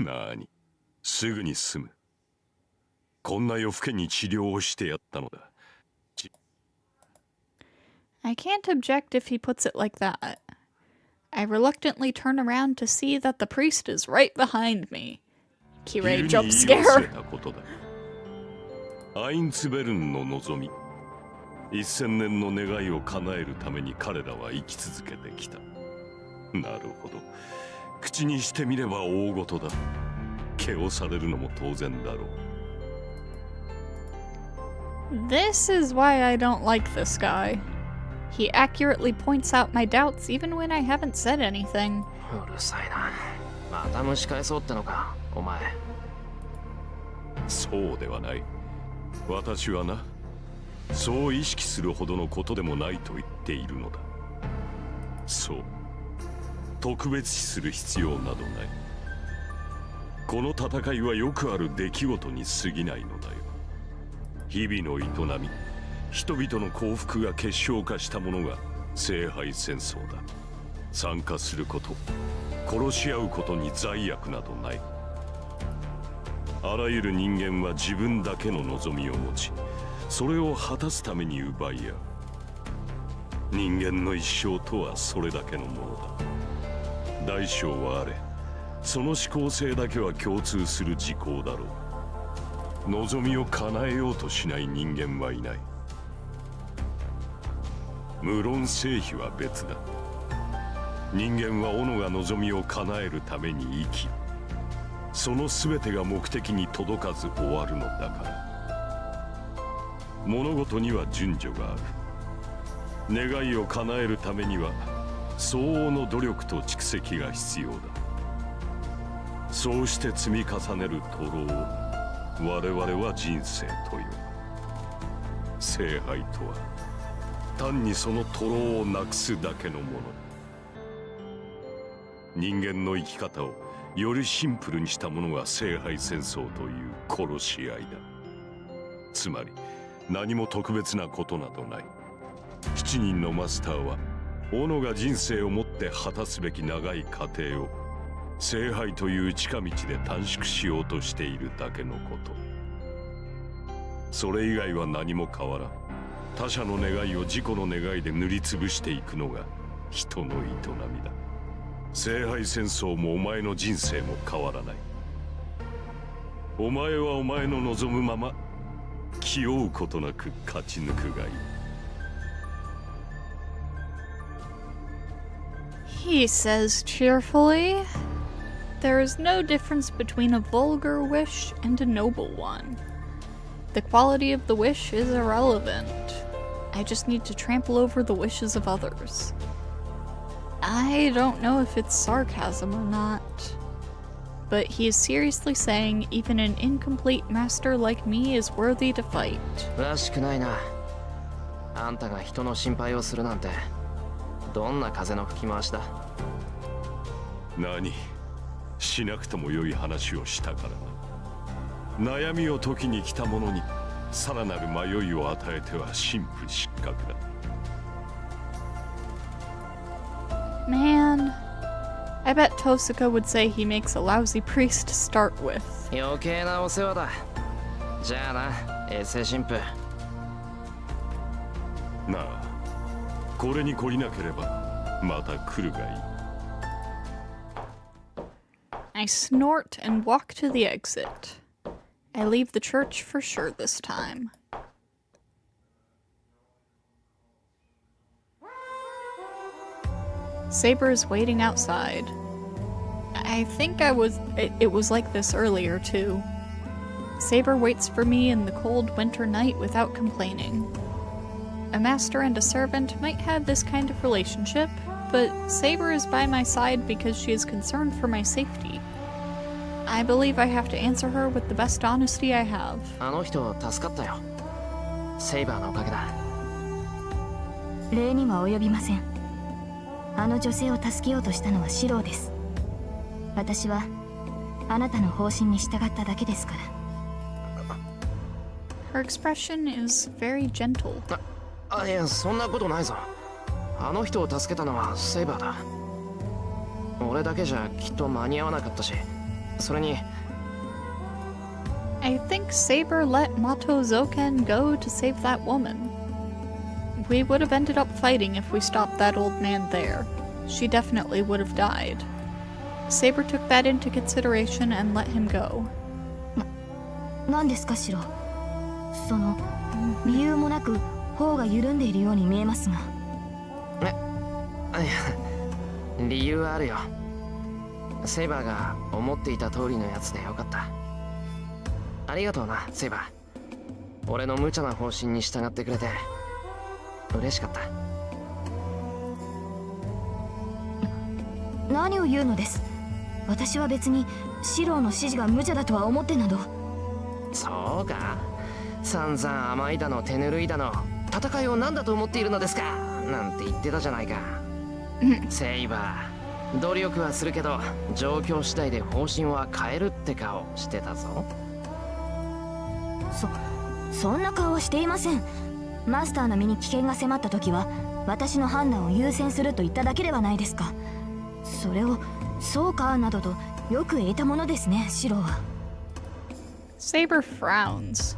なに、すぐに済む。こんな夜更けに治療をしてやったのだ。
I can't object if he puts it like that. I reluctantly turn around to see that the priest is right behind me. Kirei jump scare.
アインツベルンの望み。1000年の願いを叶えるために彼らは生き続けてきた。なるほど。口にしてみれば大事だ。毛をされるのも当然だろう。
This is why I don't like this guy. He accurately points out my doubts even when I haven't said anything.
うるさいな。また蒸し返そうってのか、お前。
そうではない。私はな、そう意識するほどのことでもないと言っているのだ。そう。特別視する必要などない。この戦いはよくある出来事に過ぎないのだよ。日々の営み、人々の幸福が結晶化したものが聖杯戦争だ。参加すること、殺し合うことに罪悪などない。あらゆる人間は自分だけの望みを持ち、それを果たすために奪い合う。人間の一生とはそれだけのものだ。大小はあれ、その思考性だけは共通する事項だろう。望みを叶えようとしない人間はいない。無論成否は別だ。人間は己が望みを叶えるために生き、その全てが目的に届かず終わるのだから。物事には順序がある。願いを叶えるためには相応の努力と蓄積が必要だ。そうして積み重ねる徒労を我々は人生という。聖杯とは単にその徒労をなくすだけのもの。人間の生き方をよりシンプルにしたものが聖杯戦争という殺し合いだ。つまり何も特別なことなどない。7人のマスターは己が人生をもって果たすべき長い過程を聖杯という近道で短縮しようとしているだけのこと。それ以外は何も変わらん。他者の願いを自己の願いで塗りつぶしていくのが人の営みだ。聖杯戦争もお前の人生も変わらない。お前はお前の望むまま気負うことなく勝ち抜くがいい。
He says cheerfully, "There is no difference between a vulgar wish and a noble one. The quality of the wish is irrelevant. I just need to trample over the wishes of others." I don't know if it's sarcasm or not, but he is seriously saying even an incomplete master like me is worthy to fight.
らしくないな。あんたが人の心配をするなんて、どんな風の吹き回しだ。
何、しなくても良い話をしたからな。悩みを解きに来た者にさらなる迷いを与えては神父失格だ。
Man, I bet Tosuka would say he makes a lousy priest to start with.
余計なお世話だ。じゃあな、衛星神父。
なあ、これに懲りなければまた来るがいい。
I snort and walk to the exit. I leave the church for sure this time. Saber is waiting outside. I think it was like this earlier too. Saber waits for me in the cold winter night without complaining. A master and a servant might have this kind of relationship, but Saber is by my side because she is concerned for my safety. I believe I have to answer her with the best honesty I have.
あの人助かったよ。セイバーのおかげだ。
礼には及びません。あの女性を助けようとしたのはシローです。私はあなたの方針に従っただけですから。
Her expression is very gentle.
いや、そんなことないぞ。あの人を助けたのはセイバーだ。俺だけじゃきっと間に合わなかったし、それに
I think Saber let Mato Zoken go to save that woman. We would have ended up fighting if we stopped that old man there. She definitely would have died. Saber took that into consideration and let him go.
何ですかシロー。その理由もなく頬が緩んでいるように見えますが。
理由はあるよ。セイバーが思っていた通りのやつでよかった。ありがとうな、セイバー。俺の無茶な方針に従ってくれて嬉しかった。
何を言うのです。私は別にシローの指示が無茶だとは思ってなど。
そうか。散々甘いだの手ぬるいだの、戦いを何だと思っているのですかなんて言ってたじゃないか。セイバー、努力はするけど状況次第で方針は変えるって顔してたぞ。
そんな顔はしていません。マスターの身に危険が迫った時は私の判断を優先すると言っただけではないですか。それをそうかなどとよく言えたものですね、シローは。
Saber frowns.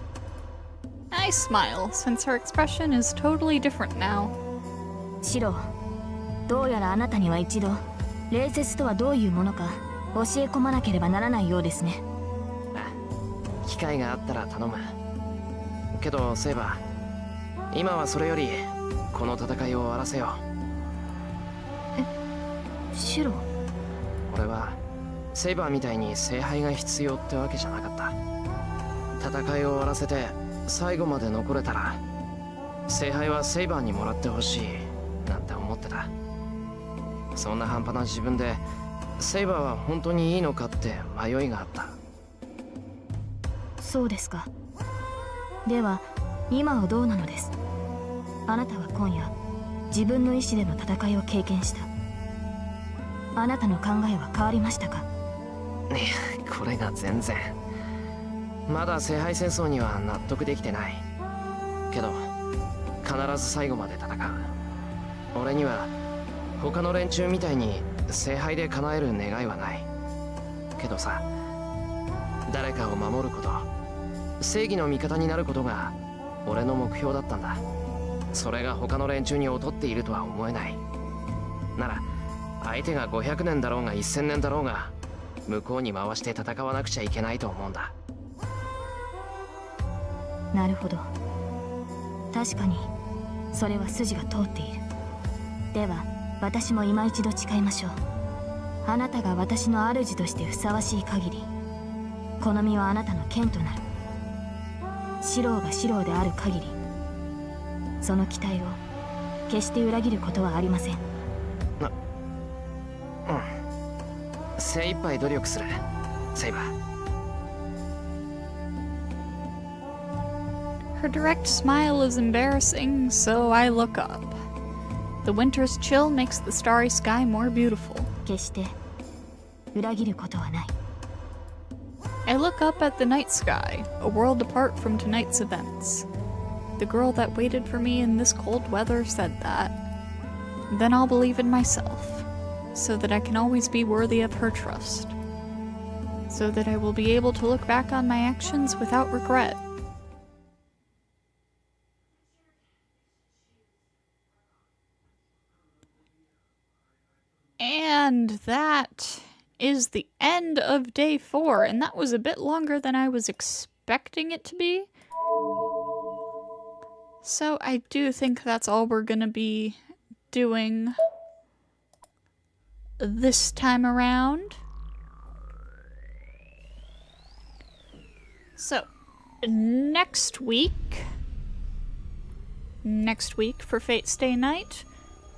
I smile, since her expression is totally different now.
シロー、どうやらあなたには一度礼節とはどういうものか教え込まなければならないようですね。
機会があったら頼む。けどセイバー、今はそれよりこの戦いを終わらせよ
う。シロー、
俺はセイバーみたいに聖杯が必要ってわけじゃなかった。戦いを終わらせて最後まで残れたら聖杯はセイバーにもらってほしいなんて思ってた。そんな半端な自分でセイバーは本当にいいのかって迷いがあった。
そうですか。では今はどうなのです。あなたは今夜自分の意志での戦いを経験した。あなたの考えは変わりましたか。
これが全然。まだ聖杯戦争には納得できてない。けど必ず最後まで戦う。俺には他の連中みたいに聖杯で叶える願いはない。けどさ、誰かを守ること、正義の味方になることが俺の目標だったんだ。それが他の連中に劣っているとは思えない。なら相手が500年だろうが1000年だろうが向こうに回して戦わなくちゃいけないと思うんだ。
なるほど。確かにそれは筋が通っている。では私も今一度誓いましょう。あなたが私の主としてふさわしい限り、この身はあなたの剣となる。シローがシローである限り、その期待を決して裏切ることはありません。
精一杯努力する、セイバー。
Her direct smile is embarrassing, so I look up. The winter's chill makes the starry sky more beautiful.
決して裏切ることはない。
I look up at the night sky, a world apart from tonight's events. The girl that waited for me in this cold weather said that. Then I'll believe in myself, so that I can always be worthy of her trust. So that I will be able to look back on my actions without regret. And that is the end of day 4, and that was a bit longer than I was expecting it to be. So I do think that's all we're gonna be doing this time around. So, next week for Fate Stay Night,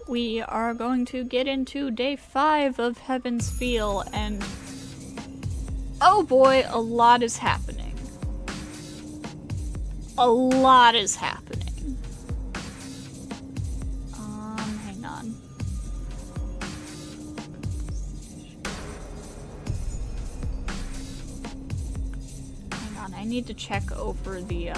we are going to get into day 5 of Heaven's Feel, and oh boy, a lot is happening. A lot is happening. Hang on. Hang on, I need to check over the,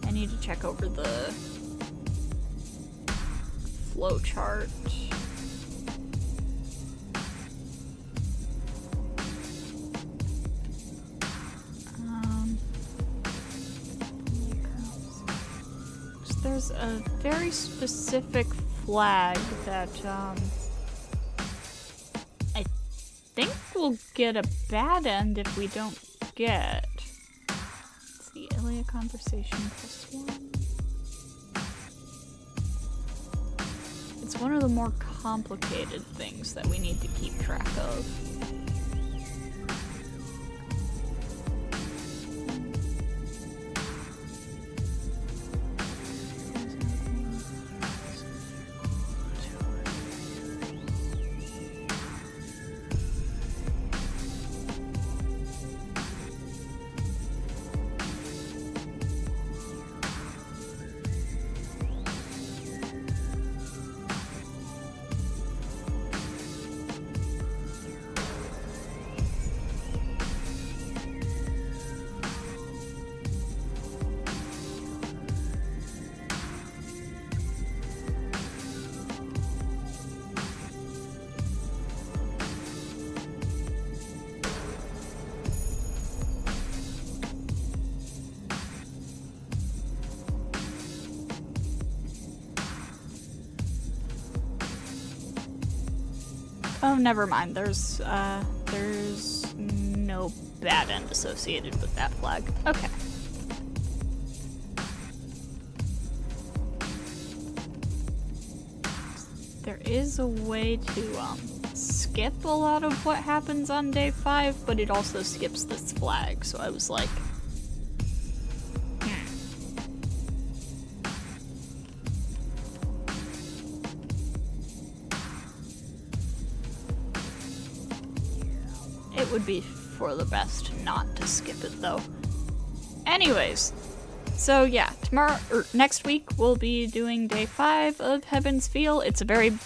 I need to check over the flow chart. There's a very specific flag that I think we'll get a bad end if we don't get. It's the Ilia conversation +1. It's one of the more complicated things that we need to keep track of. Oh, never mind. There's no bad end associated with that flag. Okay. There is a way to skip a lot of what happens on day 5, but it also skips this flag, so I was like, it would be for the best not to skip it though. Anyways, so yeah, next week we'll be doing day 5 of Heaven's Feel. It's a very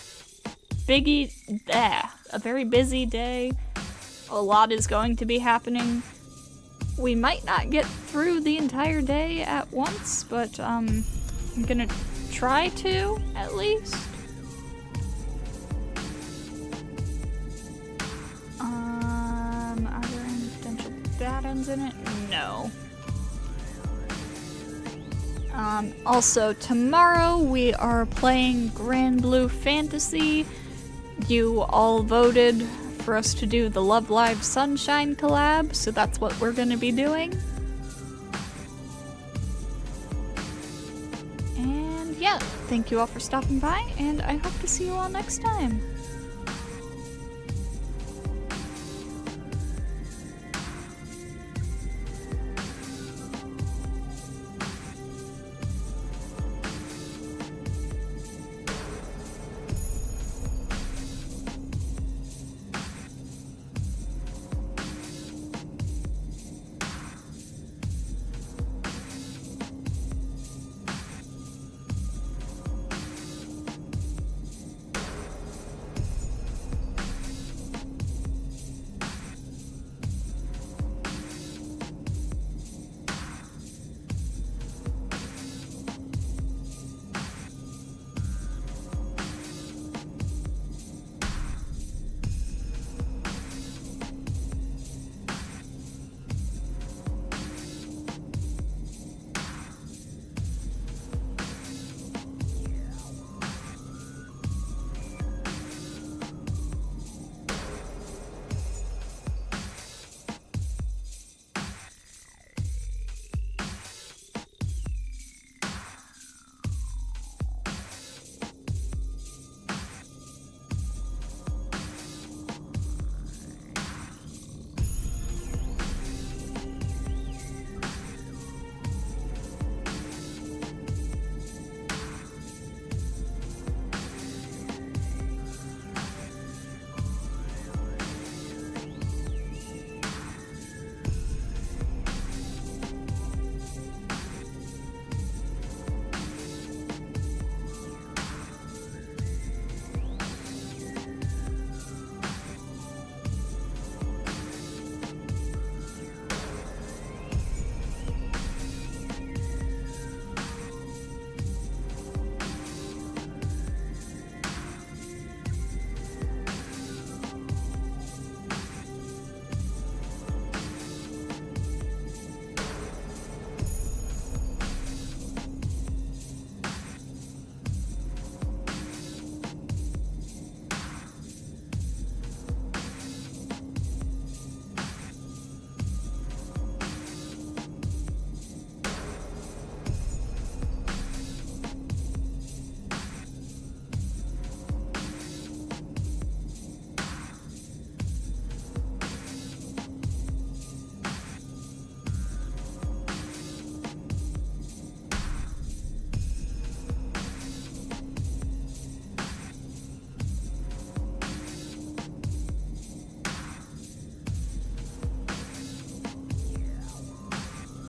very busy day. A lot is going to be happening. We might not get through the entire day at once, but I'm gonna try to, at least. Are there any potential bad ends in it? No. Also, tomorrow we are playing Grand Blue Fantasy. You all voted for us to do the Love Live Sunshine collab, so that's what we're gonna be doing. And yeah, thank you all for stopping by, and I hope to see you all next time.